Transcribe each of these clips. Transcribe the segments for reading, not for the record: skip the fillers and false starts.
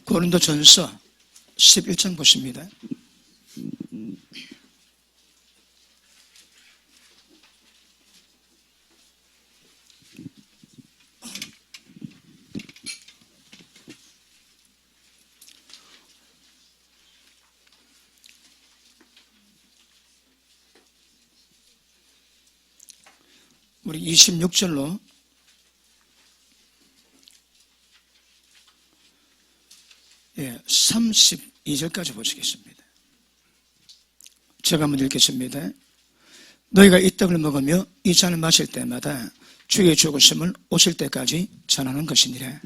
고린도전서 11장 보십니다. 우리 26절로 32절까지 보시겠습니다. 제가 한번 읽겠습니다. 너희가 이 떡을 먹으며 이 잔을 마실 때마다 주의 죽으심을 오실 때까지 전하는 것이니라.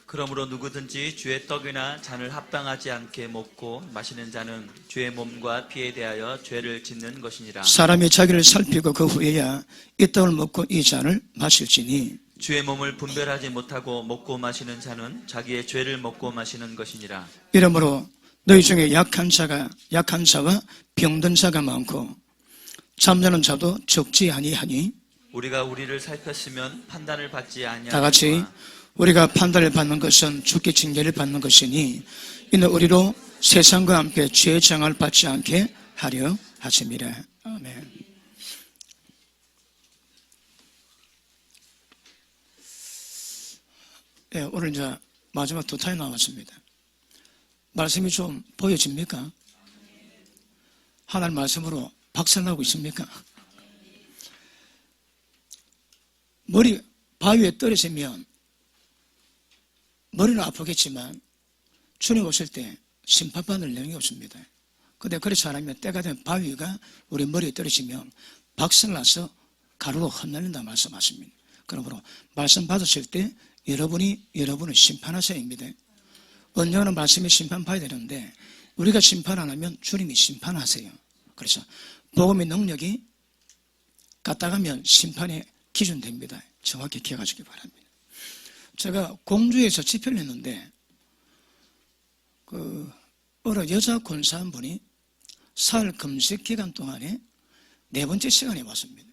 그러므로 누구든지 주의 떡이나 잔을 합당하지 않게 먹고 마시는 자는 주의 몸과 피에 대하여 죄를 짓는 것이니라. 사람이 자기를 살피고 그 후에야 이 떡을 먹고 이 잔을 마실지니 주의 몸을 분별하지 못하고 먹고 마시는 자는 자기의 죄를 먹고 마시는 것이니라. 이러므로 너희 중에 약한 자와 병든 자가 많고 잠자는 자도 적지 아니하니 우리가 우리를 살폈으면 판단을 받지 아니하니까. 다 같이 우리가 판단을 받는 것은 주께 징계를 받는 것이니 이는 우리로 세상과 함께 죄의 장을 받지 않게 하려 하심이라. 아멘. 네, 오늘 이제 마지막 두 타임 남았습니다. 말씀이 좀 보여집니까? 하나님 말씀으로 박살나고 있습니까? 머리 바위에 떨어지면 머리는 아프겠지만 주님 오실 때 심판받을 내용이 없습니다. 그런데 그렇지 않으면 때가 되면 바위가 우리 머리에 떨어지면 박살나서 가루로 흩날린다 말씀하십니다. 그러므로 말씀 받으실 때 여러분을 심판하셔야 합니다. 언젠가는 말씀이 심판받아야 되는데 우리가 심판 안 하면 주님이 심판하세요. 그래서 복음의 능력이 갖다가면 심판의 기준 됩니다. 정확히 기억하시기 바랍니다. 제가 공주에서 집회를 했는데 어느 여자 권사 한 분이 사흘 금식 기간 동안에 4번째 시간에 왔습니다.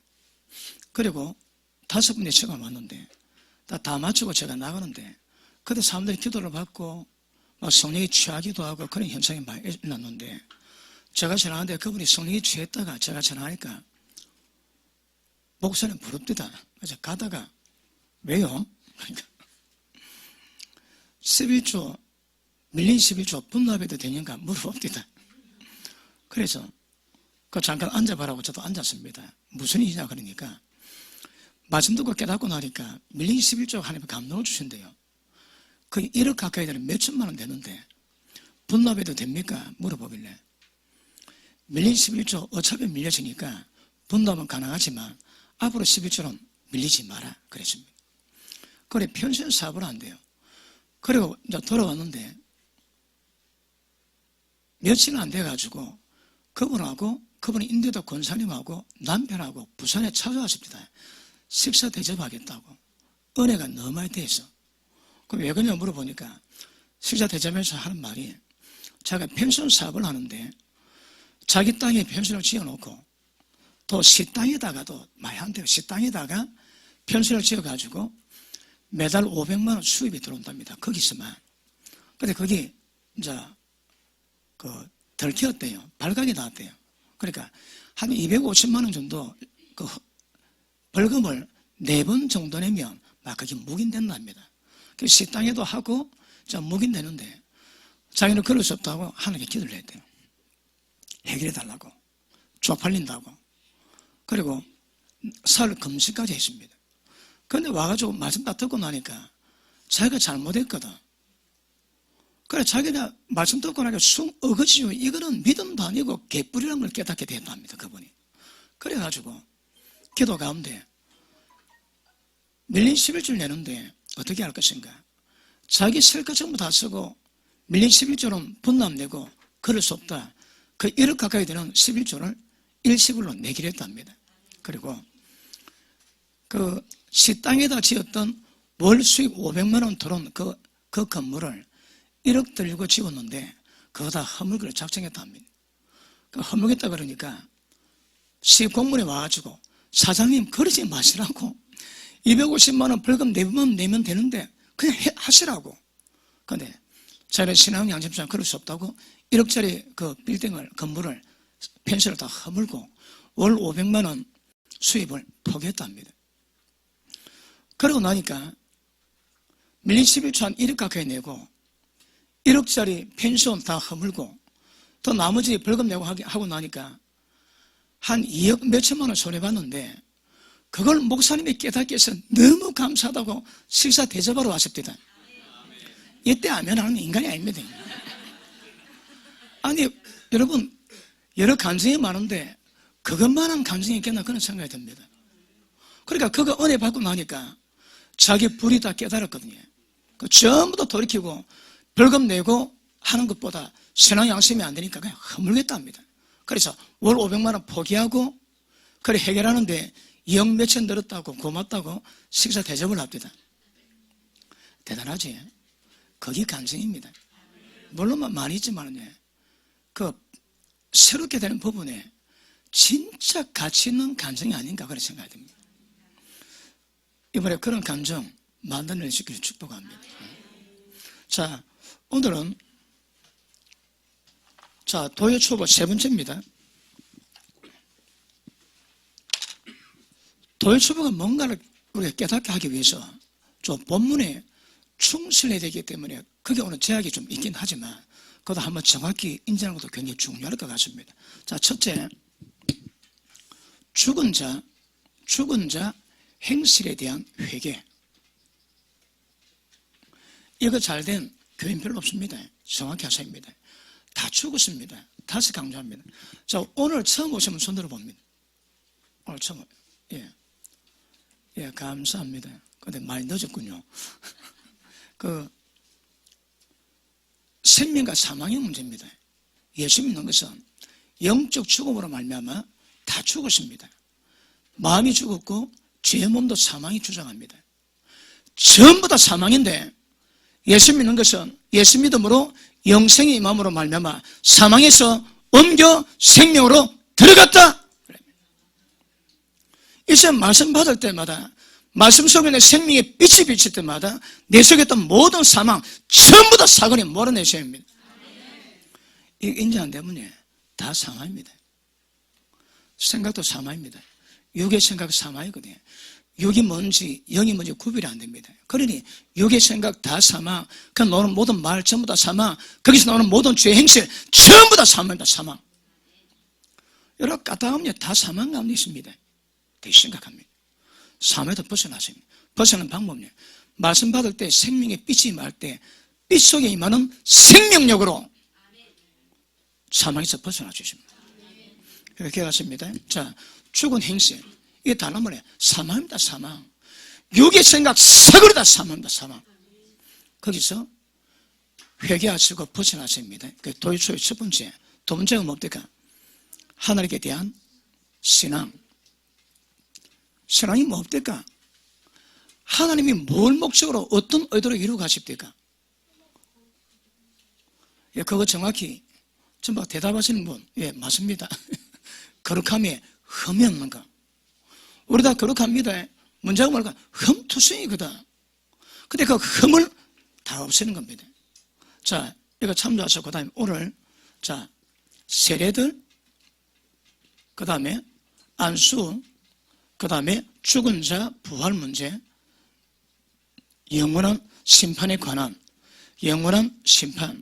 그리고 5번째 시간 왔는데 다 마치고 제가 나가는데 그때 사람들이 기도를 받고 막 성령이 취하기도 하고 그런 현상이 많이 일어났는데 제가 전화하는데 그분이 성령이 취했다가 제가 전화하니까 목사님 부릅디다. 그래서 가다가 왜요? 그러니까 11조 밀린 11조 분납해도 되는가 물어봅니다. 그래서 잠깐 앉아봐라고 저도 앉았습니다. 무슨 일이냐 그러니까 말씀 듣고 깨닫고 나니까 밀린 11조 하나님 감동을 주신대요. 거의 1억 가까이 되는 몇천만 원 되는데 분납해도 됩니까? 물어보길래 밀린 11조 어차피 밀려지니까 분납은 가능하지만 앞으로 11조는 밀리지 마라 그랬습니다. 그래 편신 사업을 한대요. 그리고 이제 돌아왔는데 며칠 안 돼가지고 그분이 인도도 권사님하고 남편하고 부산에 찾아왔습니다. 식사 대접하겠다고. 은혜가 너무 많이 돼서. 그럼 왜 그러냐 물어보니까 식사 대접에서 하는 말이 자기가 펜션 사업을 하는데 자기 땅에 펜션을 지어놓고 또 식당에다가도 많이 한대요. 식당에다가 펜션을 지어가지고 매달 500만 원 수입이 들어온답니다. 거기서만. 근데 거기 이제 덜 키웠대요. 발각이 나왔대요. 그러니까 한 250만 원 정도 벌금을 4번 정도 내면 막 그게 묵인된답니다. 식당에도 하고 묵인되는데 자기는 그럴 수 없다고 하나님께 기도를 했대요. 해결해달라고. 쪽팔린다고. 그리고 사흘 금식까지 했습니다. 그런데 와가지고 말씀 다 듣고 나니까 자기가 잘못했거든. 그래 자기가 말씀 듣고 나니까 어거지요. 이거는 믿음도 아니고 개뿔이라는 걸 깨닫게 됐답니다. 그분이. 그래가지고 기도 가운데 밀린 11조를 내는데 어떻게 할 것인가. 자기 쓸 것 전부 다 쓰고 밀린 11조는 분남 내고 그럴 수 없다. 그 1억 가까이 되는 11조를 일시불로 내기로 했답니다. 그리고 그 식당에다 지었던 월 수익 500만 원 들어온 그 건물을 1억 들고 지었는데 그거 다 허물기로 작정했답니다. 그 허물겠다 그러니까 시공무원에 와가지고 사장님 그러지 마시라고 250만 원 벌금 내면 되는데 그냥 하시라고. 그런데 자기는 신앙 양심상 그럴 수 없다고 1억짜리 그 빌딩을, 건물을, 펜션을 다 허물고 월 500만 원 수입을 포기했답니다. 그러고 나니까 밀린 11초 한 1억 가까이 내고 1억짜리 펜션 다 허물고 또 나머지 벌금 내고 하고 나니까 한 2억 몇천만 원 손해봤는데 그걸 목사님이 깨닫게 해서 너무 감사하다고 식사 대접하러 왔습니다. 이때 하면 하는 인간이 아닙니다. 아니 여러분 여러 간증이 많은데 그것만한 간증이 있겠나 그런 생각이 듭니다. 그러니까 그거 은혜 받고 나니까 자기 불이 다 깨달았거든요. 그 전부 다 돌이키고 벌금 내고 하는 것보다 신앙 양심이 안 되니까 그냥 허물겠답니다. 그래서 월 500만 원 포기하고 그래 해결하는데 2억 몇천 들었다고 고맙다고 식사 대접을 합니다. 대단하지? 거기 간증입니다. 물론 많이 있지만요. 그 새롭게 되는 부분에 진짜 가치 있는 간증이 아닌가 그런 생각이 듭니다. 이번에 그런 감정 만들어낼 수 있기를 축복합니다. 자, 오늘은 자 도요 초보 세 번째입니다. 도요 초보가 뭔가를 우리가 깨닫게 하기 위해서 좀 본문에 충실해야 되기 때문에 그게 오늘 제약이 좀 있긴 하지만 그것도 한번 정확히 인지하는 것도 굉장히 중요할 것 같습니다. 자, 첫째, 죽은 자 행실에 대한 회개. 이거 잘된 교인 별로 없습니다. 정확히 하셔야합니다. 다 죽었습니다. 다시 강조합니다. 자, 오늘 처음 오시면 손 들어봅니다. 오늘 처음. 예, 감사합니다. 근데 많이 늦었군요. 그 생명과 사망의 문제입니다. 예수 믿는 것은 영적 죽음으로 말미암아 다 죽었습니다. 마음이 죽었고 죄의 몸도 사망이 주장합니다. 전부 다 사망인데 예수 믿는 것은 예수 믿음으로 영생의 마음으로 말미암아 사망에서 옮겨 생명으로 들어갔다. 이제 말씀 받을 때마다 말씀 속에 내 생명의 빛이 비칠 때마다 내 속에 있던 모든 사망 전부 다 사건이 몰아내셔야 합니다. 이거 인지 안 되면 다 사망입니다. 생각도 사망입니다. 육의 생각 사망이거든요. 육이 뭔지 영이 뭔지 구별이 안 됩니다. 그러니 육의 생각 다 사망, 그 나오는 모든 말 전부 다 사망, 거기서 나오는 모든 죄 행실 전부 다 사망입니다. 사망. 여러분 까딱하면 다 사망 가운데 있습니다. 되게 심각합니다. 사망에서 벗어나십니다. 벗어나는 방법은요. 말씀 받을 때 생명의 빛이 임할 때 빛 속에 임하는 생명력으로 사망에서 벗어나 주십니다. 이렇게 하십니다. 자, 죽은 행실. 이게 단어문에 사망입니다. 사망. 육의 생각 사거리다 사망입니다. 사망. 거기서 회개하시고 벗어나십니다. 도유초의 첫 번째. 두 번째가 뭡니까? 하나님께 대한 신앙. 신앙이 뭡니까? 하나님이 뭘 목적으로 어떤 의도로 이루고 가십니까? 예, 그거 정확히 전부 대답하시는 분, 예, 맞습니다. 거룩함에 흠이 없는 거. 우리 다 거룩합니다. 문제가 뭘까? 흠투성이거든. 근데 그 흠을 다 없애는 겁니다. 자, 이거 참조하시고, 그 다음에 오늘, 자, 세례들, 그 다음에 안수, 그 다음에 죽은 자 부활 문제, 영원한 심판에 관한 영원한 심판.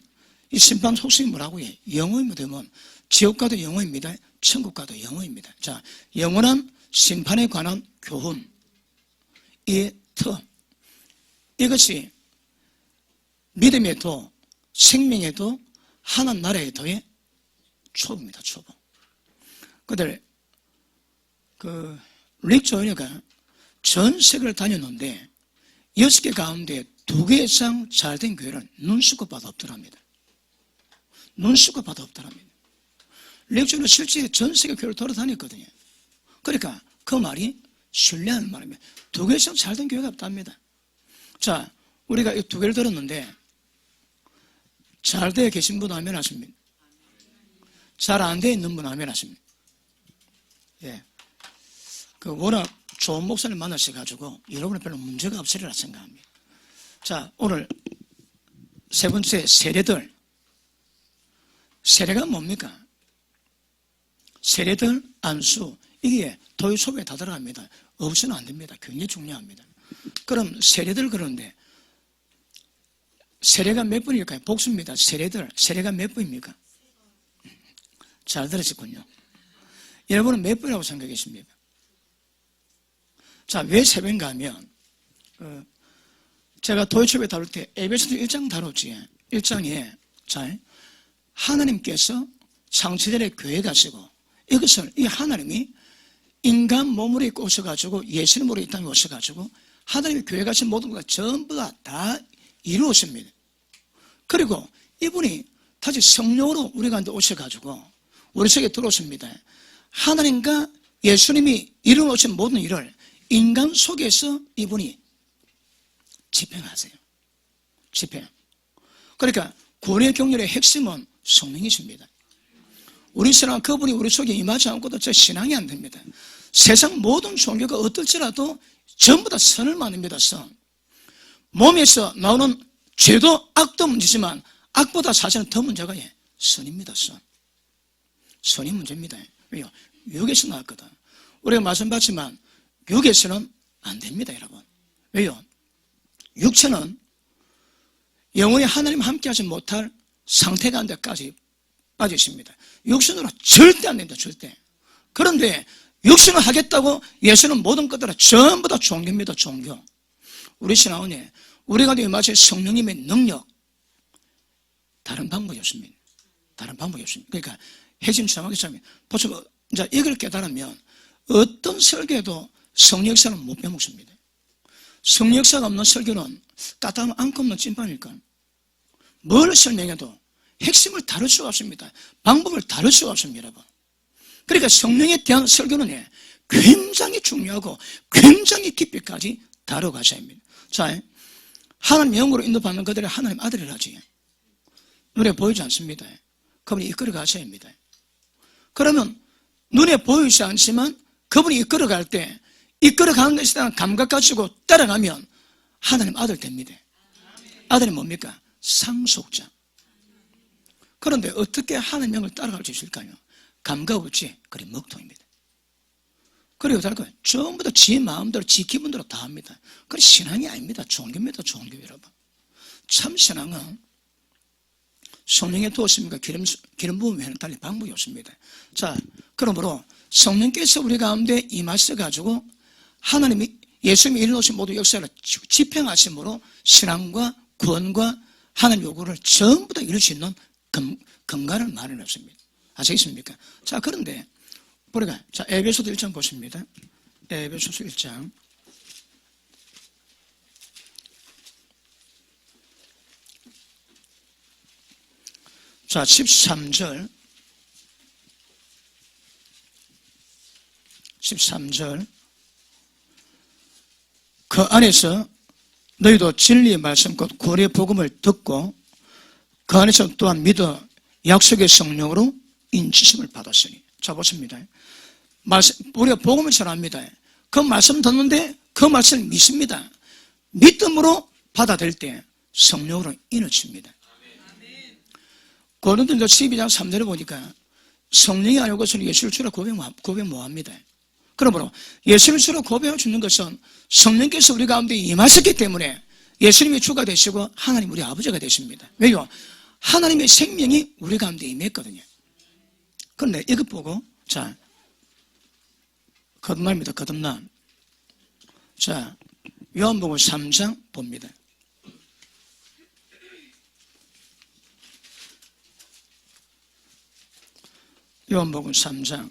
이 심판 속성이 뭐라고 해? 영원이 되면 지옥과도 영원입니다. 천국과도 영원입니다. 자, 영원한 심판에 관한 교훈. 이 터. 이것이 믿음의 도, 생명의 도, 하나님 나라의 도의 초보입니다. 초보. 그들 릭 조이너가 전 세계를 다녔는데 6개 가운데 2개 이상 잘된 교회는 눈수껏 봐도 없더랍니다. 눈수껏 봐도 없더랍니다. 릭 조이너 실제 전 세계 교회를 돌아다녔거든요. 그러니까 그 말이 신뢰하는 말입니다. 2개 이상 잘된 교회가 없답니다. 자, 우리가 이 2개를 들었는데 잘 되어 계신 분 아멘 하십니다. 잘 안 되어 있는 분 아멘 하십니다. 예. 워낙 좋은 목사님 만나셔가지고 여러분은 별로 문제가 없으리라 생각합니다. 자, 오늘 세 번째, 세례들. 세례가 뭡니까? 세례들, 안수, 이게 도의 소비에 다 들어갑니다. 없으면 안 됩니다. 굉장히 중요합니다. 그럼 세례들, 그런데 세례가 몇 번일까요? 복수입니다. 세례들, 세례가 몇 번입니까? 잘 들으셨군요. 여러분은 몇 번이라고 생각하십니까? 자, 왜 세 번인가 하면, 제가 도의초배 다룰 때 에베소서 1장 다뤘지. 1장에, 자, 하나님께서 창세전에 교회 가시고, 이것을, 이 하나님이 인간 몸으로 입고 오셔가지고, 예수님으로 이 땅에 오셔가지고, 하나님이 교회 가신 모든 것가 전부 다 이루었습니다. 그리고 이분이 다시 성령으로 우리 가운데 오셔가지고, 우리 속에 들어오십니다. 하나님과 예수님이 이루어놓으신 모든 일을 인간 속에서 이분이 집행하세요. 집행. 그러니까 구원의 경륜의 핵심은 성령이십니다. 우리 신앙 그분이 우리 속에 임하지 않고도 저 신앙이 안 됩니다. 세상 모든 종교가 어떨지라도 전부 다 선을 말합니다. 선. 몸에서 나오는 죄도 악도 문제지만 악보다 사실은 더 문제가 선입니다. 선. 선이 문제입니다. 왜요? 육에서 나왔거든. 우리가 말씀받지만 육에서는 안 됩니다, 여러분. 왜요? 육체는 영원히 하나님 함께 하지 못할 상태가 안 데까지 빠져 있습니다. 육신으로 절대 안 됩니다, 절대. 그런데 육신을 하겠다고 예수는 모든 것들은 전부 다 종교입니다, 종교. 우리 신앙은 우리가 마치 성령님의 능력, 다른 방법이 없습니다. 다른 방법이 없습니다. 그러니까 핵심 정확히 sagen 보시면 이제 이걸 깨달으면 어떤 설교에도 성령 역사는 못 빼먹습니다. 성령 역사가 없는 설교는 까딱하면 안고 없는 찐빵일까? 뭘 설명해도 핵심을 다룰 수가 없습니다. 방법을 다룰 수가 없습니다, 여러분. 그러니까 성령에 대한 설교는 굉장히 중요하고 굉장히 깊이까지 다뤄가셔야 합니다. 자, 하나님 영으로 인도받는 그들이 하나님 아들이라지. 눈에 보이지 않습니다. 그분이 이끌어 가셔야 합니다. 그러면 눈에 보이지 않지만 그분이 이끌어갈 때 이끌어가는 것에 대한 감각 가지고 따라가면 하나님 아들 됩니다. 아들이 뭡니까? 상속자. 그런데 어떻게 하나님 영을 따라갈 수 있을까요? 감각 없지, 그래 먹통입니다. 그리고 다른 전부 다 지 마음대로 지 기분대로 다 합니다. 그래 신앙이 아닙니다. 종교입니다. 종교 여러분. 참 신앙은 성령에 두었습니까? 기름 부음에는 달리 방법이 없습니다. 자, 그러므로 성령께서 우리 가운데 임하셔가지고 하나님이 예수님이 이루어놓으신 모든 역사를 집행하심으로 신앙과 구원과 하나님 요구를 전부 다 이룰 수 있는 근간을 마련했습니다. 아시겠습니까? 자, 그런데 우리가 자 에베소서 1장 보십니다. 에베소서 1장 자 13절 그 안에서 너희도 진리의 말씀 곧 구원의 복음을 듣고 그 안에서 또한 믿어 약속의 성령으로 인치심을 받았으니. 자 보십니다. 우리가 복음을 전합니다. 그 말씀 듣는데 그 말씀을 믿습니다. 믿음으로 받아들일 때 성령으로 인을 고린도전서 12장 3절에 보니까 성령이 아니고 그것을 예수를 주라 고백 뭐합니다. 그러므로 예수를 주라 고백해 주는 것은 성령께서 우리 가운데 임하셨기 때문에 예수님이 주가 되시고 하나님 우리 아버지가 되십니다. 왜요? 하나님의 생명이 우리 가운데 임했거든요. 그런데 이것 보고 자 거듭납니다. 거듭남. 자 요한복음 3장 봅니다. 요한복음 3장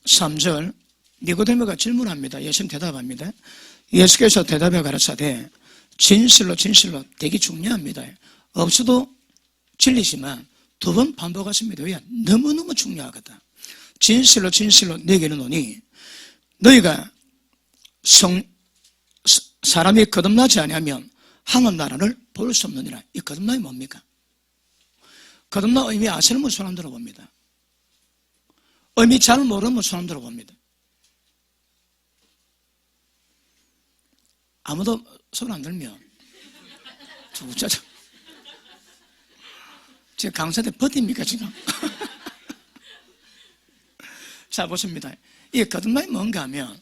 3절 니고데모가 질문합니다. 예수님 대답합니다. 예수께서 대답해 가라사대 진실로 되게 중요합니다. 없어도 진리지만 두 번 반복하십니다. 왜? 너무너무 중요하거든. 진실로 내게 이르노니 너희가 사람이 거듭나지 아니하면 하늘 나라를 볼 수 없느니라. 이 거듭남이 뭡니까? 거듭나 의미 아시는 분 손 한번 들어봅니다. 의미 잘 모르는 분 손 한번 들어봅니다. 아무도 손 안 들면 우짜죠. 지금 강사들 버팁니까 지금? 자 보십니다. 이 거듭남이 뭔가 하면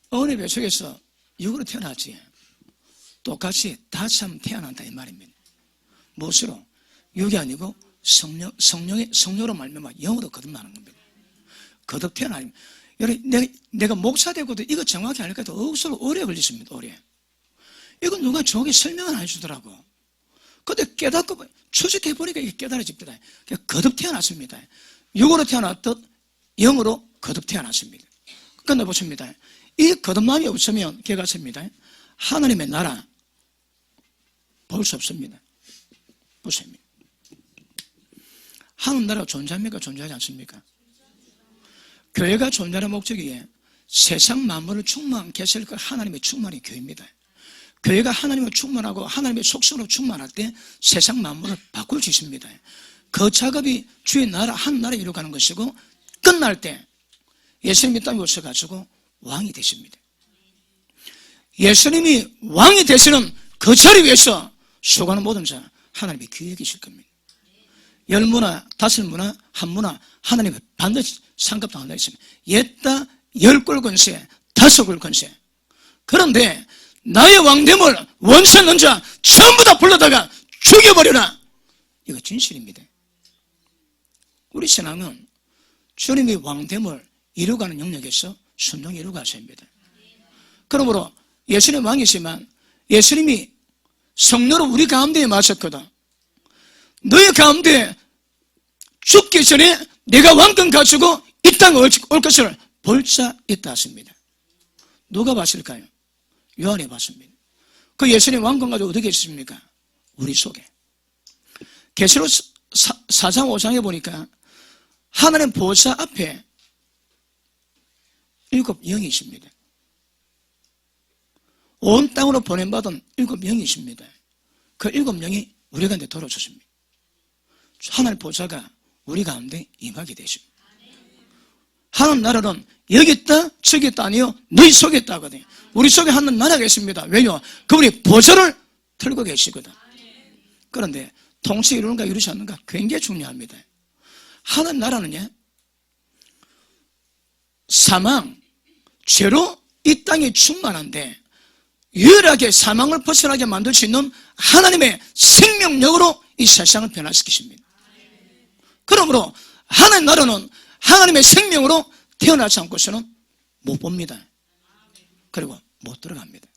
어머니 뱃속에서 육으로 태어났지. 똑같이 다시 한번 태어난다 이 말입니다. 무엇으로? 육이 아니고 성령으로 말미암아 영으로 거듭나는 겁니다. 거듭 태어나면 여러분 내가 목사 되고도 이거 정확히 알니까 억수로 오래 걸리십니다. 오래. 이건 누가 정확히 설명을 안 해주더라고. 근데 깨닫고 추적해보니까 이게 깨달아집니다. 거듭 태어났습니다. 육으로 태어났듯 영으로 거듭 태어났습니다. 그런데 보십니다. 이 거듭남이 없으면 개같습니다. 하나님의 나라 볼 수 없습니다. 보십니다. 하나님 나라가 존재합니까? 존재하지 않습니까? 교회가 존재하는 목적이 세상 만물을 충만한 개설과 하나님의 충만이 교회입니다. 교회가 하나님을 충만하고 하나님의 속성으로 충만할 때 세상 만물을 바꿀 수 있습니다. 그 작업이 주의 나라 한 나라에 이루어가는 것이고 끝날 때 예수님이 땅에 오셔가지고 왕이 되십니다. 예수님이 왕이 되시는 그 자리 위에서 수고하는 모든 자 하나님이 귀해 계실 겁니다. 10문화, 5문화, 1문화 하나님이 반드시 상급당한다 했습니다. 옛다 10골 권세, 5골 권세. 그런데 나의 왕됨을 원수는 자 전부 다 불러다가 죽여버려라. 이거 진실입니다. 우리 신앙은 주님이 왕됨을 이루어가는 영역에서 순종히 이루어가셔야 합니다. 그러므로 예수님 왕이지만 예수님이 성령으로 우리 가운데에 마셨거든. 너희 가운데 죽기 전에 내가 왕권 가지고 이 땅에 올 것을 볼 자 있다 하십니다. 누가 봤을까요? 요한이 봤습니다. 그 예수님 왕권 가지고 어떻게 있습니까? 우리 속에. 계시록 4장 5장에 보니까 하나님 보좌 앞에 7 영이 있습니다. 온 땅으로 보냄받은 7 영이 있습니다. 그 7 영이 우리 가운데 돌아오셨습니다. 하나님 보좌가 우리 가운데 임하게 되십니다. 하나님 나라는 여기 있다 저기 있다 아니요 너희 속에 있다거든요. 우리 속에 하나님 나라가 있습니다. 왜요? 그분이 보좌를 틀고 계시거든. 그런데 동시에 이루는가 이루지 않는가 굉장히 중요합니다. 하나님 나라는요 사망, 죄로 이 땅이 충만한데 유일하게 사망을 벗어나게 만들 수 있는 하나님의 생명력으로 이 세상을 변화시키십니다. 그러므로 하나님 나라는 하나님의 생명으로 태어나지 않고서는 못 봅니다. 그리고 못 들어갑니다.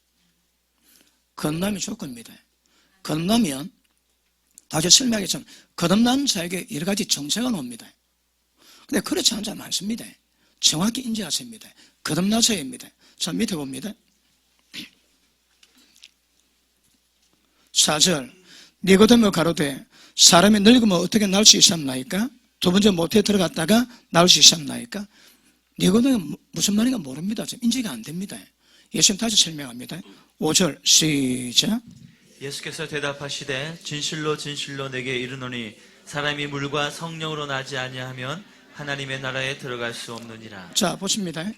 거듭남이 조건입니다. 거듭나면 다시 설명하겠지만 거듭난 자에게 여러 가지 정체가 나옵니다. 근데 그렇지 않은 자 많습니다. 정확히 인지하십니다. 거듭나서입니다. 자 밑에 봅니다. 4절 니고데모 가로되 사람이 늙으면 어떻게 나올 수 있었나이까? 두 번째 모태에 들어갔다가 나올 수 있었나이까? 니고데모 무슨 말인가 모릅니다. 지금 인지가 안 됩니다. 예수님 다시 설명합니다. 5절 시작. 예수께서 대답하시되 진실로 진실로 내게 이르노니 사람이 물과 성령으로 나지 아니하면 하나님의 나라에 들어갈 수 없느니라. 자 보십니다.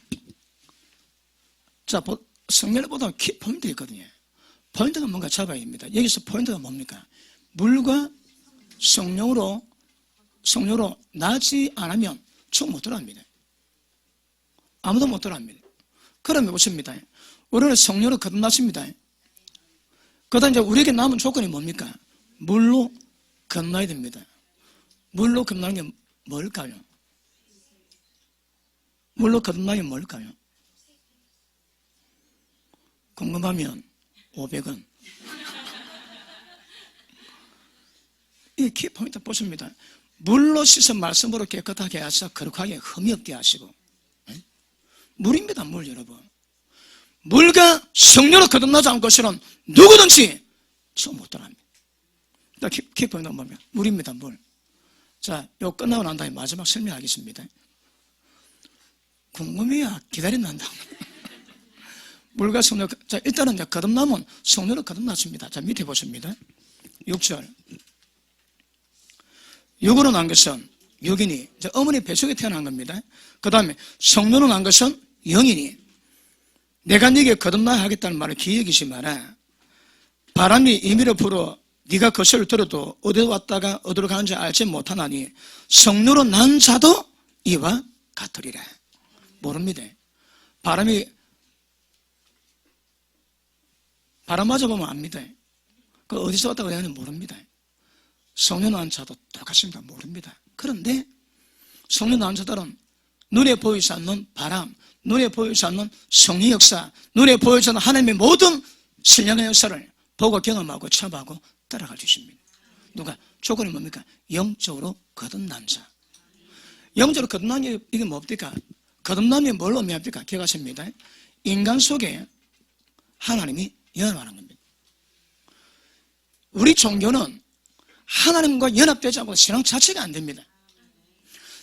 자 성령을 보다 키포인트 있거든요. 포인트가 뭔가 잡아야 됩니다. 여기서 포인트가 뭡니까? 물과 성령으로 나지 않으면 총 못 들어갑니다. 아무도 못 들어갑니다. 그러면 보십니다. 우리는 성령으로 거듭났습니다. 그러다 이제 우리에게 남은 조건이 뭡니까? 물로 건너야 됩니다. 물로 건너는 게 뭘까요? 물로 거듭나는 게 뭘까요? 궁금하면 500원. 이 키포인트 보십니다. 물로 씻어 말씀으로 깨끗하게 하셔 거룩하게 흠이 없게 하시고. 물입니다. 물 여러분. 물과 성령으로 거듭나지 않고서는 누구든지 처음 못 들어갑니다. 키포인트 보면 물입니다. 물. 자, 이거 끝나고 난 다음에 마지막 설명하겠습니다. 궁금해야 기다린단다. 물과 성령. 자, 일단은 이제 거듭나면 성령으로 거듭났습니다. 자, 밑에 보십니다. 6절. 육으로 난 것은 육인이 이제 어머니 뱃속에 태어난 겁니다. 그 다음에 성령으로 난 것은 영인이 내가 네게 거듭나야 하겠다는 말을 기억이지 마라. 바람이 임의로 불어 네가 그 소리를 들어도 어디로 왔다가 어디로 가는지 알지 못하나니 성령으로 난 자도 이와 같으리라. 모릅니다. 바람 맞아보면 압니다. 그 어디서 왔다고 하는지 모릅니다. 성령 난 자도 똑같습니다. 모릅니다. 그런데 성령 난 자들은 눈에 보이지 않는 바람, 눈에 보이지 않는 성령 역사, 눈에 보이지 않는 하나님의 모든 신령의 역사를 보고 경험하고 참하고 따라갈 수 있습니다. 누가? 조건이 뭡니까? 영적으로 거듭난 자. 영적으로 거듭난 게 이게 뭡니까? 거듭남이 뭘 의미합니까? 기억하십니다. 인간 속에 하나님이 연합하는 겁니다. 우리 종교는 하나님과 연합되지 않고 신앙 자체가 안 됩니다.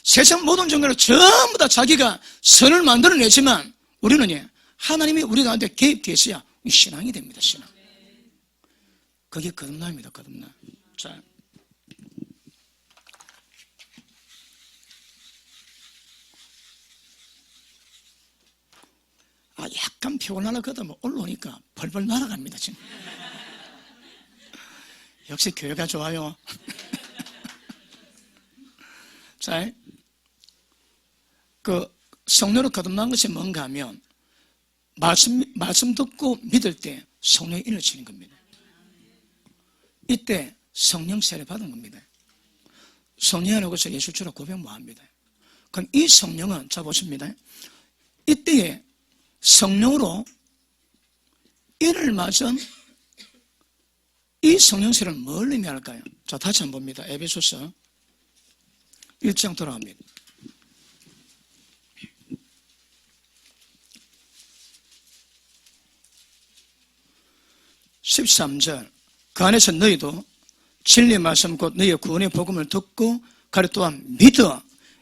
세상 모든 종교는 전부 다 자기가 선을 만들어내지만 우리는 하나님이 우리 가운데 개입되어 있어야 신앙이 됩니다. 신앙. 그게 거듭남입니다. 거듭남. 자, 약간 피곤하거든 올라오니까 벌벌 날아갑니다. 지금. 역시 교회가 좋아요. 자, 그 성령으로 거듭난 것이 뭔가 하면 말씀 듣고 믿을 때 성령의 인을 치는 겁니다. 이때 성령 세례 받은 겁니다. 성령 안에 오셔서 예수 주라 고백 못합니다. 그럼 이 성령은 자 보십니다. 이때에 성령으로 인을 맞은 이 성령 세례는 뭘 의미할까요? 자, 다시 한번 봅니다. 에베소서 1장 돌아갑니다. 13절 그 안에서 너희도 진리의 말씀 곧 너희의 구원의 복음을 듣고 가려 또한 믿어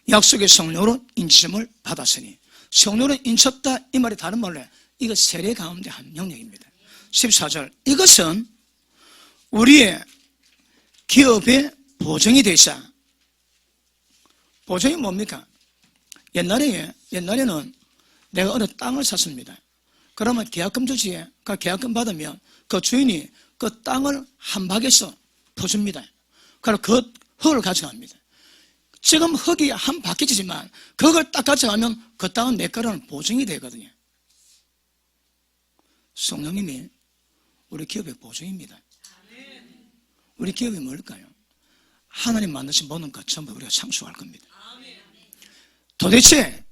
약속의 성령으로 인침을 받았으니 성령으로 인쳤다 이 말이 다른 말로 이거 세례 가운데 한 영역입니다. 14절 이것은 우리의 기업의 보증이 되사 보증이 뭡니까? 옛날에는 내가 어느 땅을 샀습니다. 그러면 계약금 주지에 그 계약금 받으면 그 주인이 그 땅을 한 박에서 퍼줍니다. 그리고 그 흙을 가져갑니다. 지금 흙이 한 바퀴지만 그걸 딱 가져가면 그 땅은 내 거라는 보증이 되거든요. 성령님이 우리 기업의 보증입니다. 우리 기업이 뭘까요? 하나님 만드신 모든 것 전부 우리가 상속할 겁니다. 도대체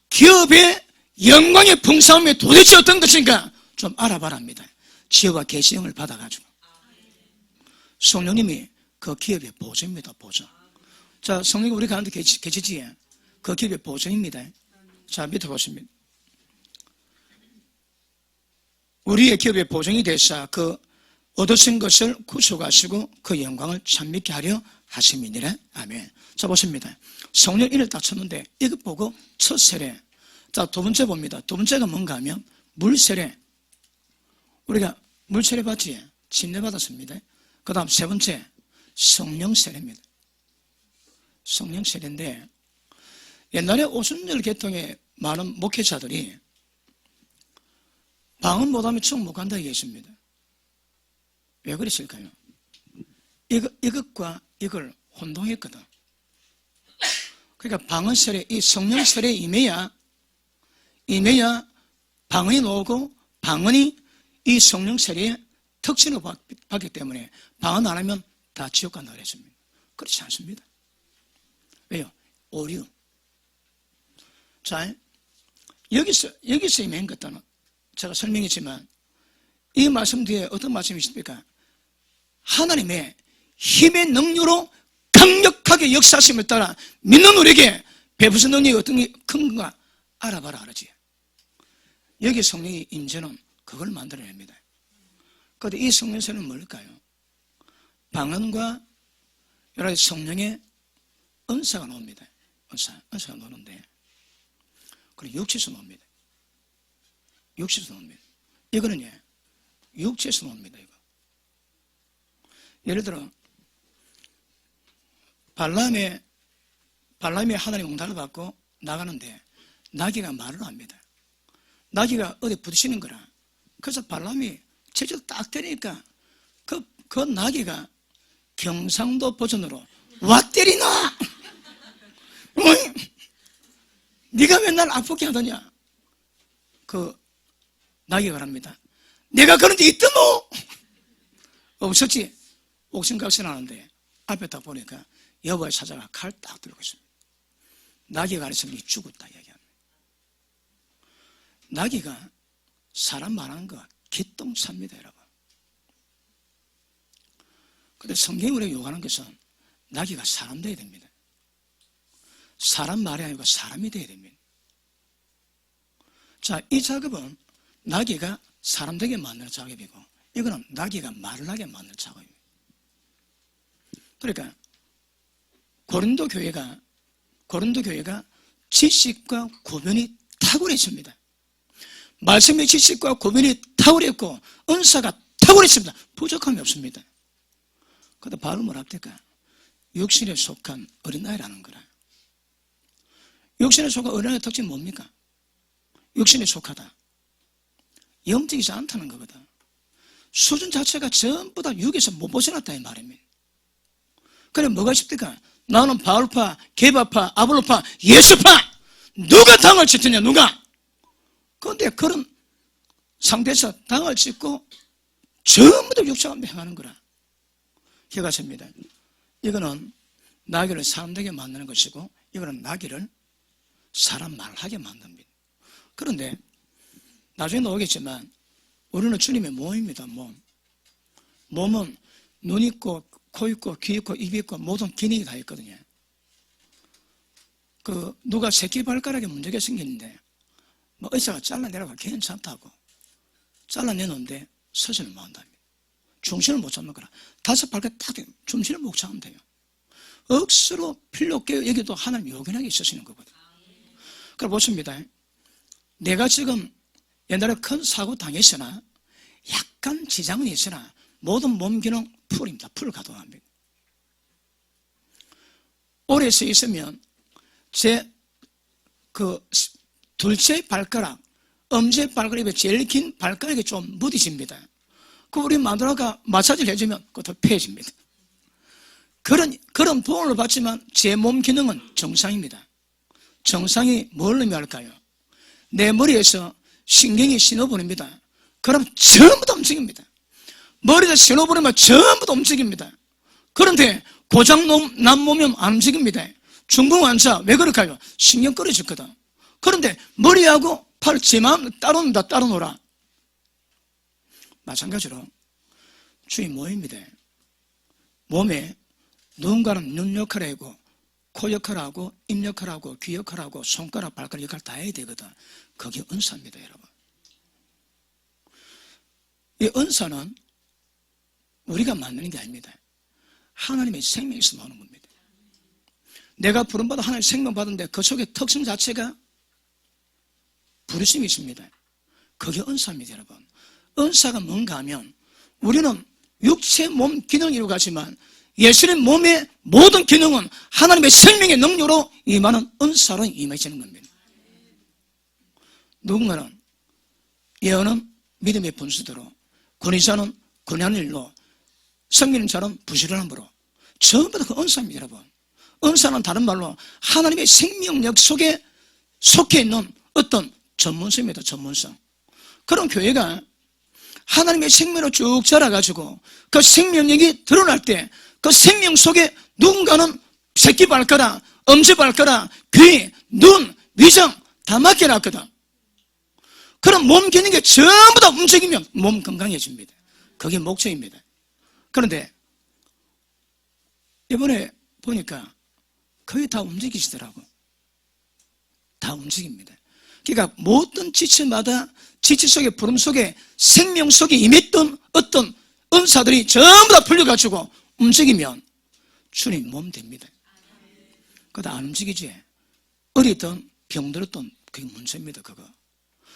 기업의 영광의 풍성함이 도대체 어떤 것인가 좀 알아봐라 합니다. 지혜와 계시형을 받아가지고 성령님이 그 기업의 보증입니다. 보증. 자, 성령이 우리 가운데 계시지 그 기업의 보증입니다. 자, 밑에 보십니다. 우리의 기업의 보증이 되사 그 얻으신 것을 구속하시고 그 영광을 찬미케 하려 하심이니라. 아멘. 자, 보십니다. 성령 인을 딱 쳤는데 이것 보고 첫 세례. 자, 두 번째 봅니다. 두 번째가 뭔가 하면 물세례. 우리가 물세례 받지 침례 받았습니다. 그 다음 세 번째 성령 세례입니다. 성령 세례인데 옛날에 오순절 계통의 많은 목회자들이 방언 못하면 총 못 간다 얘기했습니다. 왜 그랬을까요? 이것과 이걸 혼동했거든. 그러니까 방언 세례, 이 성령 세례에 임해야 방언이 나오고 방언이 이 성령 세례의 특징을 받기 때문에 방언 안 하면 다 지옥 간다고 그랬습니다. 그렇지 않습니다. 왜요? 오류. 자, 여기서 임한 것들은 제가 설명했지만 이 말씀 뒤에 어떤 말씀이 있습니까? 하나님의 힘의 능력으로 강력하게 역사하심을 따라 믿는 우리에게 베푸신 능력이 어떤 게 큰가 알아봐라 알았지. 여기 성령의 인재는 그걸 만들어냅니다. 그런데 이 성령세는 뭘까요? 방언과 여러 가지 성령의 은사가 나옵니다. 은사가 나오는데 그리고 육체에서 나옵니다. 육체에서 나옵니다. 이거는 육체에서 나옵니다. 이거. 예를 들어 발람이 하나님 응답을 받고 나가는데 나귀가 말을 합니다. 나귀가 어디 부딪히는 거라. 그래서 발람이 제주도 딱 때리니까 그 나귀가 경상도 버전으로 와 때리나? 어이? 네가 맨날 아프게 하더냐? 그 나귀가 합니다. 내가 그런 데 있더노? 없었지. 옥신각신하는데 앞에 딱 보니까 여보의 사자가 칼 딱 들고 있습니다. 나귀가 가르치면 죽었다 이야기합니다. 나귀가 사람 말하는 거 기똥찹니다, 여러분. 근데 성경이 우리가 요구하는 것은 나귀가 사람 되어야 됩니다. 사람 말이 아니고 사람이 되어야 됩니다. 자, 이 작업은 나귀가 사람 되게 만드는 작업이고, 이거는 나귀가 말을 하게 만드는 작업입니다. 그러니까 고린도 교회가 지식과 고변이 탁월했습니다. 말씀의 지식과 고변이 탁월했고 은사가 탁월했습니다. 부족함이 없습니다. 그런데 바울은 뭐라 합니까? 육신에 속한 어린아이라는 거라. 육신에 속한 어린아이의 특징이 뭡니까? 육신에 속하다. 영적이지 않다는 거거든. 수준 자체가 전부 다 육에서 못 벗어났다 이 말입니다. 그래 뭐가 싶습니까? 나는 바울파, 게바파, 아볼로파, 예수파! 누가 당을 짓느냐 누가? 그런데 그런 상태에서 당을 짓고 전부 다 육체가 행하는 거라. 기억하십니다. 이거는 나귀를 사람되게 만드는 것이고, 이거는 나귀를 사람 말하게 만듭니다. 그런데 나중에 나오겠지만 우리는 주님의 몸입니다. 몸은 눈 있고 코 있고 귀 있고 입 있고 모든 기능이 다 있거든요. 누가 새끼발가락에 문제가 생기는데 의사가 잘라내라고 괜찮다고 잘라내놓는데 서신을 못 한답니다. 중심을 못 잡는 거라. 5발가락 딱 중심을 못 잡으면 돼요. 억수로 필요 없게 여기도 하나님 요긴하게 있으시는 거거든요. 그럼 보십니다. 내가 지금 옛날에 큰 사고 당했으나 약간 지장은 있으나 모든 몸 기능 풀입니다. 풀 가동합니다. 오래 서 있으면 제 둘째 발가락, 엄지 발가락에 제일 긴 발가락이 좀 무디집니다. 우리 마누라가 마사지를 해주면 그것도 펴집니다. 그런 도움을 받지만 제 몸 기능은 정상입니다. 정상이 뭘 의미할까요? 내 머리에서 신경이 신호 보냅니다. 그럼 전부 다 움직입니다. 머리에서 신호 보내면 전부 다 움직입니다. 그런데 고장 난 몸이면 안 움직입니다. 중풍 환자 왜 그럴까요? 신경 끊어졌거든. 그런데 머리하고 팔 제 마음 따로 놉니다. 따로 놀아. 마찬가지로 주의 몸입니다. 몸에 누군가는 눈 역할을 하고 코 역할을 하고 입 역할을 하고 귀 역할을 하고 손가락 발가락 역할을 다 해야 되거든. 그게 은사입니다, 여러분. 이 은사는 우리가 만드는 게 아닙니다. 하나님의 생명에서 나오는 겁니다. 내가 부름받아 하나님의 생명 받은데 그 속에 특성 자체가 부르심이 있습니다. 그게 은사입니다, 여러분. 은사가 뭔가 하면 우리는 육체 몸 기능을 이루가지만 예수님 몸의 모든 기능은 하나님의 생명의 능력으로 임하는 은사로 임해지는 겁니다. 누군가는 예언은 믿음의 분수대로, 권위자는 권위하는 일로, 섬기는 자는 부지런함으로, 전부 다 그 은사입니다, 여러분. 은사는 다른 말로 하나님의 생명력 속에 속해 있는 어떤 전문성입니다, 전문성. 그런 교회가 하나님의 생명으로 쭉 자라가지고 그 생명력이 드러날 때 그 생명 속에 누군가는 새끼발가락, 엄지발가락, 귀, 눈, 위장 다 맡겨놨거든. 그런 몸 기능이 전부 다 움직이면 몸 건강해집니다. 그게 목적입니다. 그런데 이번에 보니까 거의 다 움직이시더라고. 다 움직입니다. 그러니까 모든 지체마다 지체 속에 부름 속에 생명 속에 임했던 어떤 은사들이 전부 다 풀려가지고 움직이면 주님 몸 됩니다. 그거 안 움직이지. 어리든 병들었든 그게 문제입니다, 그거.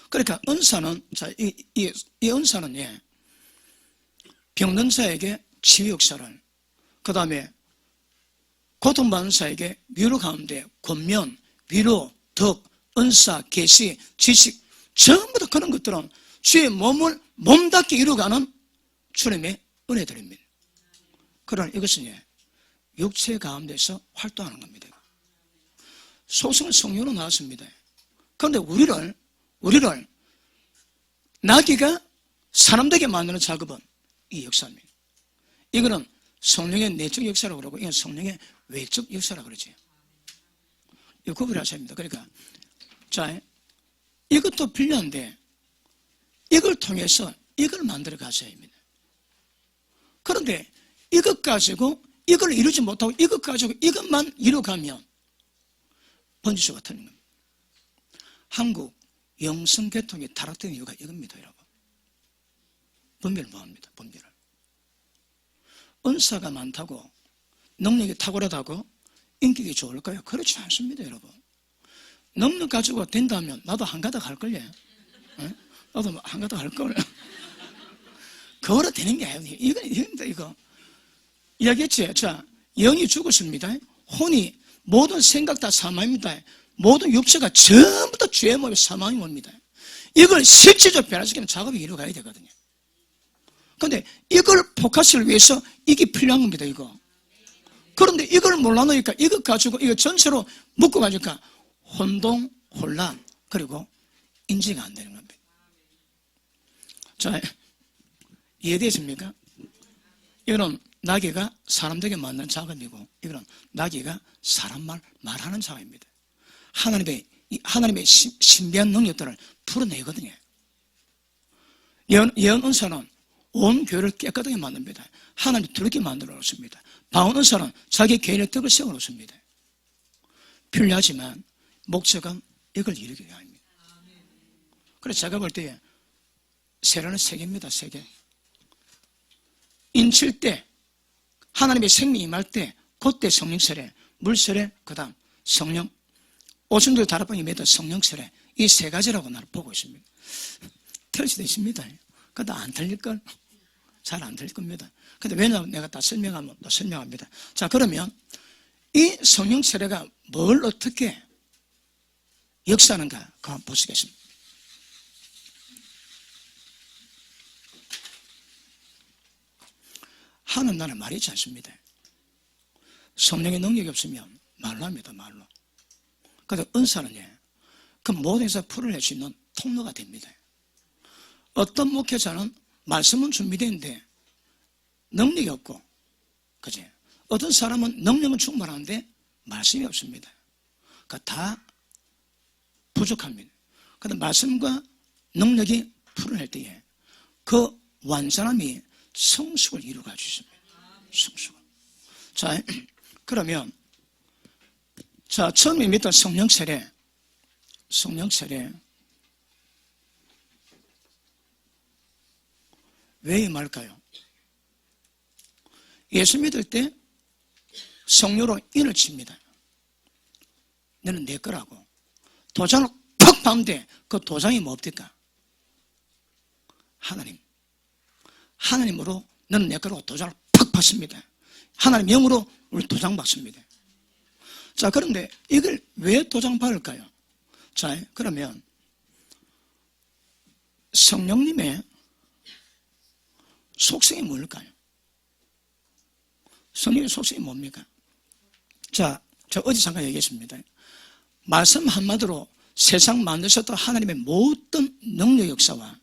그러니까 은사는, 자, 이 은사는, 예, 병든 자에게 치유 역사를, 그 다음에 고통받는 자에게 위로 가운데 권면, 위로, 덕, 은사, 계시, 지식, 전부 다 그런 것들은 주의 몸을 몸답게 이루어가는 주님의 은혜들입니다. 그러나 이것은 육체 가운데서 활동하는 겁니다. 속성은 성령으로 나왔습니다. 그런데 우리를 나귀가 사람 되게 만드는 작업은 이 역사입니다. 이거는 성령의 내적 역사라고 그러고 이건 성령의 외적 역사라고 그러지. 이거 구분하셔야 합니다. 그러니까 자, 이것도 필요한데 이걸 통해서 이걸 만들어 가셔야 합니다. 그런데 이것 가지고 이걸 이루지 못하고 이것 가지고 이것만 이루어가면 번지수가 틀린 겁니다. 한국 영성계통이 타락된 이유가 이겁니다, 여러분. 분별을 못합니다, 분별을. 은사가 많다고 능력이 탁월하다고 인격이 좋을까요? 그렇지 않습니다, 여러분. 능력 가지고 된다면 나도 한 가닥 할걸요. 나도 한 가닥 할걸. 그거로 되는 게 아니에요. 이겁니다, 이거. 이야기했지? 자, 영이 죽었습니다. 혼이 모든 생각 다 사망입니다. 모든 육체가 전부 다 죄의 몸에 사망이 옵니다. 이걸 실질적으로 변화시키는 작업이 이루어가야 되거든요. 그런데 이걸 포커스를 위해서 이게 필요한 겁니다, 이거. 그런데 이걸 몰라놓으니까 이것 가지고 이거 전체로 묶어가니까 혼동, 혼란, 그리고 인지가 안 되는 겁니다. 자, 이해되십니까? 이거는 나귀가 사람 되게 만드는 작업이고, 이거는 나귀가 사람 말하는 작업입니다. 하나님의 신비한 능력들을 풀어내거든요. 예언 은사는 온 교회를 깨끗하게 만듭니다. 하나님이 두렵게 만들어 놓습니다. 방언 은사는 자기 개인의 덕을 세워 놓습니다. 필요하지만 목적은 이걸 이루기 위함입니다. 그래서 제가 볼 때 세례는 세 개입니다. 세 개. 인칠 때 하나님의 생명이 임할 때 그때 성령 세례, 물 세례, 그 다음 성령, 오순절 다락방이 맺은 성령 세례, 이 세 가지라고 나를 보고 있습니다. 틀릴 수도 있습니다. 그래도 안 틀릴걸? 잘 안 틀릴 겁니다. 근데 왜냐하면 내가 다 설명하면 또 설명합니다. 자, 그러면 이 성령 세례가 뭘 어떻게 역사하는가 그거 한번 보시겠습니다. 하는 나는 말이 있지 않습니다. 성령의 능력이 없으면 말로 합니다, 말로. 그런데 은사는요, 그 모든 데서 풀어낼 수 있는 통로가 됩니다. 어떤 목회자는 말씀은 준비되는데 능력이 없고, 그지? 어떤 사람은 능력은 충분한데 말씀이 없습니다. 그러니까 다 부족합니다. 그런데 말씀과 능력이 풀어낼 때에 그 완전함이 성숙을 이루어갈 수 있습니다. 성숙을. 자, 그러면 자, 처음에 믿던 성령 세례 왜 임할까요? 예수 믿을 때 성령으로 인을 칩니다. 너는 내 거라고. 도장을 팍 박는데 그 도장이 뭡니까? 하나님으로 너는 내 거라고 도장을 팍 박습니다. 하나님 영으로 우리 도장 박습니다. 자, 그런데 이걸 왜 도장 박을까요? 자, 그러면 성령님의 속성이 뭘까요? 성령의 속성이 뭡니까? 자, 저 어제 잠깐 얘기했습니다. 말씀 한마디로 세상 만드셨던 하나님의 모든 능력 역사와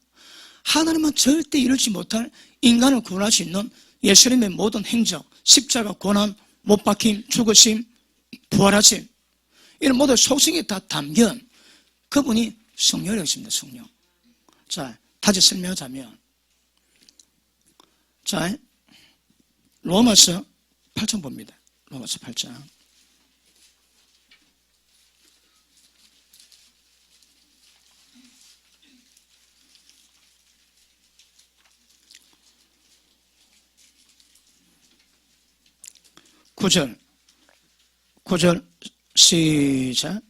하나님은 절대 이루지 못할 인간을 구원할 수 있는 예수님의 모든 행적, 십자가, 고난, 못 박힘, 죽으심, 부활하심, 이런 모든 속성이 다 담긴 그분이 성령이십니다. 성령. 자, 다시 설명하자면, 자, 로마서 8장 봅니다. 로마서 8장. 구절 시작.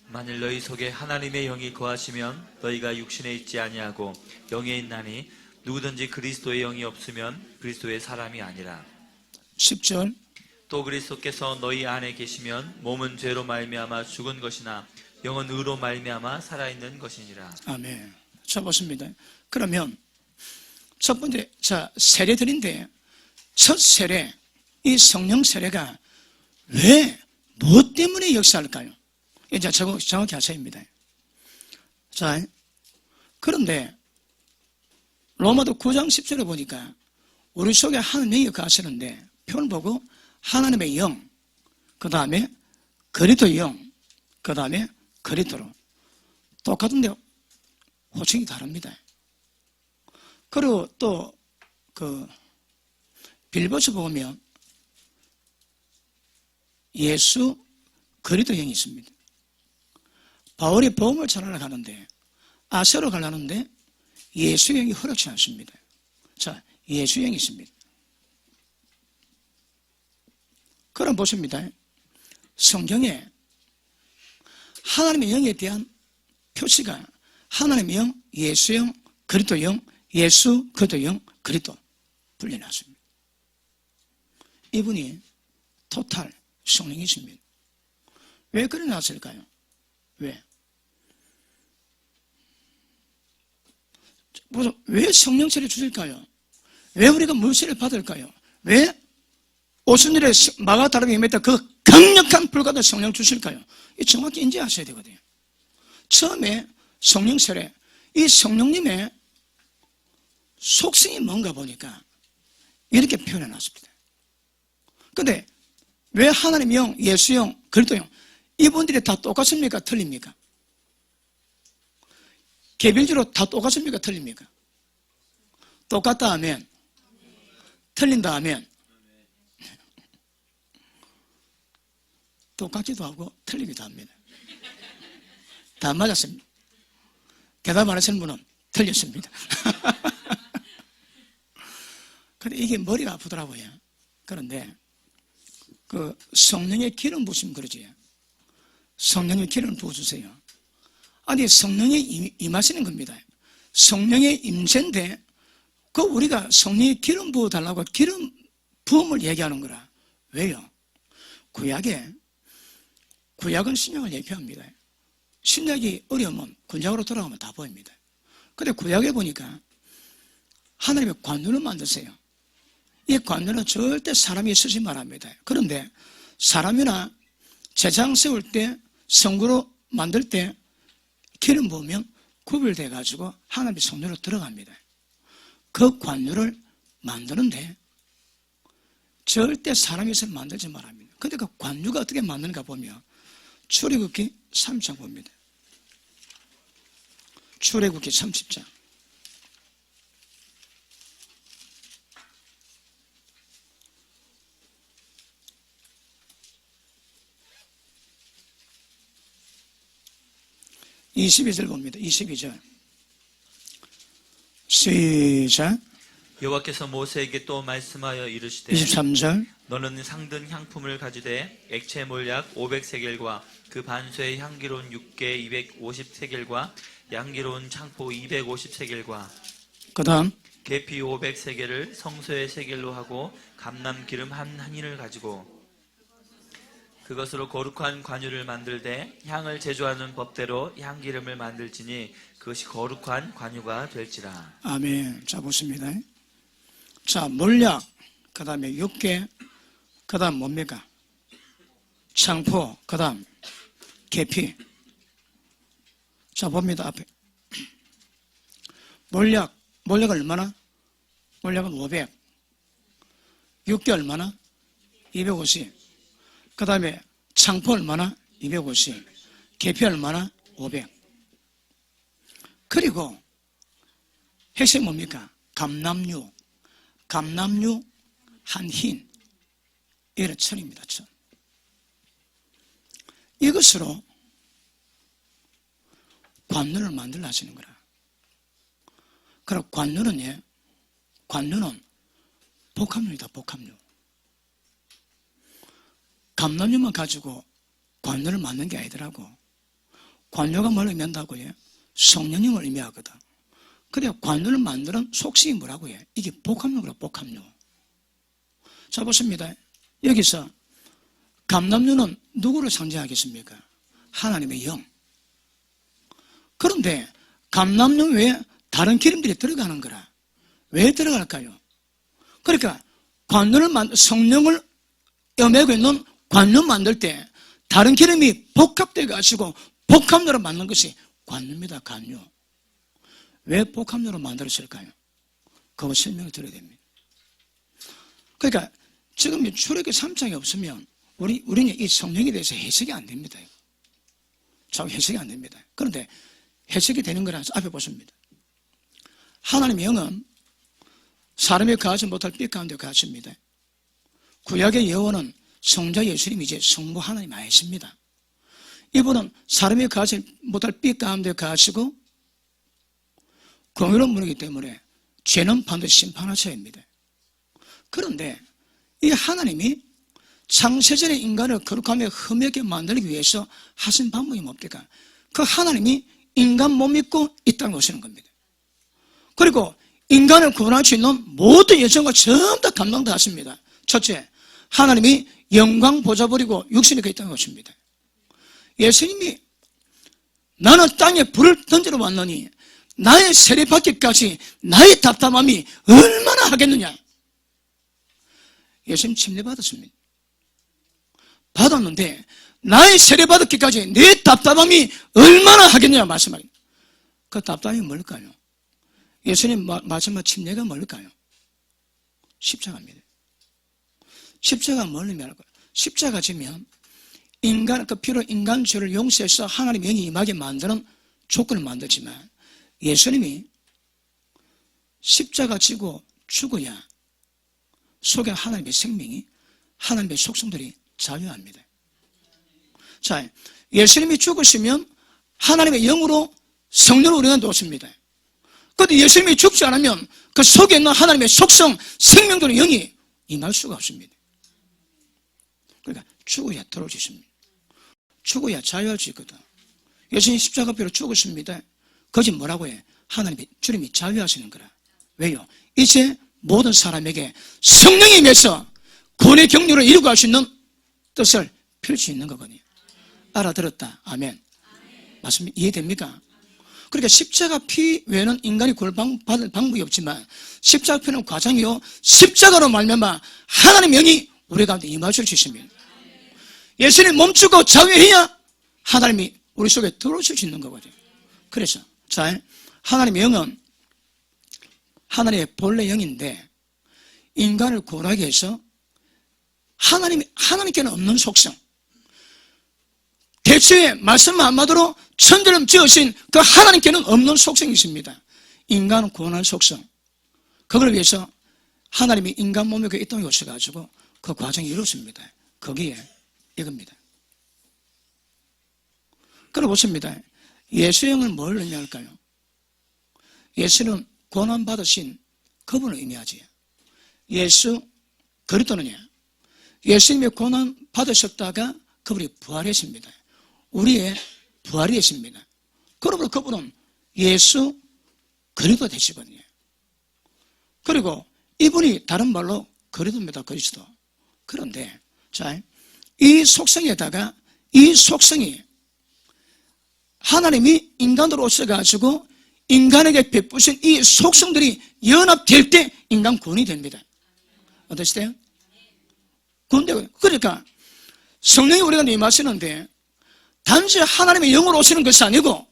만일 너희 속에 하나님의 영이 거하시면 너희가 육신에 있지 아니하고 영에 있나니 누구든지 그리스도의 영이 없으면 그리스도의 사람이 아니라. 10절. 또 그리스도께서 너희 안에 계시면 몸은 죄로 말미암아 죽은 것이나 영은 의로 말미암아 살아있는 것이니라. 아멘. 자, 보십니다. 그러면 첫 번째, 자, 세례들인데 첫 세례, 이 성령 세례가 왜, 무엇 때문에 역사할까요? 이제 정확히 하셔야입니다. 자, 그런데 로마도 9장 10절에 보니까 우리 속에 하나님이 거하시는데 표를 보고 하나님의 영, 그 다음에 그리스도 영, 그 다음에 그리스도로 똑같은데 호칭이 다릅니다. 그리고 또 그 빌보서 보면 예수 그리스도 영이 있습니다. 바울이 복음을 전하러 가는데 아세로 가려는데 예수 영이 허락치 않습니다. 자, 예수 영이 있습니다. 그럼 보십니다. 성경에 하나님의 영에 대한 표시가 하나님의 영, 예수 영, 그리스도 영, 예수, 그리스도 영, 그리스도 분리났습니다. 이분이 토탈 성령이십니다. 왜 그래 놨을까요? 왜? 왜 성령세를 주실까요? 왜 우리가 물세를 받을까요? 왜 오순절에 마가다락에 임했다 그 강력한 불같은 성령 주실까요? 이 정확히 인지하셔야 되거든요. 처음에 성령세례, 이 성령님의 속성이 뭔가 보니까 이렇게 표현해 놨습니다. 근데 왜 하나님 영, 예수 영, 그리스도 영 이분들이 다 똑같습니까? 틀립니까? 개별적으로 다 똑같습니까? 틀립니까? 똑같다 하면 틀린다 하면 똑같기도 하고 틀리기도 합니다. 다 맞았습니다. 대답 안 하시는 분은 틀렸습니다. 근데 이게 머리가 아프더라고요. 그런데 그 성령의 기름 부으시면 그러지. 성령의 기름 부어주세요. 아니 성령이 임하시는 겁니다. 성령의 임재인데 그 우리가 성령의 기름 부어달라고 기름 부음을 얘기하는 거라. 왜요? 구약은 신약을 예표합니다. 신약이 어려우면 군약으로 돌아가면 다 보입니다. 근데 구약에 보니까 하나님의 관문을 만드세요. 이 관문은 절대 사람이 쓰지 말합니다. 그런데 사람이나 제장 세울 때 성구로 만들 때 기름 부으면 구별돼 가지고 하나님의 성령으로 들어갑니다. 그 관문을 만드는데 절대 사람이 서 만들지 말합니다. 근데 그 관유가 어떻게 만드는가 보면 출애굽기 30장 봅니다. 출애굽기 30장. (22절) 봅니다. 22절 시작. 여호와께서 모세에게 또 말씀하여 이르시되 23절 너는 상든 향품을 가지되 액체 몰약 500세겔과 그 반쇠의 향기로운 육개 250세겔과 향기로운 창포 250세겔과 그 다음 계피 500세겔을 성소의 세겔로 하고 감람기름 한 한인을 가지고 그것으로 거룩한 관유를 만들되 향을 제조하는 법대로 향기름을 만들지니 그것이 거룩한 관유가 될지라. 아멘. 자 보십니다. 자 몰약 그 다음에 육개 그 다음 뭡니까? 창포 그 다음 계피. 자 봅니다. 앞에 몰약은 얼마나? 몰약은 500 육개 얼마나? 250 그 다음에 창포 얼마나? 250 계피 얼마나? 500 그리고 핵심 뭡니까? 감람류 한 흰 이런 천입니다. 천. 이것으로 관문을 만들려 하시는 거라. 그럼 관문은 복합류이다. 복합류. 감람류만 가지고 관문을 만든 게 아니더라고. 관유가 뭘 의미한다고요? 성령님을 의미하거든. 그래 관유를 만드는 속성이 뭐라고 해? 이게 복합류라. 복합류. 자 보십니다. 여기서 감람류는 누구를 상징하겠습니까? 하나님의 영. 그런데 감람용 외에 다른 기름들이 들어가는 거라. 왜 들어갈까요? 그러니까 성령을 옅매고 있는 관유 만들 때 다른 기름이 복합돼 가지고 복합료로 만든 것이 관유입니다. 관유. 왜 복합료로 만들었을까요? 그거 설명을 드려야 됩니다. 그러니까 지금 출애굽기 3장이 없으면 우리는 이 성령에 대해서 해석이 안 됩니다. 참 해석이 안 됩니다. 그런데 해석이 되는 거라서 앞에 보십니다. 하나님의 영은 사람이 거하지 못할 빛 가운데 거하십니다. 구약의 여호와는 성자 예수님이 이제 성부 하나님 아니십니다. 이분은 사람이 거하지 못할 빛 가운데 거하시고 공의로운 분이기 때문에 죄는 반드시 심판하셔야 합니다. 그런데 이 하나님이 창세전에 인간을 거룩하며 흠하게 만들기 위해서 하신 방법이 뭡니까? 그 하나님이 인간 몸 입고 이 땅에 오시는 겁니다. 그리고 인간을 구원할 수 있는 모든 예정을 전부 다 감당 다 하십니다. 첫째, 하나님이 영광 보좌 버리고 육신이 그 땅에 오십니다. 예수님이 나는 땅에 불을 던지러 왔느니 나의 세례받기까지 나의 답답함이 얼마나 하겠느냐. 예수님 침례받았습니다. 받았는데 나의 세례받기까지 내 답답함이 얼마나 하겠느냐 말씀하십니다. 그 답답함이 뭘까요? 예수님 마지막 침례가 뭘까요? 십자가입니다. 십자가가 뭘까요? 십자가 지면 그 피로 인간 죄를 용서해서 하나님 영이 임하게 만드는 조건을 만들지만 예수님이 십자가 지고 죽어야 속에 하나님의 생명이 하나님의 속성들이 자유합니다. 자, 예수님이 죽으시면 하나님의 영으로 성령을 우리가 놓습니다. 그런데 예수님이 죽지 않으면 그 속에 있는 하나님의 속성, 생명들의 영이 임할 수가 없습니다. 그러니까 죽어야 들어올 수 있습니다. 죽어야 자유할 수 있거든. 예수님이 십자가뼈로 죽었습니다. 거짓 뭐라고 해? 주님이 자유하시는 거라. 왜요? 이제 모든 사람에게 성령이 임해서 구원의 경륜을 이루고 할 수 있는 뜻을 펼 수 있는 거거든요. 알아들었다. 아멘. 맞습니까? 이해됩니까? 그러니까 십자가 피 외에는 인간이 구원을 받을 방법이 없지만 십자가 피는 과정이요. 십자가로 말미암아 하나님 영이 우리 가운데 임하실 수 있습니다. 예수님 멈추고 자유해야 하나님이 우리 속에 들어오실 수 있는 거거든요. 그래서 자, 하나님의 영은 하나님의 본래 영인데 인간을 구원하기 위해서 하나님께는 없는 속성, 대초에 말씀 한마디로 천지를 지으신 그 하나님께는 없는 속성이 있습니다. 인간을 구원할 속성. 그걸 위해서 하나님이 인간 몸에 이 땅에 오셔가지고 그 과정이 이루어집니다. 거기에 이겁니다. 그럼 보십니다. 예수의 영은 뭘 의미할까요? 예수는 고난받으신 그분을 의미하지. 예수 그리스도는요, 예수님이 고난받으셨다가 그분이 부활하십니다. 우리의 부활이 되십니다. 그러므로 그분은 예수 그리스도 되시거든요. 그리고 이분이 다른 말로 그리스도입니다. 그리스도. 그런데 자, 이 속성에다가 이 속성이 하나님이 인간으로 오셔가지고 인간에게 베푸신 이 속성들이 연합될 때 인간 구원이 됩니다. 어떠시대요? 그러니까 성령이 우리가 임하시는데 단지 하나님의 영으로 오시는 것이 아니고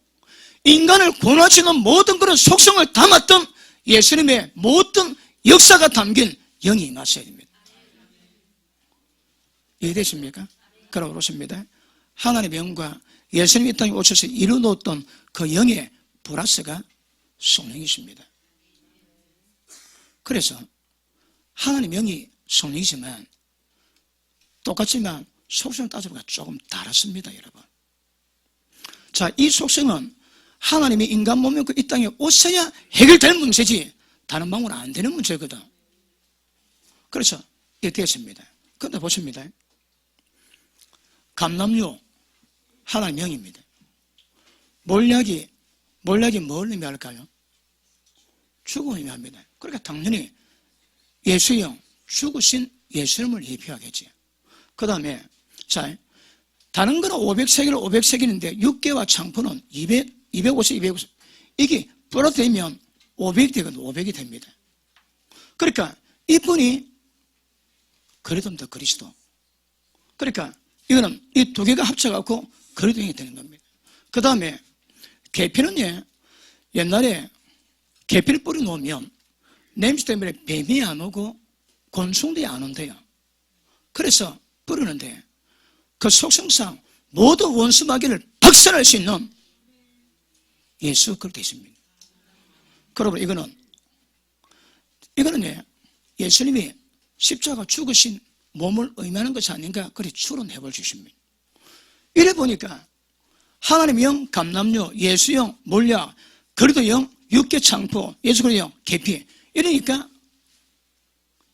인간을 구원하시는 모든 그런 속성을 담았던 예수님의 모든 역사가 담긴 영이 임하셔야 됩니다. 이해되십니까? 그러고 그렇습니다. 하나님의 영과 예수님이 이 땅에 오셔서 이루어놓았던 그 영의 플러스가 성령이십니다. 그래서 하나님의 영이 성령이지만 똑같지만 속성을 따져보니까 조금 다릅니다, 여러분. 자, 이 속성은 하나님이 인간 몸에 이 땅에 오셔야 해결될 문제지 다른 방법은 안 되는 문제거든. 그래서 이렇게 했습니다. 그런데 보십니다. 감람류 하나님 영입니다. 몰약이 뭘 의미할까요? 죽음을 의미합니다. 그러니까 당연히 예수의 영, 죽으신 예수님을 예표하겠지. 그 다음에 자, 다른 거는 500세겔 500세겔인데 6개와 창포는 250, 250. 이게 플러스 되면 500이 되거든. 500이 됩니다. 그러니까 이분이 그리스도입니다. 그리스도. 그러니까 이거는 이 두 개가 합쳐갖고 그리스도인이 되는 겁니다. 그 다음에 계피는요, 옛날에 계피를 뿌려놓으면 냄새 때문에 뱀이 안 오고 곤충들이 안 온대요. 그래서 뿌리는데 그 속성상 모든 원수 마귀를 박살낼 수 있는 예수 그리스도 있습니다. 그러므로 이거는 예수님이 십자가 죽으신 몸을 의미하는 것이 아닌가 그렇게 추론해 볼 수 있습니다. 이래 보니까 하나님 영, 감람류, 예수 영, 몰약, 그리스도 영, 육계 창포, 예수 그리스도 영, 계피. 이러니까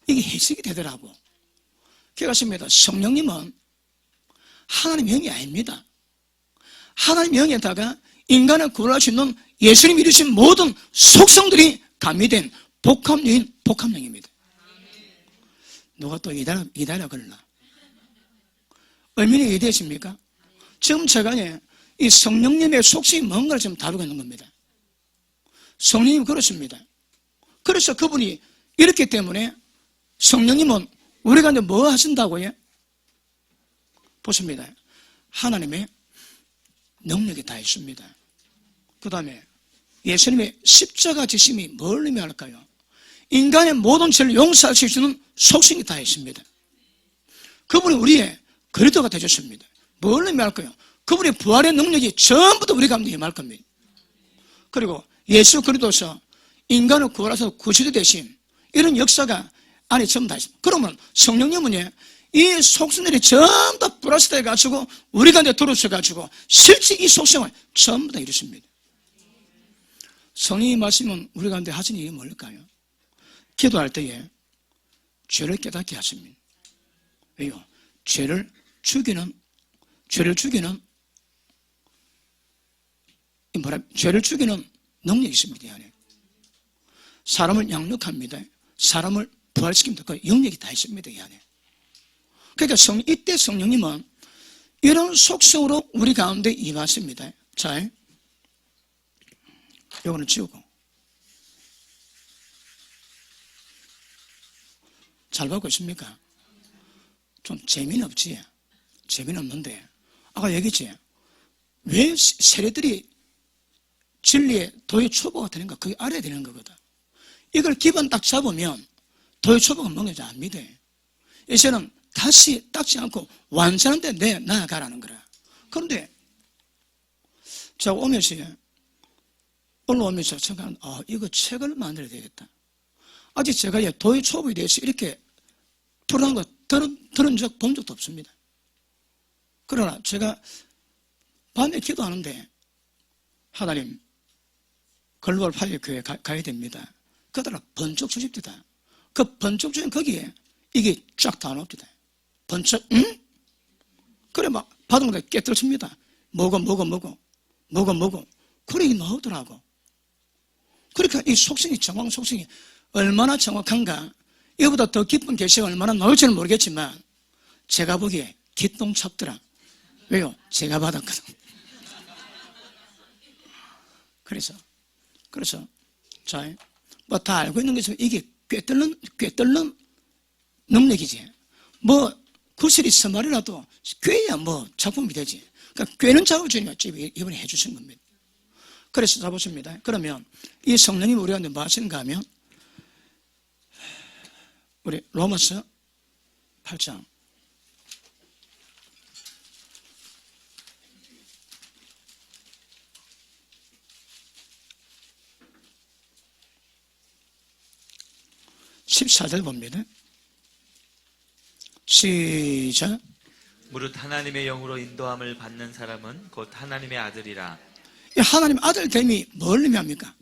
이게 해석이 되더라고. 그렇습니다. 성령님은 하나님 영이 아닙니다. 하나님 영에다가 인간을 구원할 수 있는 예수님이 이루신 모든 속성들이 가미된 복합유인 복합영입니다. 누가 또 이달라 그러나? 얼마나 이해되십니까? 지금 제가 이 성령님의 속성이 뭔가를 지금 다루고 있는 겁니다. 성령님 그렇습니다. 그래서 그분이 이렇기 때문에 성령님은 우리가 이제 뭐 하신다고요? 보십니다. 하나님의 능력이 다 있습니다. 그 다음에 예수님의 십자가 지심이 뭘 의미할까요? 인간의 모든 죄를 용서할 수 있는 속성이 다 있습니다. 그분이 우리의 그리스도가 되셨습니다. 뭘 의미할까요? 그분의 부활의 능력이 전부 다 우리 가운데 임할 겁니다. 그리고 예수 그리스도서 인간을 구원하셔서 구시대 대신 이런 역사가 안에 전부 다 있습니다. 그러면 성령님은 이 속성들이 전부 다 플러스 돼가지고 우리 가운데 들어오셔가지고 실제 이 속성을 전부 다 이루십니다. 성령이 말씀은 우리 가운데 하신 일이 뭘까요? 기도할 때에 죄를 깨닫게 하십니다. 왜요? 죄를 죽이는 능력이 있습니다. 이 안에. 사람을 양육합니다. 사람을 부활시킵니다. 그 영역이 다 있습니다. 이 안에. 그러니까 이때 성령님은 이런 속성으로 우리 가운데 임하십니다. 자, 이거는 지우고. 잘 받고 있습니까? 좀 재미는 없지. 재미는 없는데 아까 얘기했지. 왜 세례들이 진리의 도의 초보가 되는가? 그게 알아야 되는 거거든. 이걸 기본 딱 잡으면 도의 초보가 뭔지 압니다. 이제는 다시 닦지 않고 완전한 데 나아가라는 거라. 그런데 제가 올라오면서 제가 이거 책을 만들어야 되겠다. 아직 제가 도의 초보에 대해서 이렇게 토론한 거 들은 적, 본 적도 없습니다. 그러나 제가 밤에 기도하는데 하나님 글로벌 파이어교회 가야 됩니다. 그러다가 번쩍 주십니다. 그 번쩍 주신 거기에 이게 쫙 다 나옵니다. 번쩍, 응? 그래 막 받은 거 깨뜨려집니다. 뭐고. 그래 이게 나오더라고. 그러니까 이 속성이 정확한 속성이 얼마나 정확한가. 이거보다 더 깊은 계시가 얼마나 나올지는 모르겠지만 제가 보기에 기똥찹더라. 왜요? 제가 받았거든. 그래서 자, 뭐 다 알고 있는 것처럼 이게 꿰뚫는 능력이지. 뭐 구슬이 서말이라도 꿰야 뭐 작품이 되지. 그러니까 꿰는 작업을 주니까 이번에 해주신 겁니다. 그래서 자 보십니다. 그러면 이 성령이 우리한테 뭐 하시는가 하면 우리 로마서 8장 14절 봅니다. 시작. 무릇 하나님의 영으로 인도함을 받는 사람은 곧 하나님의 아들이라. 이 하나님 아들됨이 뭘 의미합니까?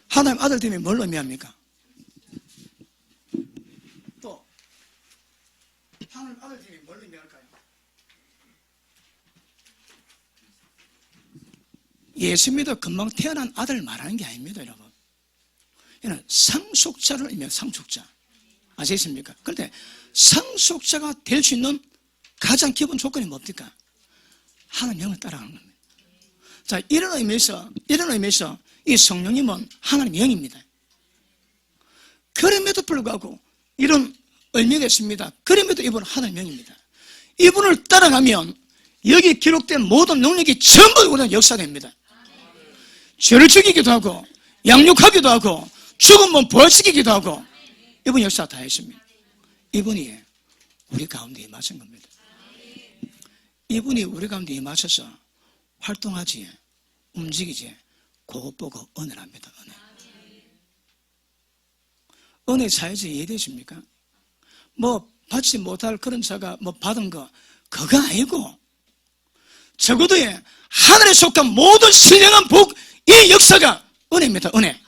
하나님 아들됨이 뭘 의미합니까? 또 하나님 아들됨이 뭘 의미할까요? 예수 믿어 금방 태어난 아들 말하는 게 아닙니다, 여러분. 이는 상속자를 의미해요. 상속자. 아시겠습니까? 그런데 상속자가 될 수 있는 가장 기본 조건이 뭡니까? 하나님 영을 따라가는 겁니다. 자, 이런 의미에서 이 성령님은 하나님의 영입니다. 그럼에도 불구하고 이런 의미가 있습니다. 그럼에도 이분은 하나님의 영입니다. 이분을 따라가면 여기 기록된 모든 능력이 전부 우리는 역사됩니다. 죄를 죽이기도 하고 양육하기도 하고 죽은 몸 부활시키기도 하고 이분 역사 다 했습니다. 이분이 우리 가운데 임하신 겁니다. 이분이 우리 가운데 임하셔서 활동하지 움직이지 그것 보고 은혜를 합니다. 은혜 사회에서 이해되십니까? 뭐 받지 못할 그런 자가 뭐 받은 거 그거 아니고 적어도 하늘에 속한 모든 신령한 복 이 역사가 은혜입니다. 은혜.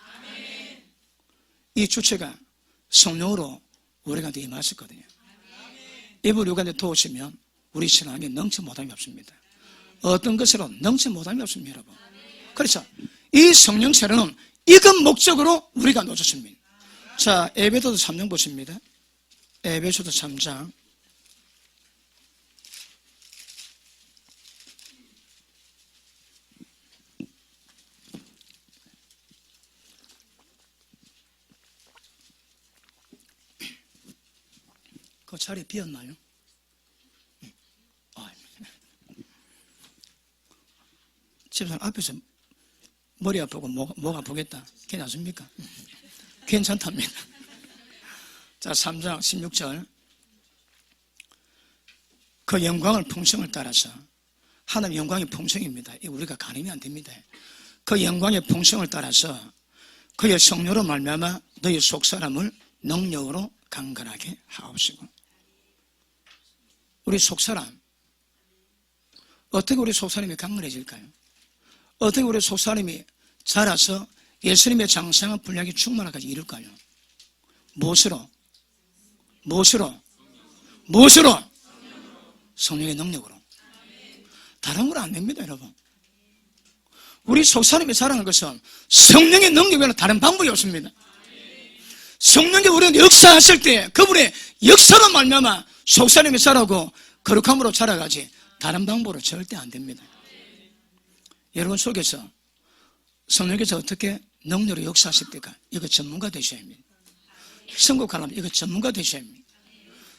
이 주체가 성령으로 우리가 임하셨거든요. 이분 우리가 도우시면 우리 신앙에 넘치 못함이 없습니다. 어떤 것으로 넘치 못함이 없습니다, 여러분. 그래서 이 성령 세례는 이것 목적으로 우리가 놓쳤습니다. 자, 에베소서 3장 보십니다. 에베소서 3장. 그 자리 비었나요? 집사람 앞에서 머리 아프고 목 아프겠다. 괜찮습니까? 괜찮답니다. 자, 3장 16절. 그 영광을 풍성을 따라서 하나님의 영광의 풍성입니다. 우리가 가늠이 안 됩니다. 그 영광의 풍성을 따라서 그의 성령으로 말미암아 너희 속사람을 능력으로 강건하게 하옵시고. 우리 속사람 어떻게 우리 속사람이 강건해질까요? 어떻게 우리 속사람이 자라서 예수님의 장성한 분량이 충만하기까지 이룰까요? 무엇으로? 성령의 능력으로. 다른 건 안 됩니다, 여러분. 우리 속사람이 자라는 것은 성령의 능력 외에는 다른 방법이 없습니다. 성령이 우리는 역사하실 때 그분의 역사로 말미암아 속사람이 자라고 거룩함으로 자라가지 다른 방법으로 절대 안 됩니다. 여러분 속에서 성령께서 어떻게 능력으로 역사하실 때가 이거 전문가 되셔야 합니다. 선곡하려면 이거 전문가 되셔야 합니다.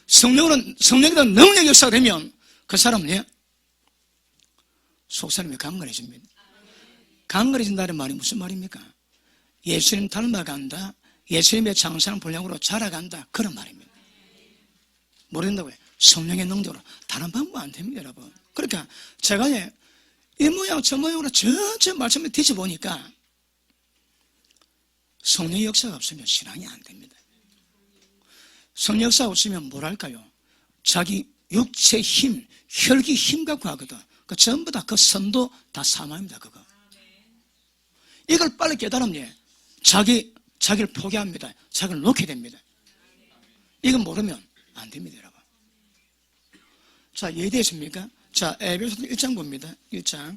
성령에다 능력 역사가 되면 그 사람은 속사람이 강건해집니다. 강건해진다는 말이 무슨 말입니까? 예수님 닮아간다, 예수님의 장성한 분량으로 자라간다, 그런 말입니다. 모른다고요? 성령의 능력으로. 다른 방법 안 됩니다, 여러분. 그러니까 제가 이 모양 저 모양으로 전체 말씀을 뒤져보니까 성령의 역사가 없으면 신앙이 안 됩니다. 성령 역사가 없으면 뭐랄까요? 자기 육체 힘, 혈기 힘 갖고 하거든. 그 전부 다 그 선도 다 사망입니다, 그거. 이걸 빨리 깨달으면 자기를 포기합니다. 자기를 놓게 됩니다. 이건 모르면 안 됩니다, 여러분. 자, 이해되십니까? 자, 에베소서 1장 봅니다. 1장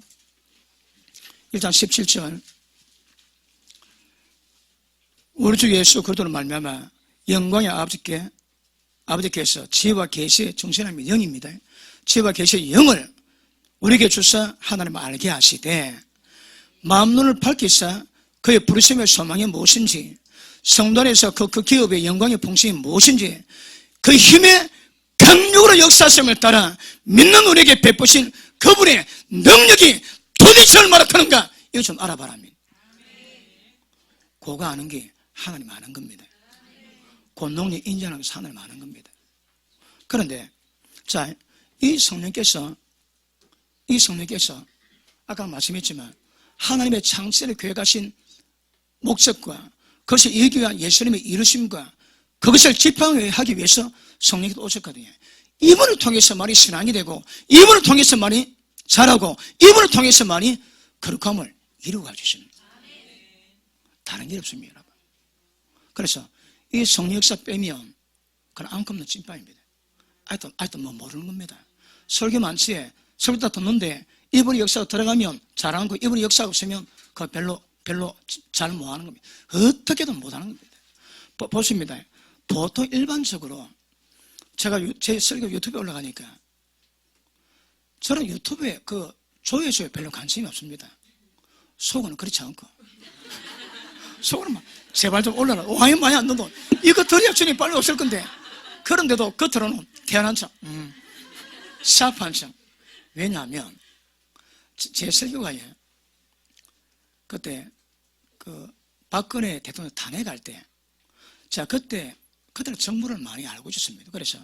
17절. 우리 주 예수 그리스도로 말미암아 영광의 아버지께서 지혜와 계시의 정신함이 영입니다. 지혜와 계시의 영을 우리에게 주사 하나님을 알게 하시되 마음 눈을 밝히사 그의 부르심의 소망이 무엇인지 성도 안에서 그 기업의 영광의 풍성이 무엇인지 그 힘의 강력으로 역사하심을 따라 믿는 우리에게 베푸신 그분의 능력이 도대체 얼마나 크는가 이거 좀 알아봐라. 그거 아는 게 하나님 아는 겁니다. 그 능력 인정하는 게 하나님 아는 겁니다. 그런데 자, 이 성령께서 아까 말씀했지만 하나님의 창세를 계획하신 목적과 그것을 이루기 위한 예수님의 이루심과 그것을 집행하기 위해서 성령이 오셨거든요. 이분을 통해서만이 신앙이 되고 이분을 통해서만이 자라고 이분을 통해서만이 거룩함을 이루어 가주십니다. 다른 일 없습니다, 여러분. 그래서 이 성령 역사 빼면 그건 안없는 찐빵입니다. 아직도 뭐 모르는 겁니다. 설교 많지에 설교 다 듣는데 이분의 역사가 들어가면 잘하는 거, 이분의 역사가 없으면 그거 별로 잘 못하는 겁니다. 어떻게든 못하는 겁니다. 보십니다. 보통 일반적으로 제가 제 설교 유튜브에 올라가니까 저는 유튜브에 그 조회수에 별로 관심이 없습니다. 속은 그렇지 않고 속으로 막 제발 좀 올라라. 와이 많이 안 넣어도 이거 드려야 주님 빨리 없을 건데. 그런데도 겉으로는 태어난 척, 샤프한 척. 왜냐하면 제 설교가요, 그때 그 박근혜 대통령 탄핵할 때 제가 그때는 정보를 많이 알고 있었습니다. 그래서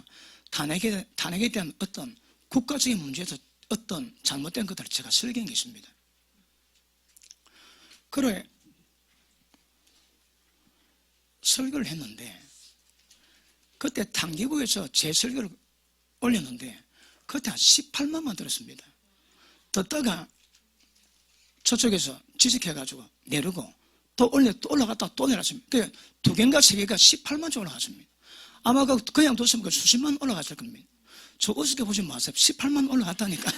탄핵에 대한 어떤 국가적인 문제에서 어떤 잘못된 것들을 제가 설계한 게 있습니다. 그래 설교를 했는데 그때 당기부에서 제 설교를 올렸는데 그때 한 18만만 들었습니다. 듣다가 저쪽에서 지적해가지고 내리고 또 올라갔다 또 내렸습니다. 그 2개인가 3개가 18만 쪽 올라갔습니다. 아마 그냥 뒀으면 그 수십만 올라갔을 겁니다. 저 어떻게 보지 마세요. 18만 올라갔다니까.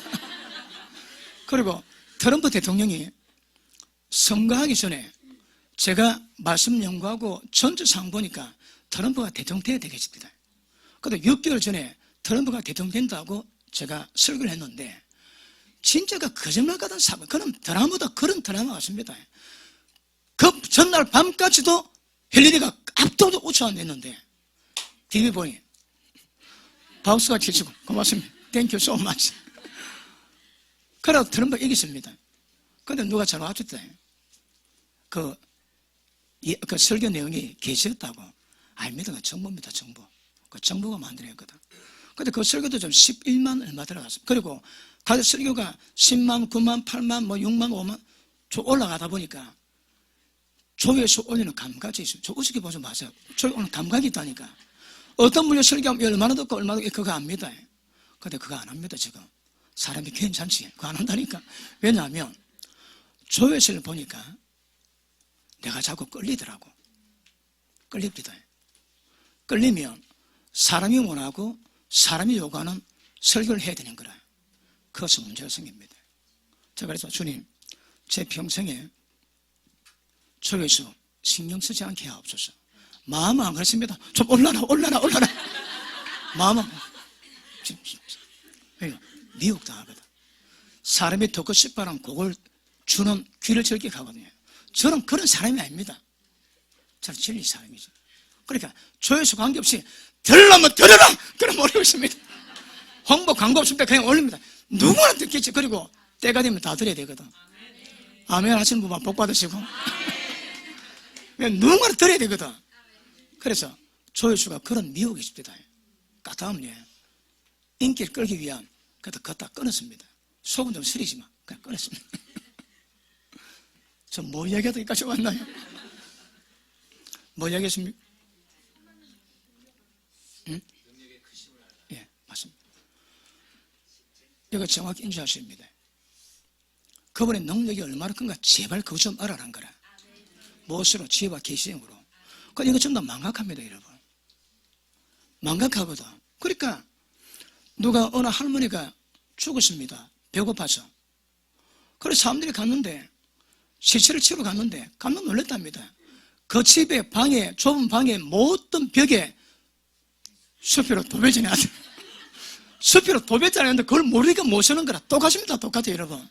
그리고 트럼프 대통령이 선거하기 전에 제가 말씀 연구하고 전주상 보니까 트럼프가 대통령 돼야 되겠습니다. 근데 6개월 전에 트럼프가 대통령 된다고 제가 설교를 했는데 진짜가 거짓말 같은 사건, 그런 드라마보다 그런 드라마 같습니다. 그 전날 밤까지도 헬리리가 압도적으로 우차원했는데 TV 보니 박수가 치시고 고맙습니다. Thank you so much. 그래서 트럼프가 이겼습니다. 근데 누가 잘 와줬다. 그 설교 내용이 게시였다고. 아닙니다. 그 정보입니다. 정보. 그 정보가 만들었거든. 근데 그 설교도 좀 11만 얼마 들어갔습니다. 그리고 다들 설교가 10만, 9만, 8만, 6만, 5만 올라가다 보니까 조회수 올리는 감각이 있어요. 저 어떻게 보지 마세요. 저 오늘 감각이 있다니까. 어떤 분이 설교하면 얼마나 듣고 얼마나 그거 압니다. 근데 그거 안 합니다. 지금 사람이 괜찮지. 그거 안 한다니까. 왜냐하면 조회수를 보니까 내가 자꾸 끌리더라고. 끌립니다. 끌리면 사람이 원하고 사람이 요구하는 설교를 해야 되는 거라. 그것은 문제가 생깁니다. 제가 그래서 주님, 제 평생에 조회수 신경 쓰지 않게 하옵소서. 마음은 안 그렇습니다. 좀 올라라. 마음은 미혹당하거든. 사람이 듣고 싶어하는 곡을 주는 귀를 즐기게 하거든요. 저는 그런 사람이 아닙니다. 저는 진리 사람이죠. 그러니까 조회수 관계없이 들으려면 들어라! 그럼 올리고 있습니다. 홍보 광고 없습니다. 그냥 올립니다. 누구나 듣겠지. 그리고 때가 되면 다 들어야 되거든. 아멘 하시는 분만 복 받으시고. 누군가를 들어야 되거든. 그래서 조회수가 그런 미혹이 있습니다. 까다음에 인기를 끌기 위한 그것도 걷다 끊었습니다. 속은 좀 쓰리지만 그냥 끊었습니다. 저 뭐 이야기하다 여기까지 왔나요? 뭐 이야기했습니까? 응? 예, 맞습니다. 이거 정확히 인지하셔야 합니다. 그분의 능력이 얼마나 큰가 제발 그거 좀 알아란 거라. 무엇으로? 지혜와 계시형으로. 그러니까 이거 전부 다 망각합니다, 여러분. 망각하거든. 그러니까 누가 어느 할머니가 죽었습니다. 배고파서. 그래서 사람들이 갔는데 시체를 치러 갔는데 깜짝 놀랐답니다. 그 집의 방에, 좁은 방에 모든 벽에 수표로 도배전이 하더라. 수표로 도배전이 하는데 그걸 모르니까 못 쓰는 거라. 똑같습니다. 똑같아요, 여러분.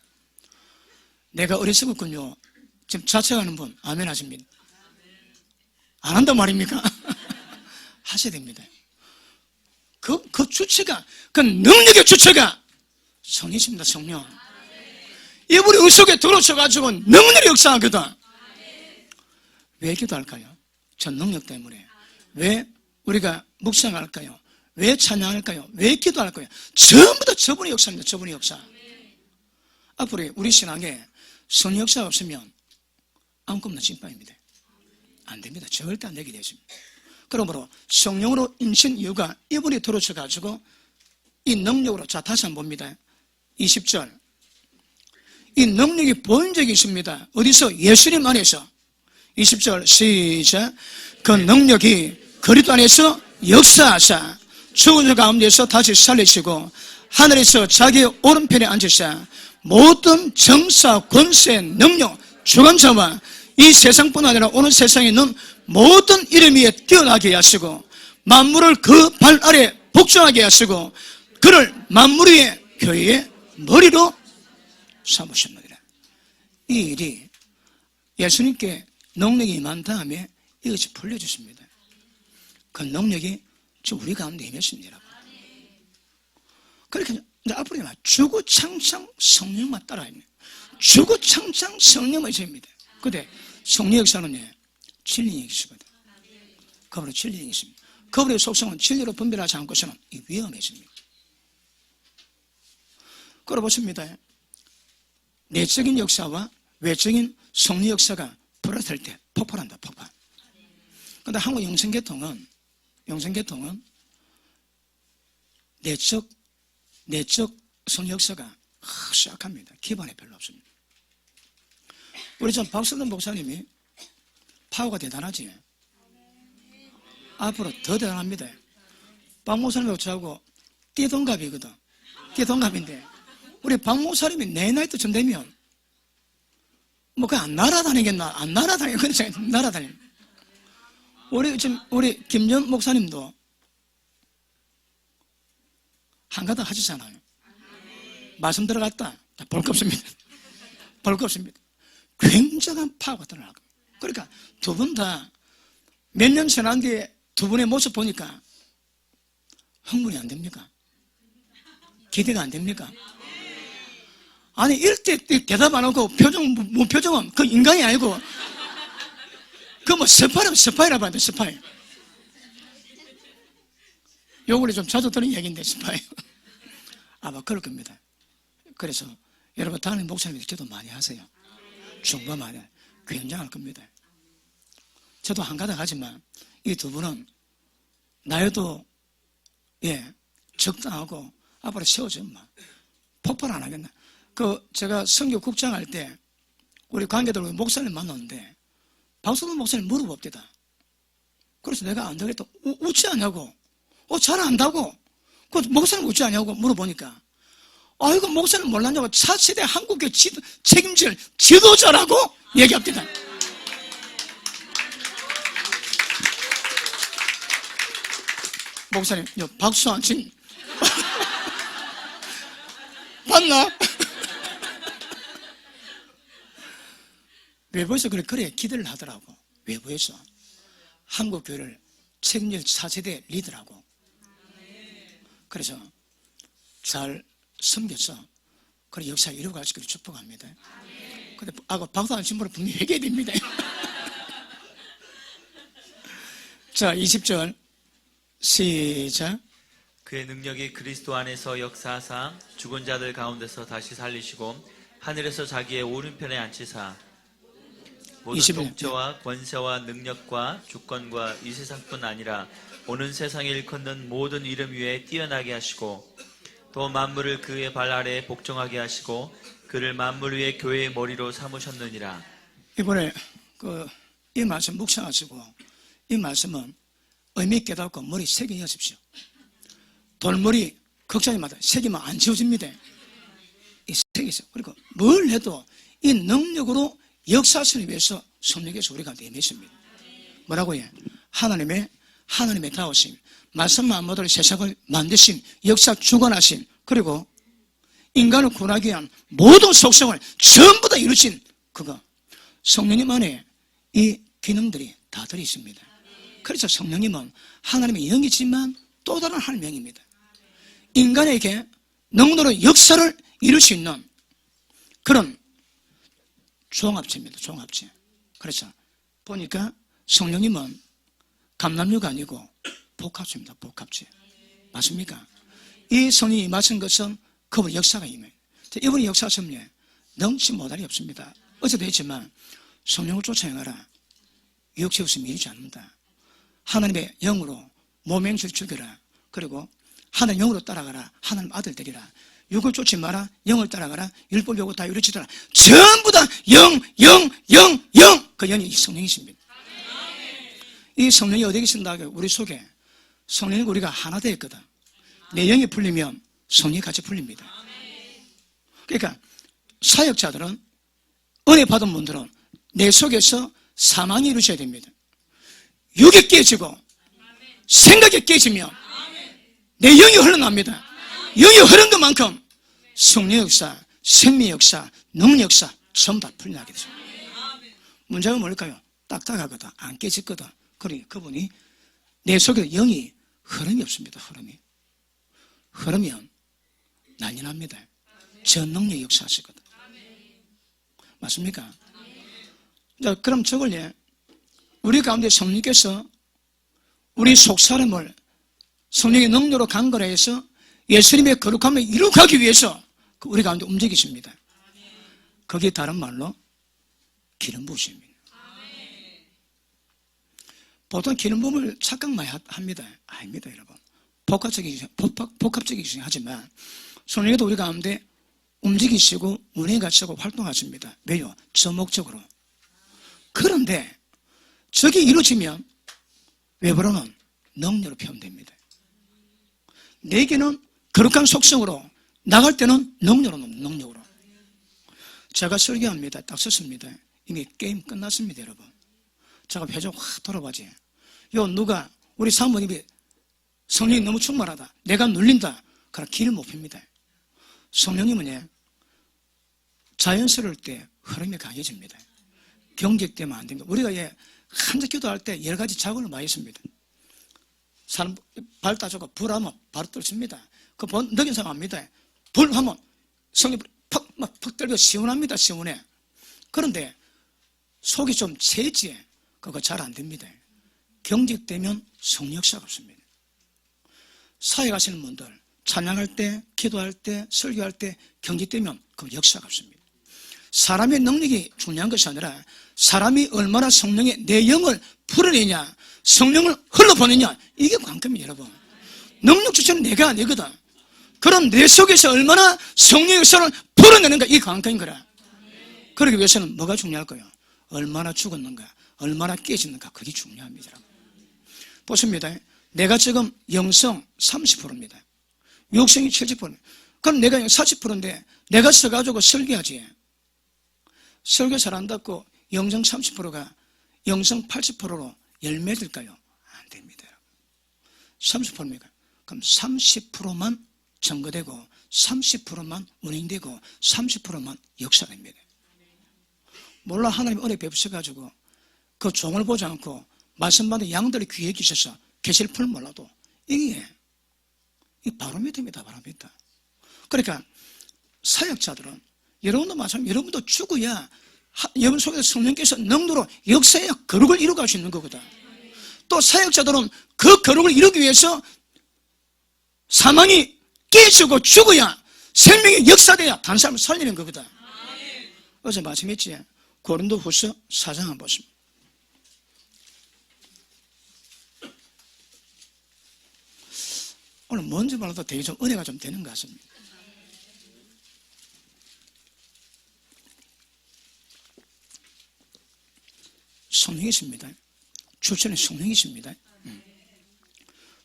내가 어리석었군요. 지금 자책하는 분 아멘 하십니다. 안 한단 말입니까? 하셔야 됩니다. 그 주체가, 그 능력의 주체가 성이십니다. 성령. 이분이 의속에 들어오셔가지고 능력이 역사하거든. 왜 기도할까요? 전 능력 때문에. 왜 우리가 묵상할까요? 왜 찬양할까요? 왜 기도할까요? 전부 다 저분의 역사입니다. 저분의 역사. 앞으로 우리 신앙에 성령 역사가 없으면 아무것도 찐빵입니다. 안 됩니다. 절대 안 되게 되십니다. 그러므로 성령으로 인신 이유가 이분이 들어오셔가지고 이 능력으로, 자 다시 한번 봅니다. 20절. 이 능력이 보인 적이 있습니다. 어디서? 예수님 안에서. 20절 시작. 그 능력이 그리스도 안에서 역사하사 죽은 자 가운데서 다시 살리시고 하늘에서 자기 오른편에 앉으사 모든 정사, 권세, 능력, 주관자와 이 세상뿐 아니라 오는 세상에 있는 모든 이름 위에 뛰어나게 하시고 만물을 그 발 아래 복종하게 하시고 그를 만물 위에 교회의 머리로 삼으셨느니라. 이 일이 예수님께 능력이 임한 다음에 이것이 풀려졌습니다. 그 능력이 우리 가운데 임했습니다. 그렇게 이제 앞으로 주구장창 성령만 따라야 됩니다. 주구장창 성령만 있어야 됩니다. 근데 성령 역사는 진리의 역사거든. 그분의 진리의 역사입니다. 그분의 속성은 진리로 분별하지 않고서는 위험해 있습니다. 끌어보십니다. 내적인 역사와 외적인 성령 역사가 불화될 때 폭발한다, 폭발. 그런데 한국 영성계통은 내적 성령 역사가 아주 약합니다. 기반이 별로 없습니다. 우리 전 박수동 목사님이 파워가 대단하지. 앞으로 더 대단합니다. 박 목사님하고 저하고 띠동갑이거든. 띠동갑인데 우리 박 목사님이 내 나이 때쯤 되면 뭐 그냥 안 날아다니겠나? 안 날아다니겠나? 날아다니. 우리 김전 목사님도 한가닥 하시잖아요. 말씀 들어갔다. 볼 거 없습니다. 볼 거 없습니다. 굉장한 파워가 드러나고. 그러니까 두 분 다 몇 년 지난 뒤에 두 분의 모습 보니까 흥분이 안 됩니까? 기대가 안 됩니까? 아니, 일대 대답 안 하고 무표정은 그 인간이 아니고 그 뭐 스파이라고 하는데 스파이. 요거를 좀 자주 들은 얘기인데 스파이. 아마 그럴 겁니다. 그래서 여러분 다른 목사님들 기도 많이 하세요. 중보 많이 해요. 굉장할 겁니다. 저도 한가닥 하지만 이 두 분은 나이도 적당하고 앞으로 세워주면 폭발 안 하겠나. 제가 선교 국장 할 때 우리 관계들 목사님 만났는데 박수동 목사님 물어봅니다. 그래서 내가 안 되겠다. 웃지 않냐고. 잘 안다고. 그 목사님 웃지 않냐고 물어보니까 이거 목사님 몰랐냐고. 차세대 한국의 책임질 지도자라고 얘기합니다. 목사님, 박수 안 친. 봤나? 외부에서 그래 기대를 하더라고. 외부에서 한국교회를 책임질 4세대 리더라고. 그래서 잘 섬겨서 그런 역사를 이루어갈 수 있기를 축복합니다. 근데 박수 안 친 분은 분명히 회개해야 됩니다. 자, 20절 시작. 그의 능력이 그리스도 안에서 역사하사 죽은 자들 가운데서 다시 살리시고 하늘에서 자기의 오른편에 앉히사 모든 21. 통치와 권세와 능력과 주권과 이 세상뿐 아니라 오는 세상에 일컫는 모든 이름 위에 뛰어나게 하시고 또 만물을 그의 발 아래에 복종하게 하시고 그를 만물 위에 교회의 머리로 삼으셨느니라. 이번에 이 말씀 묵상하시고 이 말씀은 의미 깨닫고 머리 새기하십시오. 돌머리 극장마다 새기면 안 지워집니다. 이 새기세요. 그리고 뭘 해도 이 능력으로 역사하시기 위해서 성령께서 우리가 임했습니다. 뭐라고 해? 하나님의 다우심, 말씀만 못할 세상을 만드신, 역사 주관하신, 그리고 인간을 구원하기 위한 모든 속성을 전부 다 이루신 그거. 성령님 안에 이 기능들이 다 들어있습니다. 그래서 성령님은 하나님의 영이지만 또 다른 하나님의 영입니다. 인간에게 능력으로 역사를 이룰 수 있는 그런 종합체입니다. 종합체. 그래서 보니까 성령님은 감남류가 아니고 복합체입니다. 복합체. 맞습니까? 이 성령이 임하신 것은 그분 역사가 임해요. 이분이 역사하시면 능치 못할이 없습니다. 어제도 했지만 성령을 쫓아 행하라. 육체 없이 미루지 않는다. 하나님의 영으로 모맹주를 죽여라. 그리고 하나님 영으로 따라가라. 하나님 아들 되리라. 육을 쫓지 마라. 영을 따라가라. 율법 요구 다 이루치더라. 전부 다 영. 그 영이 성령이십니다. 이 성령이 어디 계신다고 우리 속에 성령이 우리가 하나 되었거든. 내 영이 풀리면 성령이 같이 풀립니다. 그러니까 사역자들은 은혜 받은 분들은 내 속에서 사망이 이루어져야 됩니다. 육이 깨지고 생각이 깨지면 내 영이 흘러납니다. 영이 흐른 것만큼 성령 역사, 생명 역사, 능력 역사 전부 다 풀려나게 되죠. 문제가 뭘까요? 딱딱하거든. 안 깨졌거든. 그러니 그분이 내 속에 영이 흐름이 없습니다. 흐르면 난리 납니다. 전 능력 역사하시거든. 맞습니까? 자, 그럼 저걸 우리 가운데 성령께서 우리 속사람을 성령의 능력으로 강건해서 예수님의 거룩함을 이룩하기 위해서 우리 가운데 움직이십니다. 그게 다른 말로 기름 부으심입니다. 보통 기름 부음을 착각 많이 합니다. 아닙니다, 여러분. 복합적이긴 하지만 성령께도 우리 가운데 움직이시고 운행 가시고 활동하십니다. 왜요? 저 목적으로. 그런데 저게 이루어지면 외부로는 능력으로 표현됩니다. 내게는 거룩한 속성으로, 나갈 때는 능력으로. 제가 설교합니다. 딱 썼습니다. 이미 게임 끝났습니다, 여러분. 제가 표정 확 돌아봐지. 누가 우리 사모님이 성령이 너무 충만하다, 내가 눌린다, 그럼 길을 못 핍니다. 성령님은 자연스러울 때 흐름이 강해집니다. 경직되면 안 됩니다. 우리가 한적 기도할 때 여러 가지 작업을 많이 했습니다. 사람 발 따주고 불하면 바로 떨습니다. 느낀 사람 압니다. 불하면 성령 퍽 떨려 시원합니다. 시원해. 그런데 속이 좀 채지, 그거 잘 안 됩니다. 경직되면 성역사가 없습니다. 사회 가시는 분들 찬양할 때, 기도할 때, 설교할 때 경직되면 그 역사가 없습니다. 사람의 능력이 중요한 것이 아니라 사람이 얼마나 성령의 내 영을 풀어내냐, 성령을 흘러보내냐, 이게 관건입니다, 여러분. 능력 주체는 내가 아니거든. 그럼 내 속에서 얼마나 성령의 역사를 풀어내는가, 이게 관건인 거라. 그러기 위해서는 뭐가 중요할까요? 얼마나 죽었는가, 얼마나 깨지는가, 그게 중요합니다. 보십니다. 내가 지금 영성 30%입니다. 육성이 70%. 그럼 내가 40%인데 내가 서가지고 설교하지. 설교 잘 안 듣고 영성 30%가 영성 80%로 열매될까요? 안 됩니다. 30%입니까? 그럼 30%만 증거되고 30%만 운행되고 30%만 역사됩니다. 몰라 하나님 은혜 베푸셔가지고 그 종을 보지 않고 말씀 받은 양들이 귀에 계셔서 계실 풀 몰라도 이게 바로미터입니다. 바로미터. 그러니까 사역자들은 여러분도 마찬가지로 여러분도 죽어야 여러분 속에서 성령께서 능력으로 역사의 거룩을 이루어갈 수 있는 거거든. 또 사역자들은 그 거룩을 이루기 위해서 사망이 깨지고 죽어야 생명이 역사돼야 다른 사람을 살리는 거거든. 어제 말씀했지. 고린도후서 4장 한번 보십니다. 오늘 뭔지 몰라도 되게 좀 은혜가 좀 되는 것 같습니다. 성령이십니다. 주체는 성령이십니다.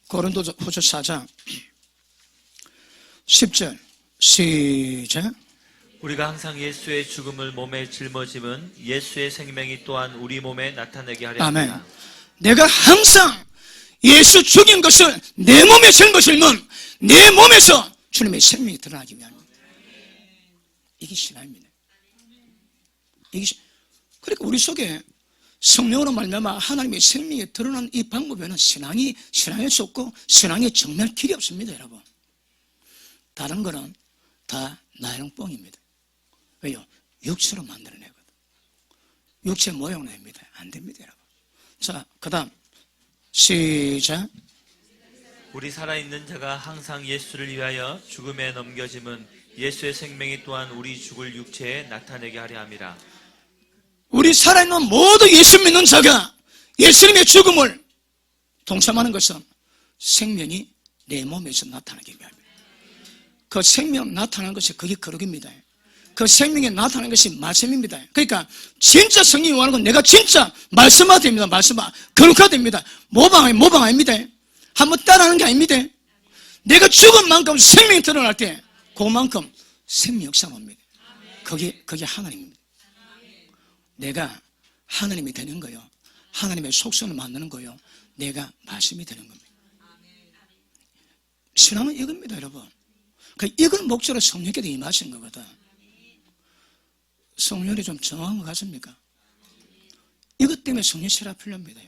고린도후서 4장 10절 시작. 우리가 항상 예수의 죽음을 몸에 짊어짐은 예수의 생명이 또한 우리 몸에 나타내게 하려 합니다. 아멘. 내가 항상 예수 죽인 것을 내 몸에 짊어지면 내 몸에서 주님의 생명이 드러나기 위함입니다. 이게 신앙입니다. 그러니까 우리 속에 성령으로 말미암아 하나님의 생명이 드러난 이 방법에는 신앙일 수 없고 신앙의 정말 길이 없습니다, 여러분. 다른 거는 다 나영뽕입니다. 왜요? 육체로 만들어내거든. 육체 모양 냅니다. 안 됩니다, 여러분. 자, 그 다음 시작. 우리 살아있는 자가 항상 예수를 위하여 죽음에 넘겨짐은 예수의 생명이 또한 우리 죽을 육체에 나타내게 하려 함이라. 우리 살아있는 모두 예수 믿는 자가 예수님의 죽음을 동참하는 것은 생명이 내 몸에서 나타나게 합니다. 그 생명 나타나는 것이 그게 거룩입니다. 그 생명이 나타나는 것이 말씀입니다. 그러니까 진짜 성령이 원하는 건 내가 진짜 말씀화 됩니다. 말씀화 거룩화 됩니다. 모방 아닙니다. 한번 따라하는 게 아닙니다. 내가 죽은 만큼 생명이 드러날 때 그만큼 생명 역사가 옵니다. 그게 하나님입니다. 내가 하나님이 되는 거요, 하나님의 속성을 만드는 거요, 내가 말씀이 되는 겁니다. 신앙은 이겁니다, 여러분. 이걸 목적으로 성령께도 임하신 거거든. 성령이 좀 정확한 것 같습니까? 이것 때문에 성령 세례가 필요합니다.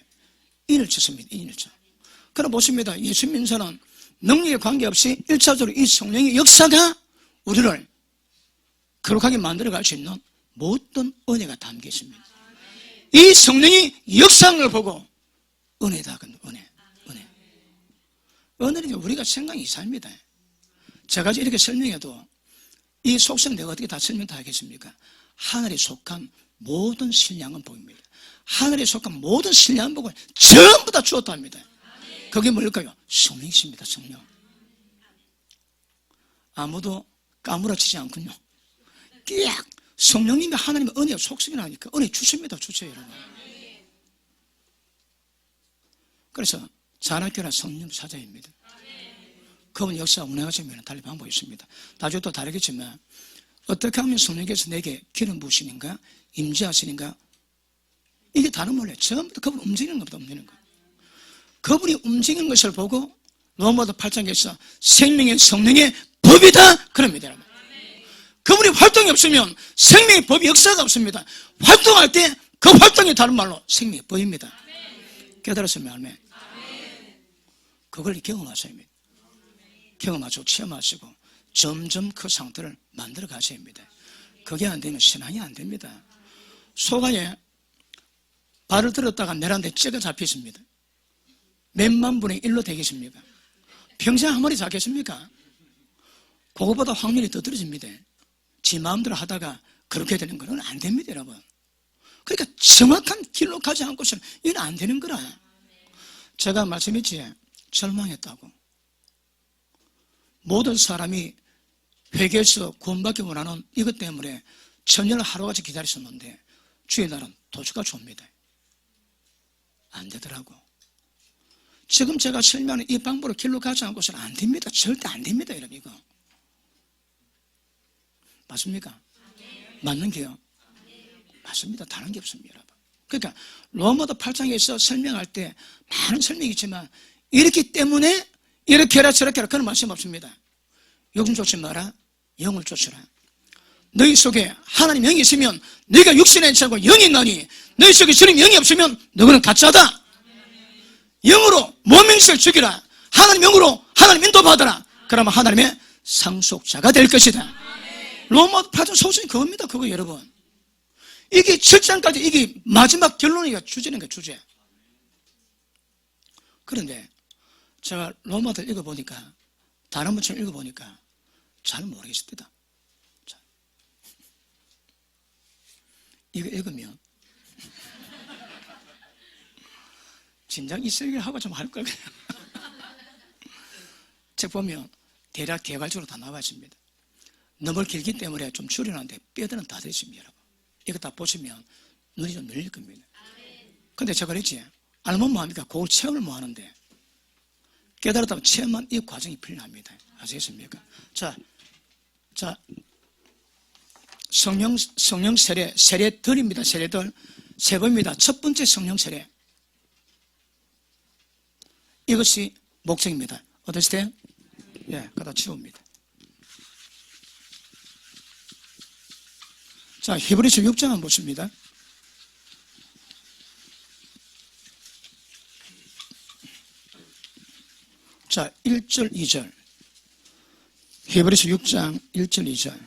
인을 쳤습니다. 인을 쳐. 그럼 보십니다. 예수 믿는 사람은 능력에 관계없이 1차적으로 이 성령의 역사가 우리를 거룩하게 만들어갈 수 있는 모든 은혜가 담겨 있습니다. 이 성령이 역사를 보고 은혜다. 은혜. 은혜는 우리가 생각이 이상합니다. 제가 이렇게 설명해도 이 속성 내가 어떻게 다 설명 다 하겠습니까? 하늘에 속한 모든 신령한 복입니다. 하늘에 속한 모든 신령한 복을 전부 다 주었다 합니다. 그게 뭘까요? 성령이십니다. 성령. 아무도 까무러치지 않군요. 딱 성령님이 하나님의 은혜의 속성이라니까 은혜 주십니다. 주세요, 여러분. 그래서 자나교나 성령 사자입니다. 그분 역사 운행하시면 달리 방법이 있습니다. 나중에 또 다르겠지만 어떻게 하면 성령께서 내게 기름 부으시는가 임재하시는가 이게 다른 말이에요. 전부 다 그분 움직이는 것보다 움직이는 거. 그분이 움직이는 것을 보고 로마서 8장에서 생명의 성령의 법이다 그럽니다. 여러분. 그분이 활동이 없으면 생명의 법이 역사가 없습니다. 활동할 때 그 활동이 다른 말로 생명의 법입니다. 깨달았으면 아멘. 그걸 경험하셔야 합니다. 경험하시고 체험하시고 점점 그 상태를 만들어 가셔야 합니다. 그게 안 되면 신앙이 안 됩니다. 소가에 발을 들었다가 내란데 째가 잡히십니다. 몇만 분의 1로 되겠습니까? 평생 한 마리 잡겠습니까? 그거보다 확률이 더 떨어집니다. 지 마음대로 하다가 그렇게 되는 거는 안 됩니다, 여러분. 그러니까 정확한 길로 가지 않고서는 이건 안 되는 거라. 제가 말씀했지, 절망했다고. 모든 사람이 회개해서 구원받기 원하는 이것 때문에 천년을 하루같이 기다렸었는데 주의 날은 도주같이 옵니다. 안 되더라고. 지금 제가 설명하는 이 방법으로 길로 가지 않고서는 안 됩니다. 절대 안 됩니다, 여러분. 이거 맞습니까? 맞는 게요? 맞습니다. 다른 게 없습니다, 여러분. 그러니까 로마서 8장에서 설명할 때 많은 설명이 있지만 이렇기 때문에 이렇게 해라 저렇게 해라 그런 말씀 없습니다. 육신 쫓지 마라. 영을 쫓으라. 너희 속에 하나님 영이 있으면 너희가 육신에 차고 영이 있나니 너희 속에 주님 영이 없으면 너희는 가짜다. 영으로 모명식을 죽이라. 하나님 영으로 하나님 인도받아라. 그러면 하나님의 상속자가 될 것이다. 로마 8장 소신이 그겁니다. 그거 여러분. 이게 7장까지 이게 마지막 결론이가 주제는 거예요. 주제. 그런데 제가 로마를 읽어보니까 다른 분처럼 읽어보니까 잘 모르겠습니다. 자, 이거 읽으면 진작 이슬기를 하고 좀 할 걸. 책 보면 대략 개괄적으로 다 나와 있습니다. 너무 길기 때문에 좀 줄여놨는데 뼈들은 다 들어있습니다. 여러분. 이거 다 보시면 눈이 좀 열릴 겁니다. 근데 제가 그랬지 알면 뭐합니까? 그걸 체험을 뭐하는데 깨달았다면 체험만 이 과정이 필요합니다. 아시겠습니까? 자, 성령 세례들입니다. 세례들 세 번입니다. 첫 번째 성령 세례. 이것이 목적입니다. 어떠세요? 예, 갖다 치웁니다. 자, 히브리서 6장 한번 보십니다. 자, 1절, 2절. 히브리서 6장 1절, 2절.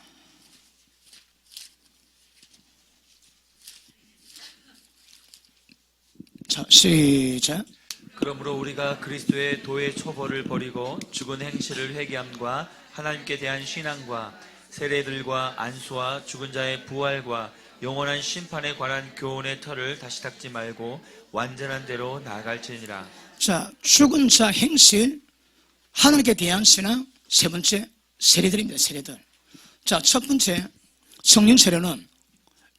자, 시작. 그러므로 우리가 그리스도의 도의 초벌을 버리고 죽은 행실을 회개함과 하나님께 대한 신앙과 세례들과 안수와 죽은 자의 부활과 영원한 심판에 관한 교훈의 털을 다시 닦지 말고 완전한 대로 나아갈지니라. 자, 죽은 자 행실, 하나님께 대한 신앙, 세 번째 세례들입니다. 세례들. 자, 첫 번째 성령 세례는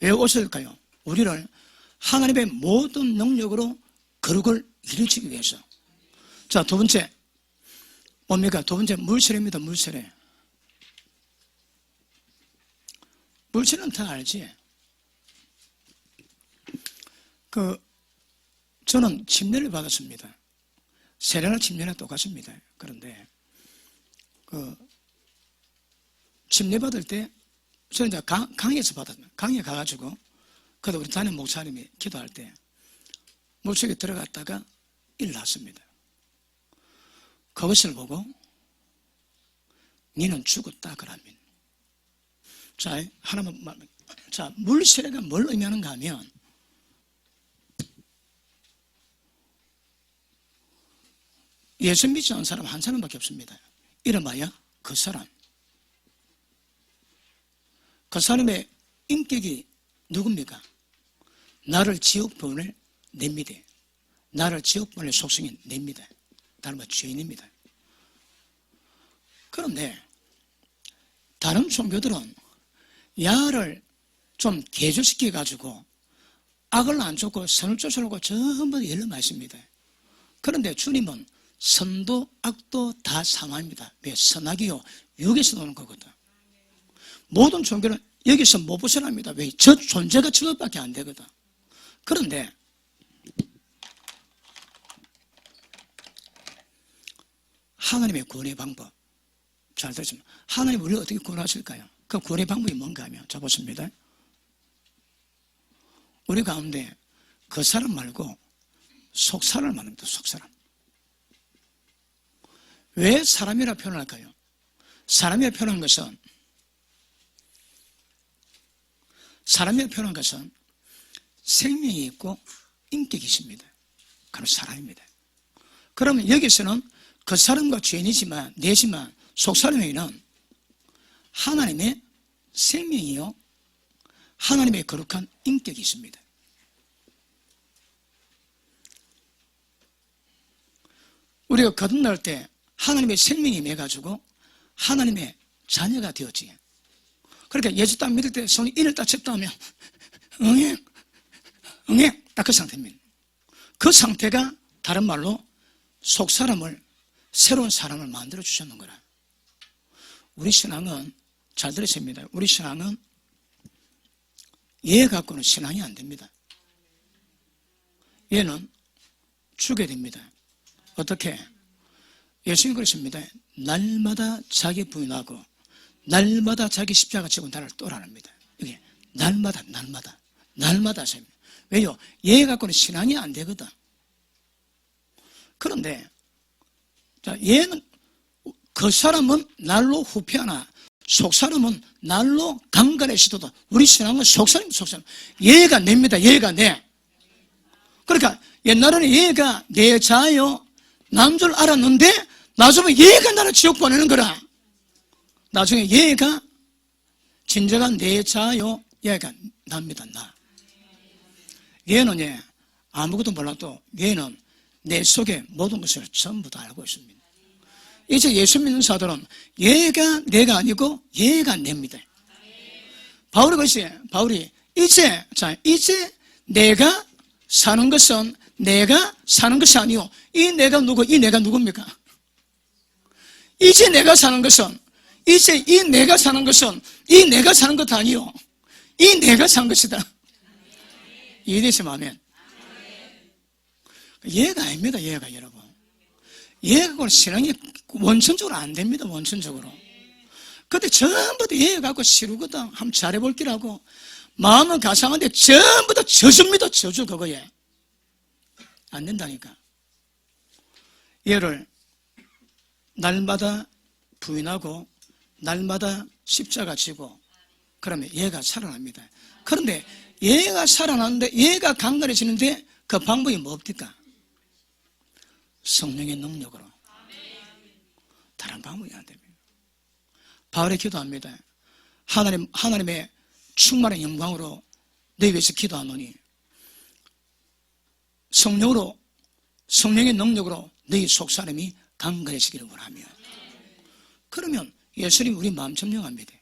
왜 오실까요? 우리를 하나님의 모든 능력으로 거룩을 이루기 위해서. 자, 두 번째 뭡니까? 두 번째 물세례입니다. 물세례. 물세례는 다 알지? 저는 침례를 받았습니다. 세례나 침례나 똑같습니다. 그런데 침례 받을 때 저는 이제 강에서 받았습니다. 강에 가가지고 그래도 우리 담임 목사님이 기도할 때 물속에 들어갔다가 일어났습니다. 그것을 보고 니는 죽었다 그러면, 자, 하나만 말. 자, 물세례가 뭘 의미하는가 하면 예수 믿지 않는 사람 한 사람밖에 없습니다. 이름하여 그 사람. 그 사람의 인격이 누굽니까? 나를 지옥 보낼 냅니다. 나를 지옥 보낼 속성이 냅니다. 다른 말 죄인입니다. 그런데 다른 종교들은 야를 좀 개조시켜 가지고 악을 안 쫓고 선을 쫓으려고 전부 열려 맞습니다. 그런데 주님은 선도 악도 다 사망입니다. 왜? 선악이요 육에서 노는 거거든. 모든 종교는 여기서 못 벗어납니다. 왜? 저 존재가 저것밖에 안 되거든. 그런데 하나님의 구원의 방법 잘 들으시면, 하나님 우리를 어떻게 구원하실까요? 그 구원의 방법이 뭔가 하면, 자 보십니다. 우리 가운데 그 사람 말고 속사람을 말합니다. 속사람. 왜 사람이라 표현할까요? 사람이라 표현한 것은, 사람이라 표현한 것은 생명이 있고 인격이 있습니다. 그럼 사람입니다. 그러면 여기서는 그 사람과 죄인이지만 내지만 속사람에게는 하나님의 생명이요 하나님의 거룩한 인격이 있습니다. 우리가 거듭날 때 하나님의 생명이 매가지고 하나님의 자녀가 되었지. 그러니까 예수 딱 믿을 때 손이 이를 딱 쳤다 하면 응애 딱 그 상태입니다. 그 상태가 다른 말로 속사람을, 새로운 사람을 만들어 주셨는 거라. 우리 신앙은 잘 들으십니다. 우리 신앙은 얘 갖고는 신앙이 안 됩니다. 얘는 죽여야 됩니다. 어떻게? 예수님 그러십니다. 날마다 자기 부인하고 날마다 자기 십자가 지고 나를 떠나랍니다. 이게 날마다 하십니다. 왜요? 얘 갖고는 신앙이 안 되거든. 그런데 자, 얘는 그 사람은 날로 후패하나 속 사람은 날로 강간해시도다. 우리 신앙은 속 사람. 얘가 냅니다. 얘가 내. 그러니까 옛날에는 얘가 내 자요 남 줄 알았는데 나중에 얘가 나를 지옥 보내는 거라. 나중에 얘가 진정한 내 자요 얘가 납니다. 나. 얘는 얘 아무것도 몰라도 얘는 내 속에 모든 것을 전부 다 알고 있습니다. 이제 예수 믿는 사람들은 얘가 내가 아니고 얘가 냅니다. 바울이 이제 내가 사는 것은 내가 사는 것이 아니요. 이 내가 누굽니까? 이제 내가 사는 것은 이 내가 사는 것도 아니요. 이 내가 산 것이다. 이해되시면 아멘. 얘가 아닙니다. 얘가 여러분. 얘가 신앙이 원천적으로 안 됩니다. 원천적으로. 근데 전부 다 얘 갖고 시루거든. 한번 잘해볼기라고. 마음은 가상한데 전부 다 저주입니다. 저주 그거에. 안 된다니까. 얘를 날마다 부인하고 날마다 십자가 지고 그러면 얘가 살아납니다. 그런데 얘가 살아나는데 얘가 강건해지는데 그 방법이 뭡니까? 성령의 능력으로. 다른 방법이 안 됩니다. 바울이 기도합니다. 하나님의 충만한 영광으로 너희 위해서 기도하노니 성령의 능력으로 너희 속사람이 강건해지기를 원하며. 그러면 예수님 우리 마음 점령합니다.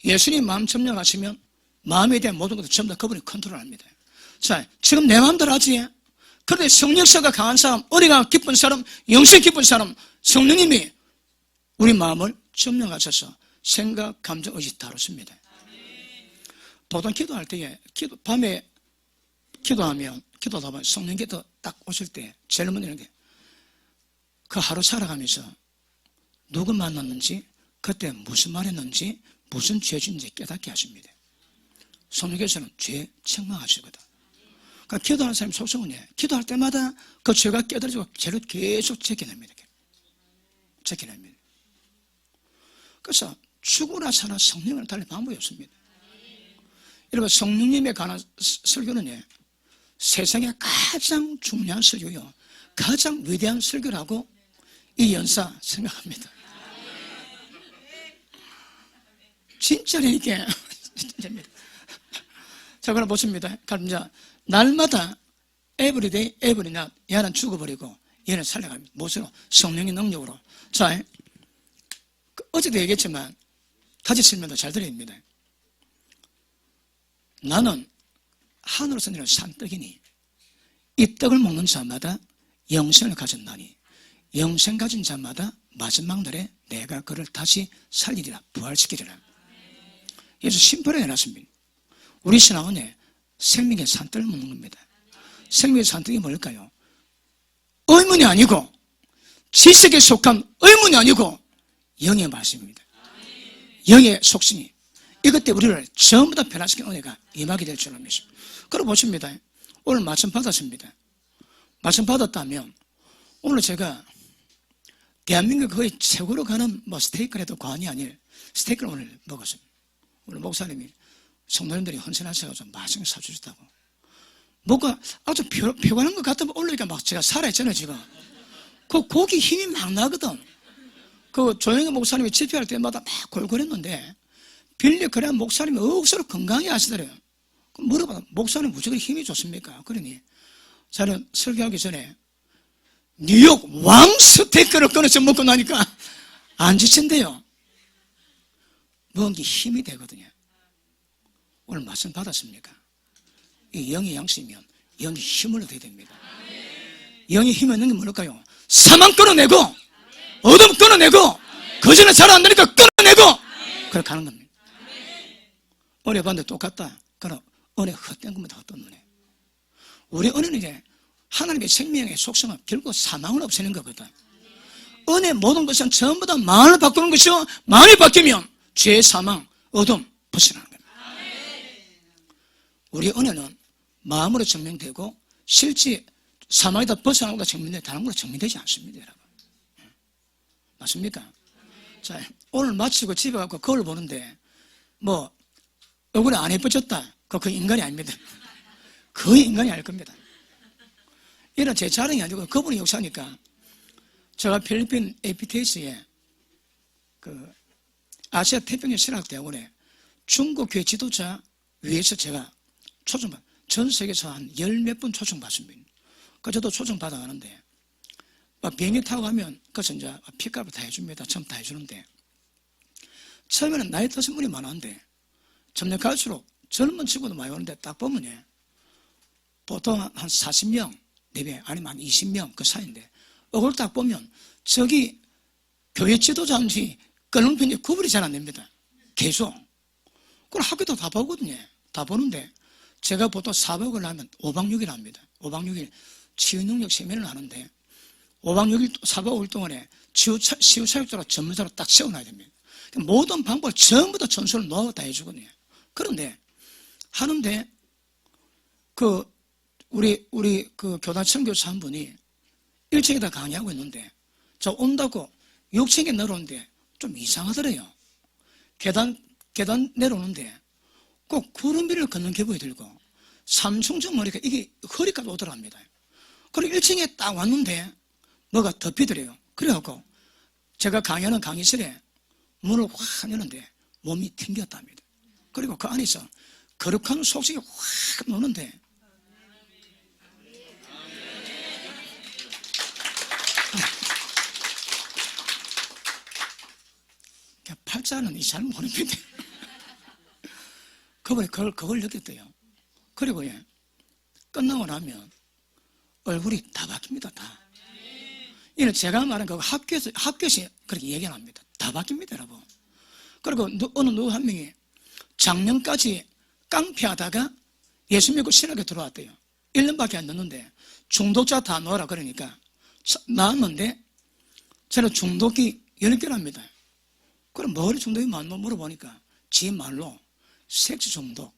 예수님 마음 점령하시면 마음에 대한 모든 것을 전부 다 그분이 컨트롤합니다. 자, 지금 내 마음대로 하지. 그런데 성령사가 강한 사람, 어리가 깊은 사람, 영성이 깊은 사람, 성령님이 우리 마음을 점령하셔서 생각, 감정, 의지 다루십니다. 보통 기도할 때에 밤에 기도하다 보면 성령 기도 딱 오실 때 제일 먼저 이런 게 그 하루 살아가면서 누구 만났는지, 그때 무슨 말 했는지, 무슨 죄인지 깨닫게 하십니다. 성령께서는 죄 책망하시거든. 그러니까 기도하는 사람의 속성은 기도할 때마다 그 죄가 깨달아지고 죄를 계속 제껴냅니다. 제껴냅니다. 그래서 죽으나 사나 성령을 달리 방법이 없습니다. 여러분, 성령님에 관한 설교는 세상에 가장 중요한 설교요, 가장 위대한 설교라고 이 연사 생각합니다. 진짜로 이게 진짜입니다. 자, 그럼 보십니다. 그럼 이제 날마다 에브리데이 에브리낮 얘는 죽어버리고 얘는 살려갑니다. 무엇으로? 성령의 능력으로. 자, 어제도 얘기했지만 다시 설명도 잘 드립니다. 나는 하늘에서 내려온 산떡이니 이 떡을 먹는 자마다 영생을 가졌나니 영생 가진 자마다 마지막 날에 내가 그를 다시 살리리라, 부활시키리라. 예수 심판을 해놨습니다. 우리 신앙은 생명의 산떡을 먹는 겁니다. 생명의 산떡이 뭘까요? 의문이 아니고, 지식에 속한 의문이 아니고 영의 말씀입니다. 영의 속성이, 이것 때문에 우리를 전부 다 변화시킨 은혜가 임하게 될 줄로 믿습니다. 그럼 보십니다. 오늘 말씀 받았습니다. 말씀 받았다면 오늘 제가 대한민국 거의 최고로 가는 스테이크를 해도 과언이 아닐 스테이크를 오늘 먹었습니다. 오늘 목사님이 성도님들이 헌신하셔서 좀 맛있게 사주셨다고. 뭔가 아주 표현한 것 같으면 올리니까 막 제가 살아있잖아요, 지금. 그 고기 힘이 막 나거든. 그 조영희 목사님이 집회할 때마다 막 골골했는데, 빌리 그래야 목사님이 억수로 건강히 하시더래요. 물어봐도 목사님 무조건 힘이 좋습니까? 그러니 저는 설교하기 전에 뉴욕 왕 스테이크를 꺼내서 먹고 나니까 안 지친대요. 먹은 게 힘이 되거든요. 오늘 말씀 받았습니까? 이 영의 양식이면 영의 힘을 얻어야 됩니다. 영의 힘이 있는 게 뭘까요? 사망 끊어내고, 어둠 끊어내고, 거짓은 잘 안 되니까 끊어내고, 그렇게 하는 겁니다. 은혜 받는데 똑같다. 그럼 은혜 헛된 겁니다. 헛된 은혜. 우리 은혜는 이제 하나님의 생명의 속성은 결국 사망을 없애는 거거든. 은혜 모든 것은 전부 다 마음을 바꾸는 것이요, 마음이 바뀌면 죄, 사망, 어둠 벗어나는 겁니다. 우리 은혜는 마음으로 증명되고 실제 사망이다 벗어나고다 증명되고 다른 걸로 증명되지 않습니다, 여러분. 맞습니까? 자, 오늘 마치고 집에 가고 거울 보는데 얼굴이 안 예뻐졌다. 그거 인간이 아닙니다. 거의 인간이 아닐 겁니다. 이런 제 자랑이 아니고 그분이 역사니까. 제가 필리핀 APTS에 아시아 태평양 신학대학원에 중국 교회 지도자 위해서 제가 초청받, 전 세계에서 한 열 몇 번 초청받습니다. 저도 초청받아가는데, 비행기 타고 가면, 그래서 이제 픽업을 다 해줍니다. 전부 다 해주는데, 처음에는 나이 드신 분이 많았는데, 점점 갈수록 젊은 친구도 많이 오는데, 딱 보면, 보통 한 40명, 4배, 아니면 한 20명 그 사이인데, 얼굴 딱 보면, 저기 교회 지도자인지 껄렁편지 구분이 잘 안 됩니다. 계속. 그걸 학교도 다 보거든요. 다 보는데, 제가 보통 4박을 하면 5박 6일 합니다. 5박 6일 치유능력 세미나를 하는데 5박 6일 4박 5일 동안에 치유사역자로 전문자로 딱 세워놔야 됩니다. 모든 방법을 전부 다 전수를 노하우 다 해주거든요. 그런데 하는데 우리 교단 선교사 한 분이 1층에다 강의하고 있는데 저 온다고 6층에 내려오는데 좀 이상하더래요. 계단 내려오는데 꼭 구름 위를 걷는 기분이 들고 삼중정 머리가 이게 허리까지 오더랍니다. 그리고 1층에 딱 왔는데 뭐가 덮이더래요. 그래갖고 제가 강의하는 강의실에 문을 확 여는데 몸이 튕겼답니다. 그리고 그 안에서 거룩한 속성이 확 노는데 팔자는 잘 모르는데 그분이 그걸 느꼈대요. 그리고 끝나고 나면 얼굴이 다 바뀝니다. 다. 이는 제가 말한 그 학교에서 그렇게 얘기 안 합니다. 다 바뀝니다, 여러분. 그리고 어느 누구 한 명이 작년까지 깡패하다가 예수 믿고 신학에 들어왔대요. 1년밖에 안 됐는데 중독자 다 넣어라 그러니까 나왔는데 저는 중독이 10개랍니다. 그럼 뭐를 중독이 많나 물어보니까 지 말로 섹스 중독,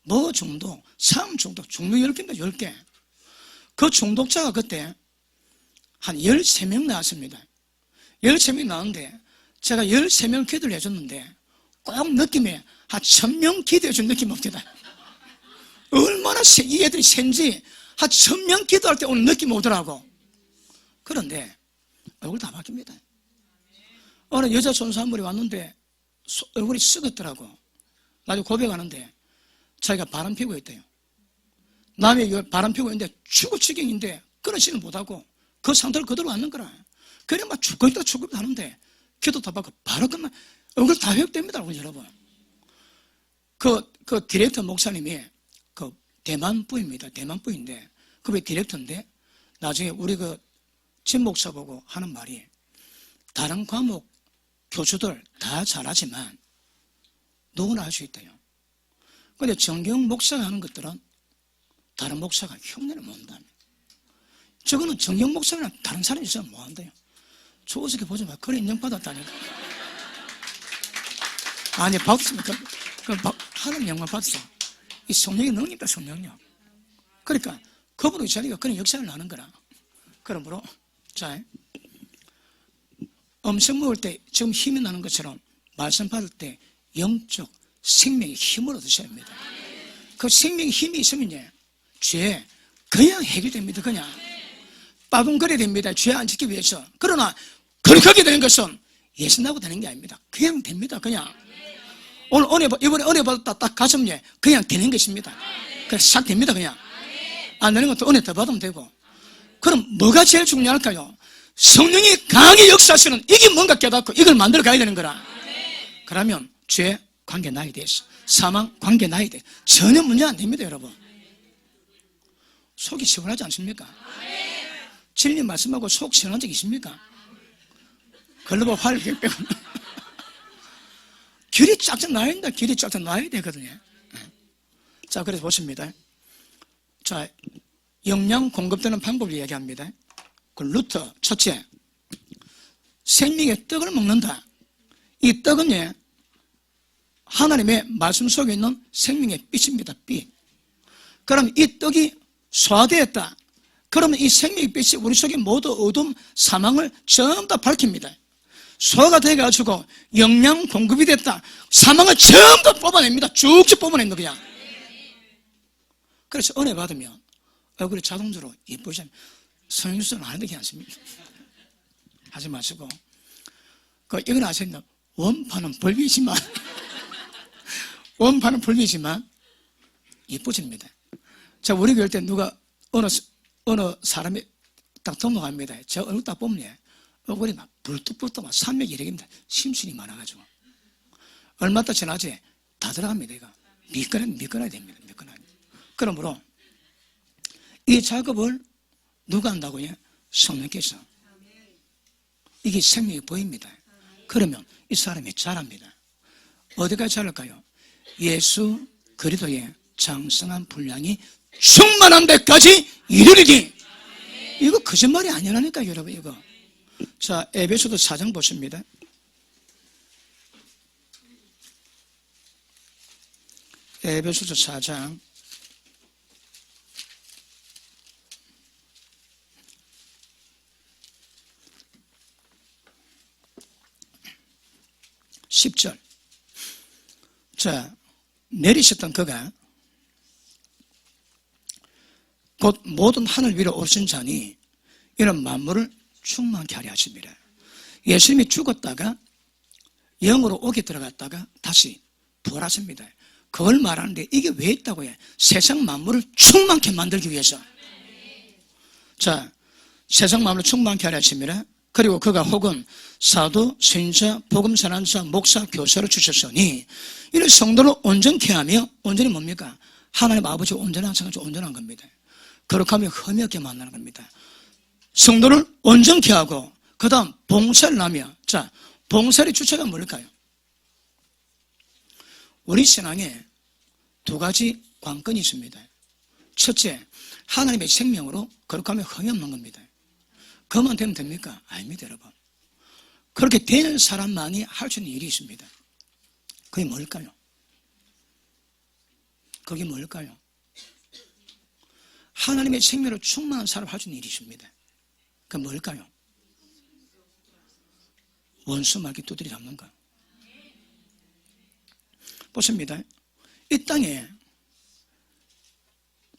뭐 중독, 삶 중독, 중독 10개입니다. 10개. 그 중독자가 그때 한 13명 나왔습니다. 13명 나왔는데 제가 13명 기도를 해줬는데 꼭 느낌에 한 1000명 기도해 준 느낌 옵니다. 얼마나 이 애들이 센지 한 1000명 기도할 때 오는 느낌 오더라고. 그런데 얼굴 다 바뀝니다. 어느 여자 전사 한 분이 왔는데 얼굴이 썩었더라고. 나중에 고백하는데 자기가 바람 피고 있대요. 남의 바람 피고 있는데 죽을 지경인데 끊어지는 못하고 그 상태로 그대로 왔는 거라. 그래 막 죽고 있다 하는데 기도 다 받고 바로 끝나. 얼굴 다 회복됩니다, 여러분. 그 디렉터 목사님이 그 대만부입니다. 대만부인데 그게 디렉터인데 나중에 우리 진 목사 보고 하는 말이 다른 과목 교수들 다 잘하지만 누구나 할 수 있대요. 그런데 정경 목사가 하는 것들은 다른 목사가 흉내를 못 한다며. 저거는 정경 목사랑 다른 사람이 있으면 못 한대요. 저 어저께 보지 마. 그래 인정받았다니까. 아니 받았으면 하나님 영광 받았어. 이 성령의 능력이다, 성령력. 그러니까 그분의 자리가 그런 역사를 나는 거라. 그러므로 자, 음식 먹을 때 지금 힘이 나는 것처럼 말씀 받을 때 영적 생명의 힘을 얻으셔야 합니다. 그 생명의 힘이 있으면 죄 그냥 해결됩니다. 그냥 빠둥거려야 됩니다. 죄 안 지키기 위해서. 그러나 거룩하게 되는 것은 예신하고 되는 게 아닙니다. 그냥 됩니다. 그냥 오늘 이번에 은혜 받았다 딱 가슴에 그냥 되는 것입니다. 그냥 싹 됩니다. 그냥 안 되는 것도 은혜 더 받으면 되고. 그럼 뭐가 제일 중요할까요? 성령이 강하게 역사하시는 이게 뭔가 깨닫고 이걸 만들어 가야 되는 거라. 그러면 죄 관계 나야 돼. 사망 관계 나야 돼. 전혀 문제 안 됩니다, 여러분. 속이 시원하지 않습니까? 진리 말씀하고 속 시원한 적 있습니까? 글로벌 화를 빼고 길이 쫙쫙 나야 된다. 길이 쫙쫙 나야 되거든요. 자, 그래서 보십니다. 자, 영양 공급되는 방법을 이야기합니다. 그 루터 첫째, 생명의 떡을 먹는다. 이 떡은 하나님의 말씀 속에 있는 생명의 빛입니다. 빛. 그럼 이 떡이 소화되었다. 그러면 이 생명의 빛이 우리 속에 모두 어둠, 사망을 전부 다 밝힙니다. 소화가 돼가지고 영양 공급이 됐다. 사망을 전부 다 뽑아냅니다. 쭉쭉 뽑아낸 거야. 그래서 은혜 받으면 얼굴이 자동적으로 예쁘잖아요. 성형수술은 안 해도 괜찮습니다. 하지 마시고. 이건 아시겠나? 원판은 벌비지만, 원판은 벌비지만, 예뻐집니다. 자, 우리 교회 때 누가, 어느 사람이 딱 등록합니다. 제 얼굴 딱 보면, 얼굴이 막 불뚝불뚝 막 산맥이 이렇게입니다. 심술이 많아가지고. 얼마 더 지나지? 다 들어갑니다, 이거. 미끈해야 됩니다. 미끈하게. 그러므로, 이 작업을 누가 한다고요? 성령께서. 이게 생명이 보입니다. 그러면 이 사람이 자랍니다. 어디까지 자랄까요? 예수 그리스도의 장성한 분량이 충만한 데까지 이르리니. 이거 거짓말이 아니라니까, 여러분, 이거. 자, 에베소서 4장 보십니다. 에베소서 4장 10절. 자, 내리셨던 그가 곧 모든 하늘 위로 오르신 자니 이런 만물을 충만케 하려 하십니다. 예수님이 죽었다가 영으로 옥에 들어갔다가 다시 부활하십니다. 그걸 말하는데 이게 왜 있다고 해? 세상 만물을 충만케 만들기 위해서. 자, 세상 만물을 충만케 하려 하십니다. 그리고 그가 혹은 사도, 선지자, 복음 전환자, 목사, 교사를 주셨으니 이런 성도를 온전케 하며, 온전히 뭡니까? 하나님 아버지 온전한 성도 온전한 겁니다. 거룩하며 흠이 없게 만나는 겁니다. 성도를 온전케 하고 그 다음 봉사를 하며. 자, 봉사의 주체가 뭘까요? 우리 신앙에 두 가지 관건이 있습니다. 첫째, 하나님의 생명으로 거룩하며 흠이 없는 겁니다. 그만 되면 됩니까? 아닙니다, 여러분. 그렇게 되는 사람만이 할 수 있는 일이 있습니다. 그게 뭘까요? 그게 뭘까요? 하나님의 생명으로 충만한 사람을 할 수 있는 일이십니다. 그게 뭘까요? 원수 마귀 두드려 잡는 거. 보십니다. 이 땅에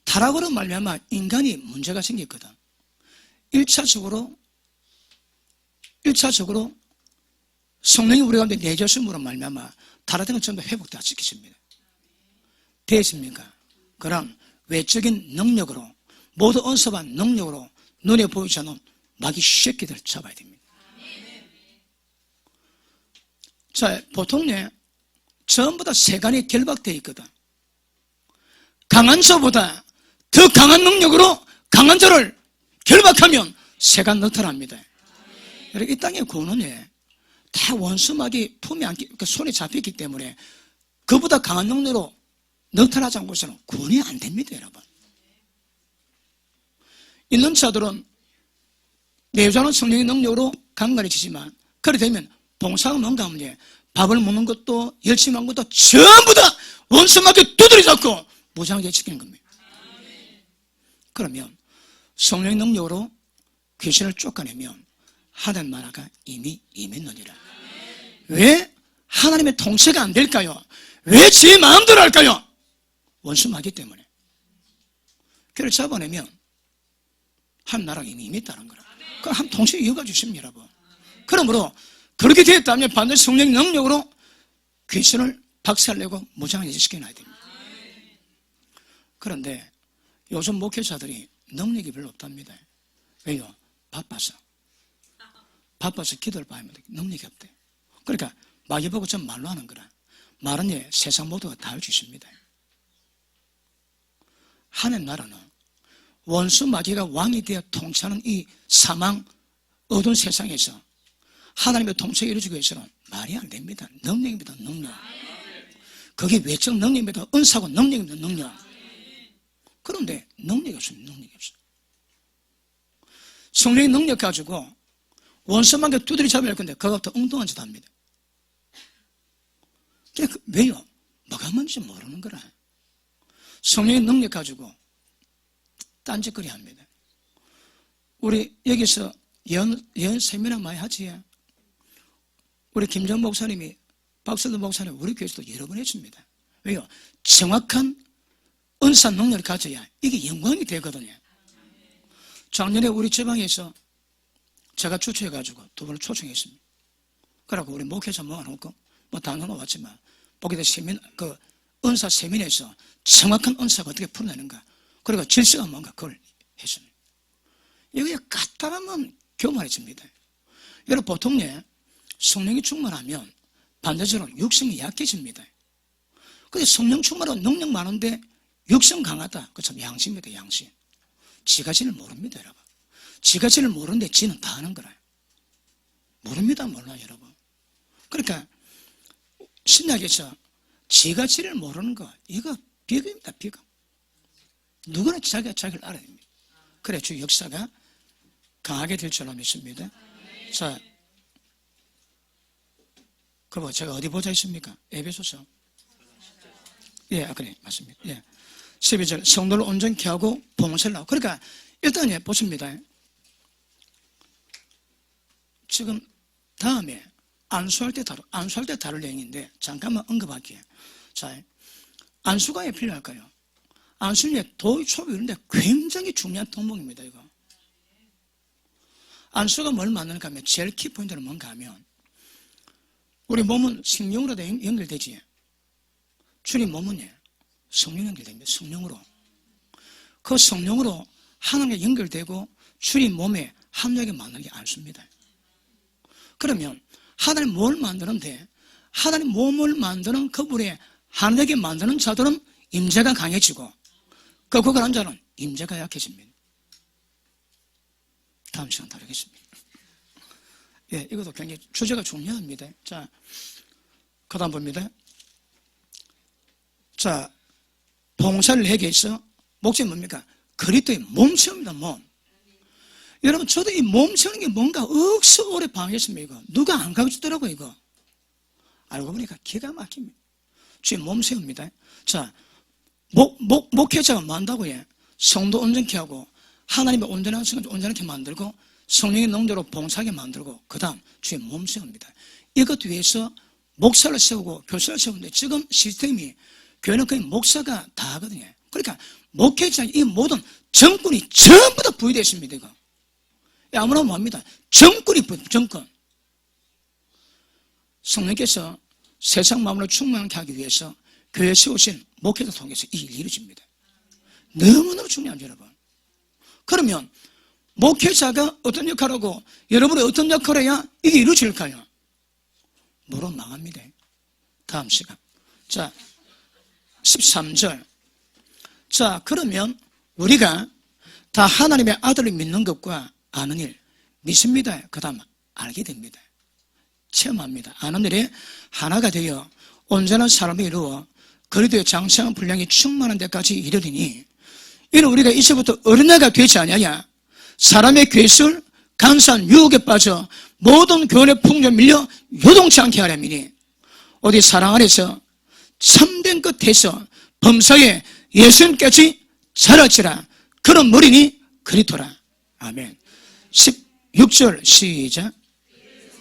타락으로 말미암아 인간이 문제가 생겼거든. 1차적으로 성령이 우리 가운데 내주심으로 말미암아 타락된 건 전부 회복되어 지키십니다. 되었습니까? 그럼 외적인 능력으로 모두 언습한 능력으로 눈에 보이지 않는 마귀 새끼들을 잡아야 됩니다. 자, 보통 전부 다 세간이 결박되어 있거든. 강한 자보다 더 강한 능력으로 강한 자를 결박하면 세간 나타납니다. 여러분, 이 땅의 구원은 다 원수막이 품에 안기, 손에 잡혔기 때문에 그보다 강한 능력으로 나타나지 않고서는 구원이 안 됩니다, 여러분. 있는 자들은 내주하는 성령의 능력으로 강건해지지만, 그래 되면 봉사가 뭔가 하면 밥을 먹는 것도 열심히 하는 것도 전부 다 원수막이 두드려 잡고 무장하게 지키는 겁니다. 그러면 성령의 능력으로 귀신을 쫓아내면 하나님 나라가 이미 임했느니라. 왜 하나님의 통치가 안 될까요? 왜 지 마음대로 할까요? 원수마귀 때문에. 그를 잡아내면 하나님 나라가 이미 임했다는 거라. 그럼 한 통치 이어가 주십니다, 여러분. 그러므로 그렇게 되었다면 반드시 성령의 능력으로 귀신을 박살내고 무장하게 시켜놔야 됩니다. 그런데 요즘 목회자들이 능력이 별로 없답니다. 왜요? 바빠서 기도를 봐야 합니다. 능력이 없대. 그러니까 마귀 보고 좀 말로 하는 거라. 말은 세상 모두가 다 할 수 있습니다. 하나님 나라는 원수 마귀가 왕이 되어 통치하는 이 사망 어두운 세상에서 하나님의 통치를 이루기 위해서는 말이 안 됩니다. 능력입니다. 능력. 그게 외적 능력입니다. 은사고 능력입니다. 능력. 그런데 능력이 없습니다. 능력이 없어요. 성령의 능력 가지고 원수만게 두드려 잡아야 할 건데 그거부터 엉뚱한 짓 합니다. 왜요? 뭐가 뭔지 모르는 거라. 성령의 능력 가지고 딴짓거리 합니다. 우리 여기서 예언 세미나 많이 하지. 우리 김정 목사님이, 박설도 목사님 우리 교회에서도 여러 번 했습니다. 왜요? 정확한 은사 능력을 가져야 이게 영광이 되거든요. 작년에 우리 지방에서 제가 주최해가지고 두 분을 초청했습니다. 그러고 우리 목회자 모아놓고 당연히 왔지만 보게 된 은사 세미나에서 정확한 은사가 어떻게 풀어내는가, 그리고 질서가 뭔가 그걸 했습니다. 이게 까딱하면 교만해집니다. 여러분, 보통 성령이 충만하면 반대적으로 육성이 약해집니다. 근데 성령 충만하고 능력 많은데 육성 강하다. 그 참 양심입니다. 양심. 지가 지를 모릅니다, 여러분. 지가 지를 모르는데 지는 다 하는 거라. 모릅니다, 몰라요, 여러분. 그러니까 신약에서 지가 지를 모르는 거, 이거 비극입니다, 비극. 누구나 자기가 자기를 알아야 됩니다. 그래 주 역사가 강하게 될 줄로 믿습니다. 자, 그럼 제가 어디 보자 있습니까? 에베소서. 예, 그래, 맞습니다. 예. 12절, 성도를 온전케 하고 봉사를 하고. 그러니까 일단 보십니다. 지금 다음에 안수할 때 다룰 내용인데 잠깐만 언급할게요. 자, 안수가 왜 필요할까요? 안수는 도의 초비 이런데 굉장히 중요한 덕목입니다, 이거. 안수가 뭘 만드는가 하면 제일 키포인트는 뭔가 하면 우리 몸은 성령으로 연결되지. 주님 몸은 성령 연결됩니다. 성령으로. 그 성령으로 하나님과 연결되고 주님 몸에 합력하게 만드는 게 안수입니다. 그러면 하나님 뭘 만드는데 하나님 몸을 만드는 그분의 하나님께 만드는 자들은 임재가 강해지고 그걸 한 자는 임재가 약해집니다. 다음 시간 다루겠습니다. 예, 이것도 굉장히 주제가 중요합니다. 자, 그 다음 봅니다. 자, 봉사를 하기 위해서 목적이 뭡니까? 그리스도의 몸체입니다, 몸. 여러분, 저도 이 몸 채우는 게 뭔가 억수 오래 방해했습니다, 이거. 누가 안 가르치더라고요, 이거. 알고 보니까 기가 막힙니다. 주의 몸 세웁니다. 자, 목회자가 뭐 한다고 해? 성도 온전케 하고 하나님의 온전한 성을 온전하게 만들고 성령의 농도로 봉사하게 만들고 그 다음 주의 몸 세웁니다. 이것 위해서 목사를 세우고 교사를 세우는데 지금 시스템이 교회는 거의 목사가 다 하거든요. 그러니까 목회자 이 모든 정권이 전부 다 부여되어 있습니다. 이거. 아무나 뭐합니다. 정권이 정권. 성령께서 세상 마음으로 충만하게 하기 위해서 교회 세우신 목회자 통해서 이 일이 이루어집니다. 너무너무 중요하죠, 여러분. 그러면 목회자가 어떤 역할을 하고 여러분이 어떤 역할을 해야 이게 이루어질까요? 물어 망합니다. 다음 시간. 자, 13절. 자, 그러면 우리가 다 하나님의 아들을 믿는 것과 아는 일 믿습니다. 그 다음 알게 됩니다. 체험합니다. 아는 일에 하나가 되어 온전한 사람이 이루어 그리스도의 장성한 분량이 충만한 데까지 이르리니 이는 우리가 이제부터 어린아이가 되지 아니하여 사람의 괴술, 간사한 유혹에 빠져 모든 교훈의 풍조에 밀려 요동치 않게 하려니니 어디 사랑 안에서 참된 끝에서 범사에 예수님까지 자랄지라 그런 머리니 그리토라. 아멘. 16절 시작.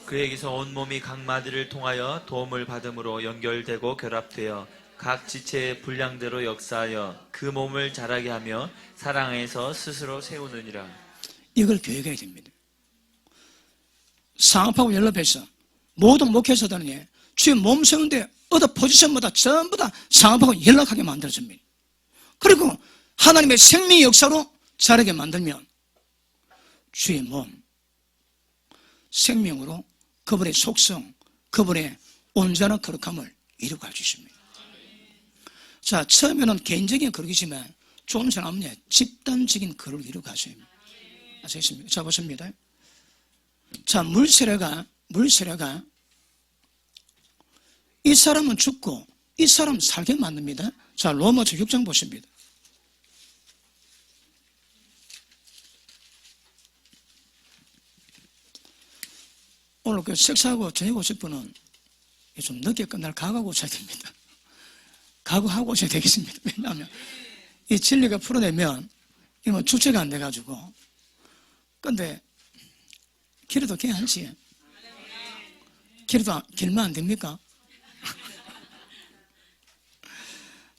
그에게서 온몸이 각 마디를 통하여 도움을 받음으로 연결되고 결합되어 각 지체의 분량대로 역사하여 그 몸을 자라게 하며 사랑에서 스스로 세우느니라. 이걸 교회가 해야 됩니다. 상업하고 연합해서 모든 목회자들은 주의 몸 세우는데 어느 포지션마다 전부 다 상업하고 연락하게 만들어집니다. 그리고 하나님의 생명의 역사로 자라게 만들면 주의 몸, 생명으로 그분의 속성, 그분의 온전한 거룩함을 이루고 갈 수 있습니다. 자, 처음에는 개인적인 거룩이지만 좀 지나면 집단적인 거룩을 이루고 가셔야 합니다. 아시겠습니까? 자, 보십니다. 자, 물세례가 이 사람은 죽고 이 사람 살게 만듭니다. 자, 로마서 6장 보십니다. 오늘 그 식사하고 저녁 오실 분은 좀 늦게 끝날 각오하고 오셔야 됩니다. 각오하고 오셔야 되겠습니다. 왜냐하면 이 진리가 풀어내면 이거 주체가 안 돼가지고. 근데 길어도 괜찮지? 길면 안 됩니까?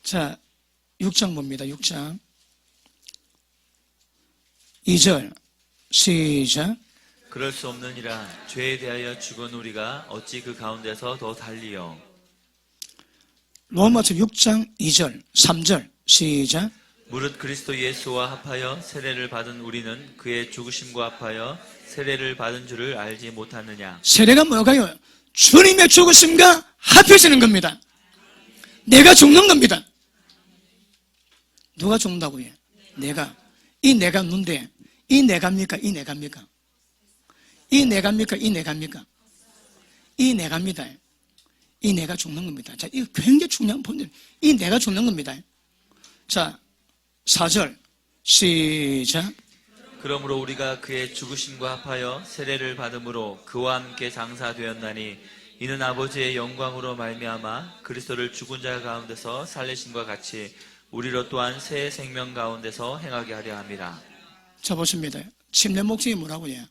자, 6장 봅니다. 6장 2절 시작. 그럴 수 없느니라. 죄에 대하여 죽은 우리가 어찌 그 가운데서 더 달리요. 로마서 6장 2절 3절 시작. 무릇 그리스도 예수와 합하여 세례를 받은 우리는 그의 죽으심과 합하여 세례를 받은 줄을 알지 못하느냐. 세례가 뭐가요? 주님의 죽으심과 합해지는 겁니다. 내가 죽는 겁니다. 누가 죽는다고요? 내가. 이 내가 누군데 이 내가입니까? 이 내가입니까? 이 내가입니까? 이 내가입니까? 이 내가입니다. 이 내가 죽는 겁니다. 자, 이거 굉장히 중요한 본질. 이 내가 죽는 겁니다. 자, 4절 시작. 그러므로 우리가 그의 죽으심과 합하여 세례를 받음으로 그와 함께 장사되었나니 이는 아버지의 영광으로 말미암아 그리스도를 죽은 자 가운데서 살리심과 같이 우리로 또한 새 생명 가운데서 행하게 하려 함이라. 자, 보십니다. 침례 목적이 뭐라고요?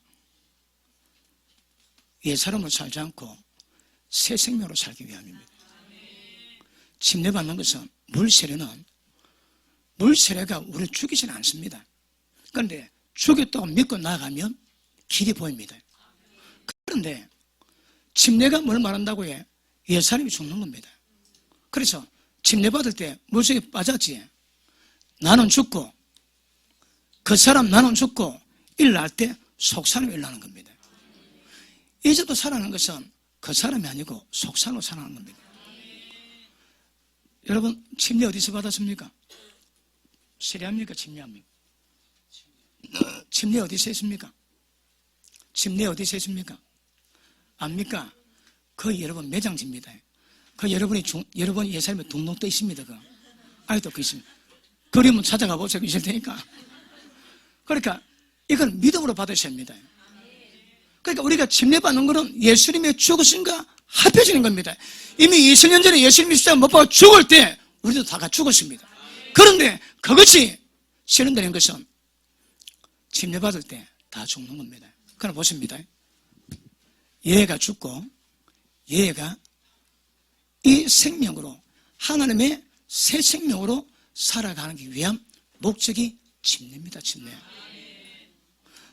옛사람으로 살지 않고 새 생명으로 살기 위함입니다. 침례 받는 것은 물세례가 우리를 죽이지는 않습니다. 그런데 죽였다고 믿고 나아가면 길이 보입니다. 그런데 침례가 뭘 말한다고 해? 옛사람이 죽는 겁니다. 그래서 침례 받을 때 물속에 빠졌지. 나는 죽고 그 사람 나는 죽고 일날 때 속사람이 일어나는 겁니다. 이제부터 살아나는 것은 그 사람이 아니고 속사람으로 살아나는 겁니다. 여러분 침례 어디서 받았습니까? 세례합니까? 침례합니까? 침례 어디서 했습니까? 침례 어디서 했습니까? 압니까? 그 여러분 매장지입니다. 그 여러분 예살에 등록돼 있습니다. 아직도 그 있습니다. 그림은 찾아가 보세요. 있을 테니까. 그러니까 이건 믿음으로 받으셔야 합니다. 그러니까 우리가 침례 받는 것은 예수님의 죽으심과 합해지는 겁니다. 이미 20년 전에 예수님이 십자가 못 박아 죽을 때 우리도 다 죽었습니다. 그런데 그것이 실현되는 것은 침례받을 때 다 죽는 겁니다. 그럼 보십니다. 얘가 죽고 얘가 이 생명으로 하나님의 새 생명으로 살아가기 위한 목적이 침례입니다. 침례.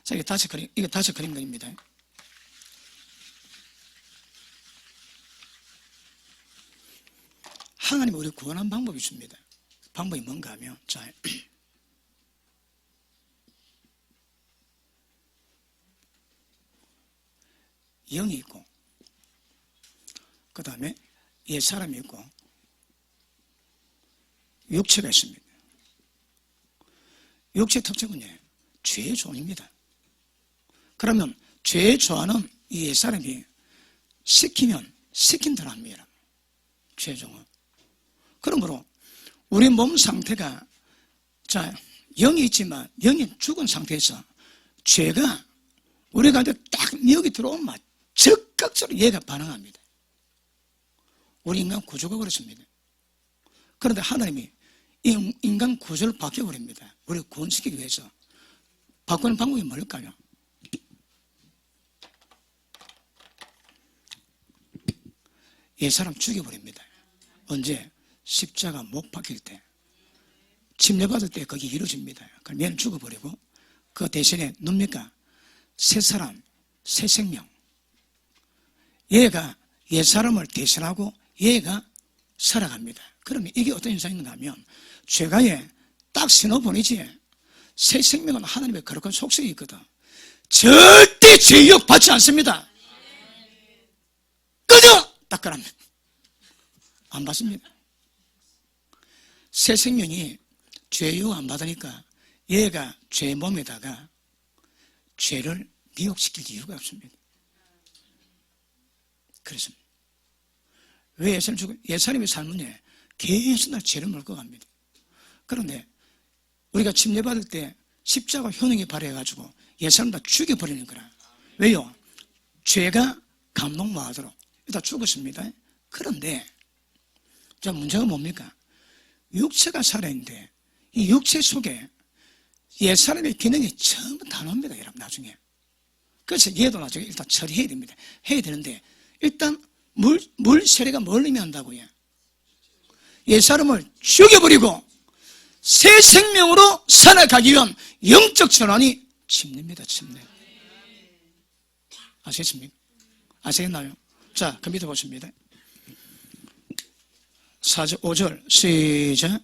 자, 이게 다시 그린 겁니다. 하나님이 우리를 구원한 방법이 있습니다. 방법이 뭔가 하면, 자, 영이 있고, 그 다음에 옛사람이 있고, 육체가 있습니다. 육체의 특징은요, 죄의 종입니다. 그러면 죄의 좋아하는 이 옛사람이 시키면 시킨 대로 합니다. 죄의 종은. 그러므로 우리 몸 상태가, 자, 영이 있지만 영이 죽은 상태에서 죄가 우리가 딱 여기 들어오면 즉각적으로 얘가 반응합니다. 우리 인간 구조가 그렇습니다. 그런데 하나님이 이 인간 구조를 바뀌어버립니다. 우리를 구원시키기 위해서. 바꾸는 방법이 뭘까요? 옛사람 죽여버립니다. 언제? 십자가 못 박힐 때. 침례받을 때 거기 이루어집니다. 그럼 얘는 죽어버리고 그 대신에 뭡니까? 새 사람, 새 생명. 얘가 옛사람을 대신하고 얘가 살아갑니다. 그러면 이게 어떤 현상인가 하면 죄가에 딱 신호보내지 새 생명은 하나님의 거룩한 속성이 있거든. 절대 죄 유혹 받지 않습니다. 끊어! 딱 그럽니다. 안 받습니다. 새 생명이 죄 유혹 안 받으니까 얘가 죄 몸에다가 죄를 미혹시킬 이유가 없습니다. 그렇습니다. 왜 옛사람의 삶은 계속 날 죄를 몰고 갑니다. 그런데 우리가 침례받을 때 십자가 효능이 발휘해가지고 옛사람 다 죽여버리는 거라. 왜요? 죄가 감동 못하도록 다 죽었습니다. 그런데 자, 문제가 뭡니까? 육체가 살아있는데 이 육체 속에 옛사람의 기능이 전부 다 나옵니다. 여러분 나중에. 그래서 얘도 나중에 일단 처리해야 됩니다. 해야 되는데 일단 물 세례가 뭘 의미한다고요? 옛사람을 죽여버리고 새 생명으로 살아가기 위한 영적 전환이 침례입니다. 침례. 아시겠습니까? 아시겠나요? 자, 컴퓨터 보십니다. 4절, 5절 시작.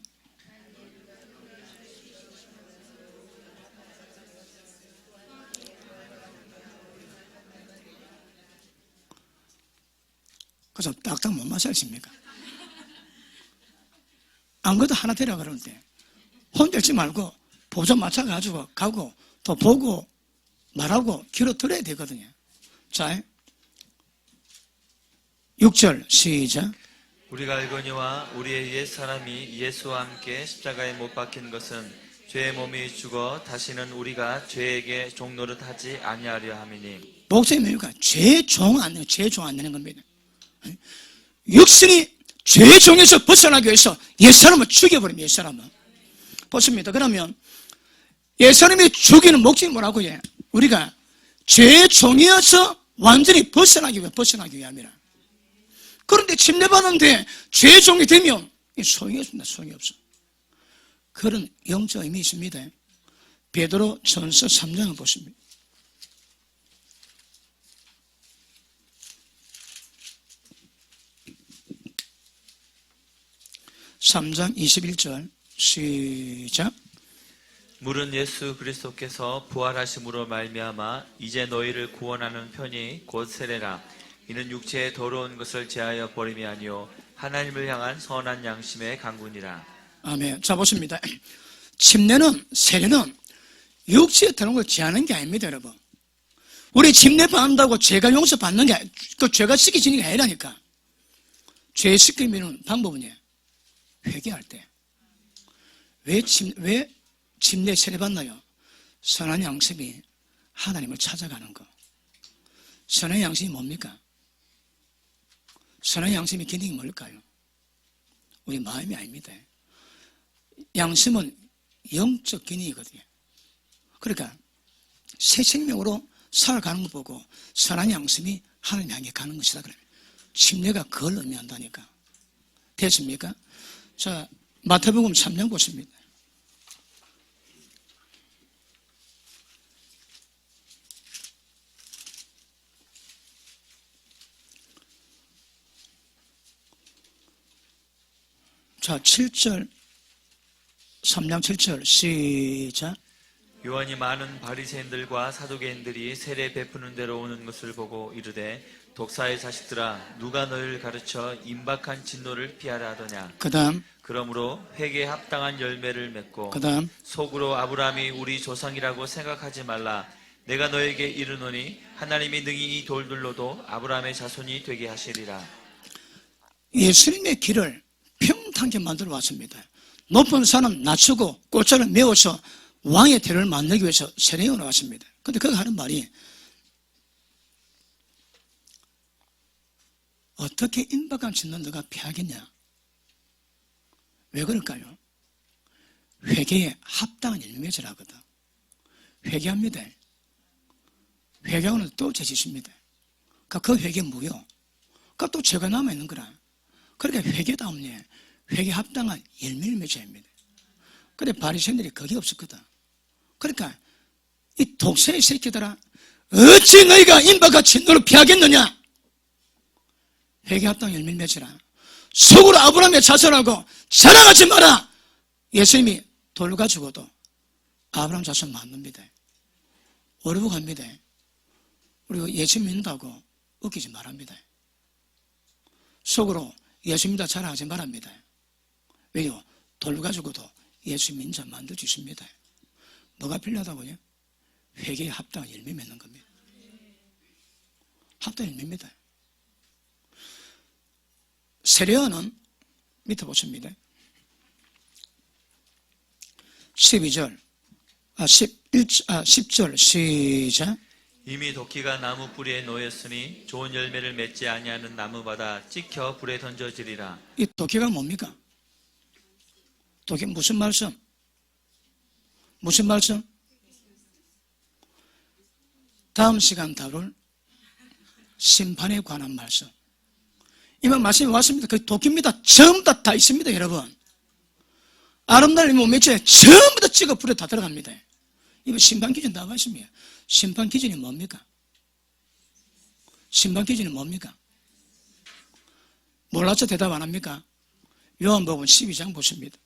그래서 딱딱 못 마시십니까? 안 그래도 하나 되라 그럴 때 혼자 있지 말고 보조 맞춰가지고 가고 또 보고 말하고 귀로 들어야 되거든요. 자, 6절 시작. 우리가 알거니와 우리의 옛사람이 예수와 함께 십자가에 못 박힌 것은 죄의 몸이 죽어 다시는 우리가 죄에게 종노릇 하지 아니하려 함이니. 목적이 뭡니까? 죄의 종 안 되는 겁니다. 육신이 죄의 종에서 벗어나기 위해서 옛사람을 죽여버립니다. 옛사람은. 보십니다. 그러면 옛사람이 죽이는 목적이 뭐라고요? 우리가 죄의 종이어서 완전히 벗어나기 위함이라. 그런데 침례받는데 죄의 종이 되면 소용이 없습니다. 소용이 없어. 그런 영적 의미 있습니다. 베드로 전서 3장을 보십니다. 3장 21절 시작. 물은 예수 그리스도께서 부활하심으로 말미암아 이제 너희를 구원하는 편이 곧 세례라. 이는 육체의 더러운 것을 제하여 버림이 아니요 하나님을 향한 선한 양심의 강군이라. 아멘. 자, 보십니다. 침례는, 세례는 육체에 더러운 걸 제하는 게 아닙니다, 여러분. 우리 침례 받는다고 죄가 용서받는 게 그 죄가 씻겨지는 게 아니라니까. 죄 씻기는 방법은요, 회개할 때. 왜 침례 세례 받나요? 선한 양심이 하나님을 찾아가는 거. 선한 양심이 뭡니까? 선한 양심의 기능이 뭘까요? 우리 마음이 아닙니다. 양심은 영적 기능이거든요. 그러니까 새 생명으로 살아가는 것 보고 선한 양심이 하나님 향해 가는 것이다. 그러면 침례가 그걸 의미한다니까. 됐습니까? 자, 마태복음 3장 보십니다. 자, 7절, 3장 7절, 시작. 요한이 많은 바리새인들과 사두개인들이 세례 베푸는 데로 오는 것을 보고 이르되 독사의 자식들아 누가 너희를 가르쳐 임박한 진노를 피하라 하더냐. 그 다음, 그러므로 회개에 합당한 열매를 맺고 그 다음, 속으로 아브라함이 우리 조상이라고 생각하지 말라. 내가 너에게 이르노니 하나님이 능히 이 돌들로도 아브라함의 자손이 되게 하시리라. 예수님의 길을 평탄하게 만들어 왔습니다. 높은 산은 낮추고 골짜를 메워서 왕의 대를 만들기 위해서 세례에 올라왔습니다. 그런데 그가 하는 말이 어떻게 임박한 진노를 너가 피하겠냐? 왜 그럴까요? 회개에 합당한 열매 맺으라거든. 회개합니다. 회개하고는 또 죄짓습니다. 그 회개 무효. 또 죄가 남아있는 거라. 그러니까 회개다움에 회개 합당한 열매를 맺어야 합니다. 그런데 바리새인들이 그게 없었거든. 그러니까 이 독세의 새끼들아 어찌 너희가 임박한 진노를 피하겠느냐? 회개 합당한 열매를 맺으라. 속으로 아브라함의 자손하고 자랑하지 마라. 예수님이 돌 가지고도 아브라함 자손 만듭니다. 어려워 갑니다. 우리가 예수 믿는다고 웃기지 말합니다. 속으로 예수 믿다 자랑하지 말합니다. 왜요? 돌 가지고도 예수 믿는 자 만들어주십니다. 뭐가 필요하다고요? 회개에 합당한 열매 맺는 겁니다. 합당한 열매입니다. 세례요한은 밑에 보십니다. 10절 시작. 이미 도끼가 나무 뿌리에 놓였으니 좋은 열매를 맺지 아니하는 나무마다 찍혀 불에 던져지리라. 이 도끼가 뭡니까? 도끼 무슨 말씀? 무슨 말씀? 다음 시간 다룰 심판에 관한 말씀. 이만 말씀이 왔습니다. 그 도끼입니다. 전부 다 있습니다, 여러분. 아름다운 못 맺혀야 전부 다 찍어 불에 다 들어갑니다. 이거 심판 기준 나와 있습니다. 심판 기준이 뭡니까? 심판 기준이 뭡니까? 몰라서 대답 안 합니까? 요한복음 12장 보십니다.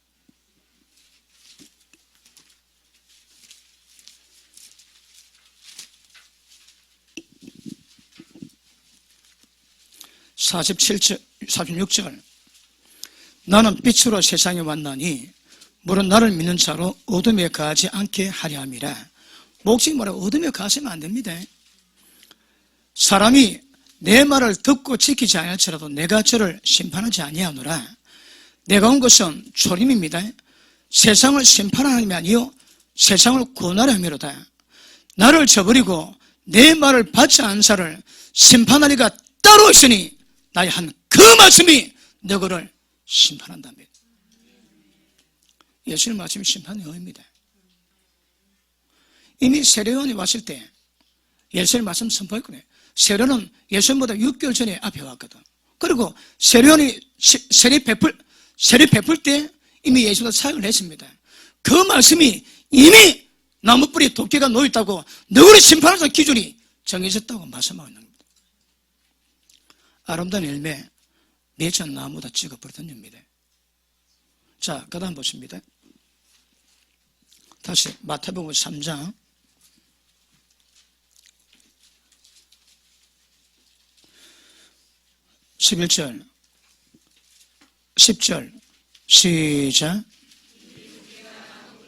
(47절) 46절. 나는 빛으로 세상에 왔나니 물은 나를 믿는 자로 어둠에 거하지 않게 하려 함이라. 목적이 뭐라고? 어둠에 가시면 안 됩니다. 사람이 내 말을 듣고 지키지 아니할지라도 내가 저를 심판하지 아니하노라. 내가 온 것은 초림입니다. 세상을 심판하는 힘이 아니요 세상을 구원하려 함이로다. 나를 저버리고 내 말을 받지 않은 자를 심판하리가 따로 있으니 나의 한 그 말씀이 너희를 심판한다며. 예수님 말씀이 심판의 의미입니다. 이미 세례요한이 왔을 때 예수님 말씀 선포했거든요. 세례는 예수님보다 6개월 전에 앞에 왔거든. 그리고 세례요한이 세례 베풀 때 이미 예수가 사역을 했습니다. 그 말씀이 이미 나무뿌리에 도끼가 놓여있다고 너희를 심판하는 기준이 정해졌다고 말씀하고 있는 겁니다. 아름다운 열매 맺은 나무다 찍어버리던 겁니다. 자, 그 다음 보십니다. 다시 마태복음 3장 11절 10절 시작.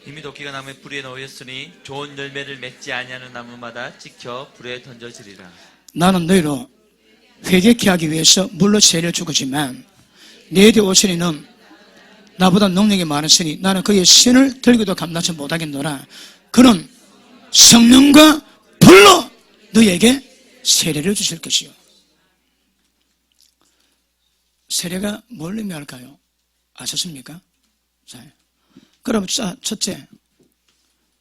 이미 도끼가 나무의 뿌리에 놓였으니 좋은 열매를 맺지 아니하는 나무마다 찍혀 불에 던져지리라. 나는 너희로 회개케 하기 위해서 물로 세례를 주었지만 너희들이 오시니 는 나보다 능력이 많으시니 나는 그의 신을 들기도 감당치 못하겠노라. 그는 성령과 불로 너희에게 세례를 주실 것이요. 세례가 뭘 의미할까요? 아셨습니까? 자, 그럼 첫째,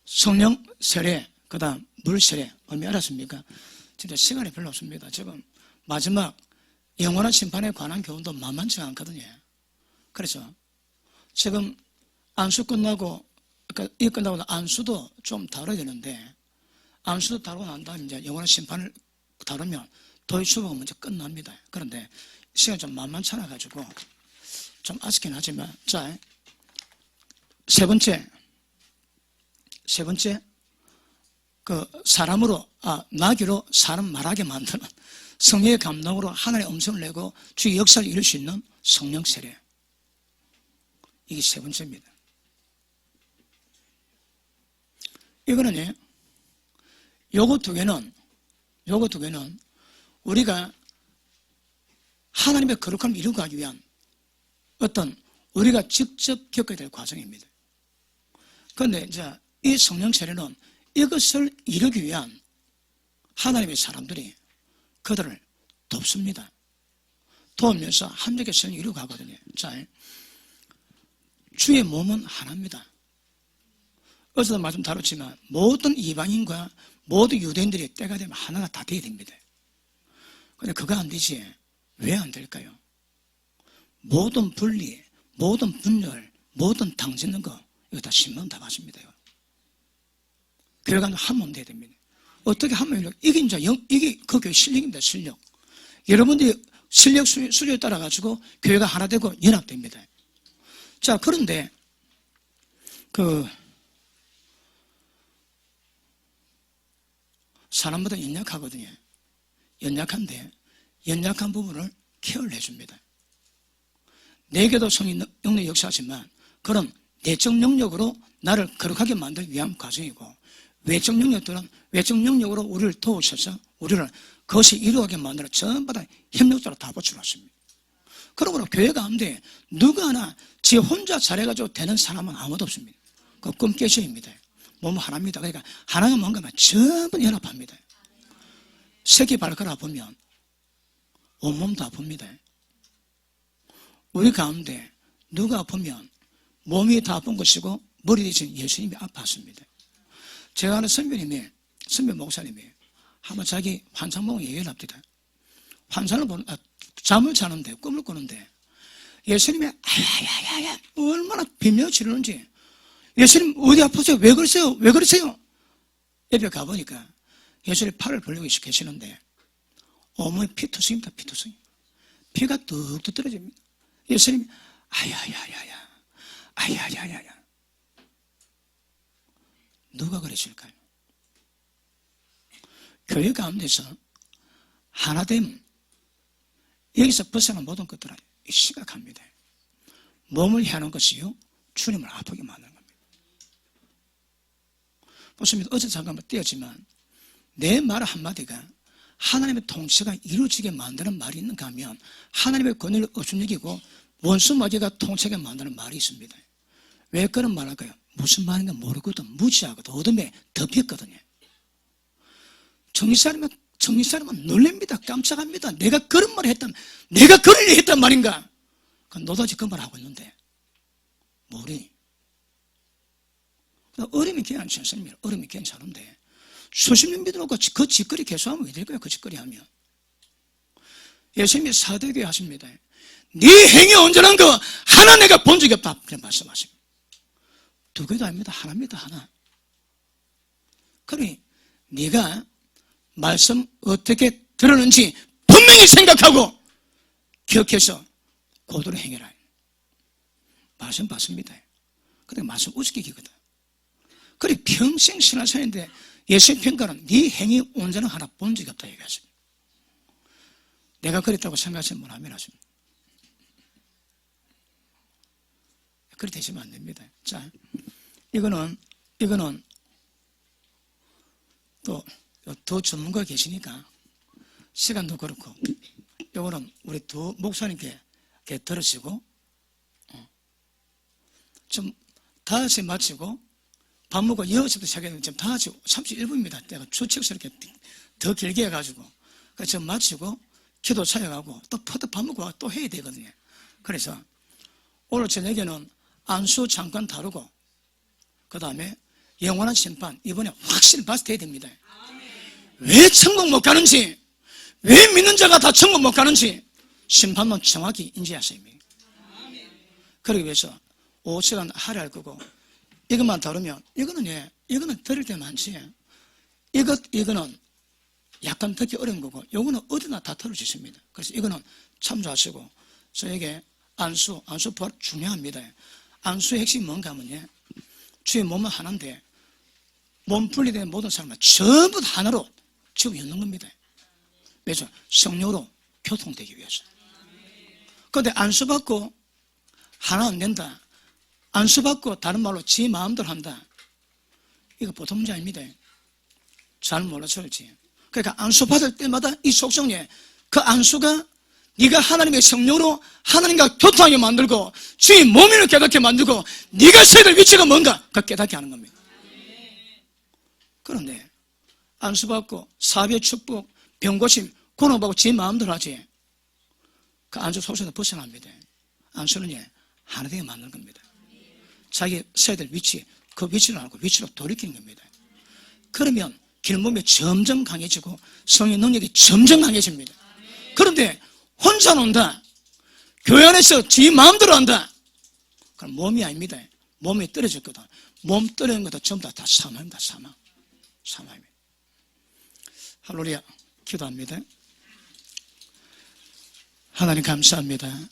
성령 세례, 그 다음 물 세례. 의미 알았습니까? 진짜 시간이 별로 없습니다. 지금 마지막 영원한 심판에 관한 교훈도 만만치 않거든요. 그래서 지금 안수 끝나고, 그러니까 이 끝나고 안수도 좀 다뤄야 되는데, 안수도 다루고 난 다음에 이제 영원한 심판을 다루면 도의수보가 먼저 끝납니다. 그런데 시간이 좀 만만치 않아가지고 좀 아쉽긴 하지만, 자, 세 번째, 사람으로, 나귀로 사람 말하게 만드는 성령의 감동으로 하나님의 음성을 내고 주의 역사를 이룰 수 있는 성령 세례. 이게 세 번째입니다. 이거는, 요거 두 개는 우리가 하나님의 거룩함을 이루고 가기 위한 어떤 우리가 직접 겪어야 될 과정입니다. 그런데 이제 이 성령 세례는 이것을 이루기 위한 하나님의 사람들이 그들을 돕습니다. 도우면서 함께 성령을 이루고 가거든요. 자, 주의 몸은 하나입니다. 어제도 말씀 다뤘지만 모든 이방인과 모든 유대인들이 때가 되면 하나가 다 돼야 됩니다. 그런데 그거 안 되지. 왜 안 될까요? 모든 분리, 모든 분열, 모든 당짓는 거 이거 다 신문 다 받습니다. 교회가 한 몸 돼야 됩니다. 어떻게 한 몸이 이게 이제 이게 그 교회 실력입니다. 실력. 여러분들이 실력 수준에 따라 가지고 교회가 하나 되고 연합됩니다. 자, 그런데 사람보다 연약하거든요. 연약한데 연약한 부분을 케어를 해줍니다. 내게도 성령 역사하지만 그런 내적 영역으로 나를 거룩하게 만들기 위한 과정이고, 외적 영역으로 우리를 도우셔서 우리를 그것이 이루어가게 만들어 전부 다 협력자로 다 붙여놨습니다. 그러므로 교회가 하는데 누가 하나 지 혼자 잘해가지고 되는 사람은 아무도 없습니다. 그 꿈깨셔입니다. 몸 하나입니다. 그러니까 하나가 뭔가면 전부 연합합니다. 새끼 발가락 아프면 온몸 다 아픕니다. 우리 가운데 누가 아프면 몸이 다 아픈 것이고 머리 대신 예수님이 아팠습니다. 제가 아는 선배 목사님이 한번 자기 환상 보고 얘기를 합니다. 환상을 잠을 자는데 꿈을 꾸는데 예수님이 아야야야야 얼마나 비명 지르는지, 예수님 어디 아프세요? 왜 그러세요? 왜 그러세요? 옆에 가보니까 예수님이 팔을 벌리고 계시는데 온몸에 피투성입니다. 피투성. 피가 뚝뚝 떨어집니다. 예수님이 아야야야야 아야야야야. 누가 그러실까요? 교회 가운데서 하나됨, 여기서 벗어난 모든 것들은 심각합니다. 몸을 향하는 것이요 주님을 아프게 만드는 겁니다. 보십니다. 어제 잠깐 띄었지만 내 말 한마디가 하나님의 통치가 이루어지게 만드는 말이 있는가 하면 하나님의 권위를 업신여기고 원수마귀가 통치하게 만드는 말이 있습니다. 왜 그런 말 할까요? 무슨 말인가 모르거든. 무지하거든. 어둠에 덮였거든요. 정신 사람은 놀랍니다. 깜짝합니다. 내가 그런 말을 했단 말인가? 노다지 그 말 하고 있는데 뭐니? 어림이 괜찮습니다. 어림이 괜찮은데 수십 년 믿어놓고 그 짓거리 계속하면 왜 될까요? 그 짓거리 하면. 예수님이 사대교회 하십니다. 네 행위 온전한 거 하나 내가 본 적이 없다. 그런 말씀하십니다. 두 개도 아닙니다. 하나입니다. 하나. 그러니 네가 말씀 어떻게 들었는지 분명히 생각하고 기억해서 고도로 행해라. 말씀 받습니다. 근데 말씀 우습게기거든. 그래 평생 신앙생활인데 예수님 평가는 네 행위 온전한 하나 본 적이 없다 얘기하십니다. 내가 그랬다고 생각하시는 분 하면 하십니다. 그렇게 되시면 안 됩니다. 자, 이거는 또 더 전문가 계시니까 시간도 그렇고 이거는 우리 두 목사님께 들으시고 좀 5시에 마치고 밥 먹고 6시부터 시작해서 지금 5시 31분입니다. 내가 추측스럽게 더 길게 해가지고 그래서 지금 마치고 기도 차려가고 또 퍼뜩 밥 먹고 또 해야 되거든요. 그래서 오늘 저녁에는 안수 잠깐 다루고 그 다음에 영원한 심판 이번에 확실히 받아야 됩니다. 왜 천국 못 가는지, 왜 믿는 자가 다 천국 못 가는지 심판만 정확히 인지하셔야 합니다. 그러기 위해서 5시간 할애할 거고, 이것만 다루면 이거는 들을 때 많지. 이거는 약간 듣기 어려운 거고, 이거는 어디나 다 들을 수 있습니다. 그래서 이거는 참조하시고, 저에게 안수 부활 중요합니다. 안수의 핵심이 뭔가 하면요, 주의 몸은 하나인데 몸 분리된 모든 사람은 전부 다 하나로 지금 엮는 겁니다. 왜죠? 성령으로 교통되기 위해서. 그런데 안수받고 하나 안 된다, 안수받고 다른 말로 지 마음대로 한다, 이거 보통 문제 아닙니다. 잘 몰라서 그렇지. 그러니까 안수받을 때마다 이 속성에 그 안수가 네가 하나님의 성령으로 하나님과 교통하게 만들고 주의 몸을 깨닫게 만들고 네가 서야 될 위치가 뭔가 그 깨닫게 하는 겁니다. 그런데 안수받고 사배 축복, 병고침, 고난받고 지 마음대로 하지, 그 안수 속성에서 벗어납니다. 안수는 하나 되게 만드는 겁니다. 자기 서야 될 위치, 그 위치를 알고 위치로 돌이키는 겁니다. 그러면 길몸이 점점 강해지고 성의 능력이 점점 강해집니다. 그런데 혼자 논다, 교회 안에서 지 마음대로 한다, 그럼 몸이 아닙니다. 몸이 떨어졌거든. 몸 떨어진 것도 전부 다 사망입니다. 사망입니다. 할렐루야. 기도합니다. 하나님 감사합니다.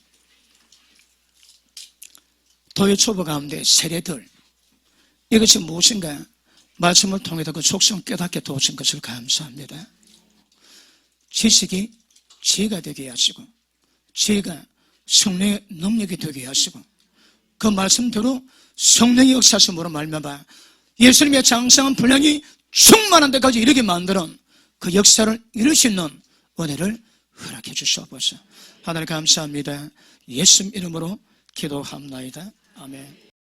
도의 초보 가운데 세례들, 이것이 무엇인가 말씀을 통해서 그 속성 깨닫게 도우신 것을 감사합니다. 지식이 지혜가 되게 하시고, 지혜가 성령의 능력이 되게 하시고, 그 말씀대로 성령의 역사심으로 말미암아 예수님의 장성한 분량이 충만한 데까지 이르게 만드는 그 역사를 이룰 수 있는 은혜를 허락해 주시옵소서. 하나님 감사합니다. 예수 이름으로 기도합나이다. 아멘.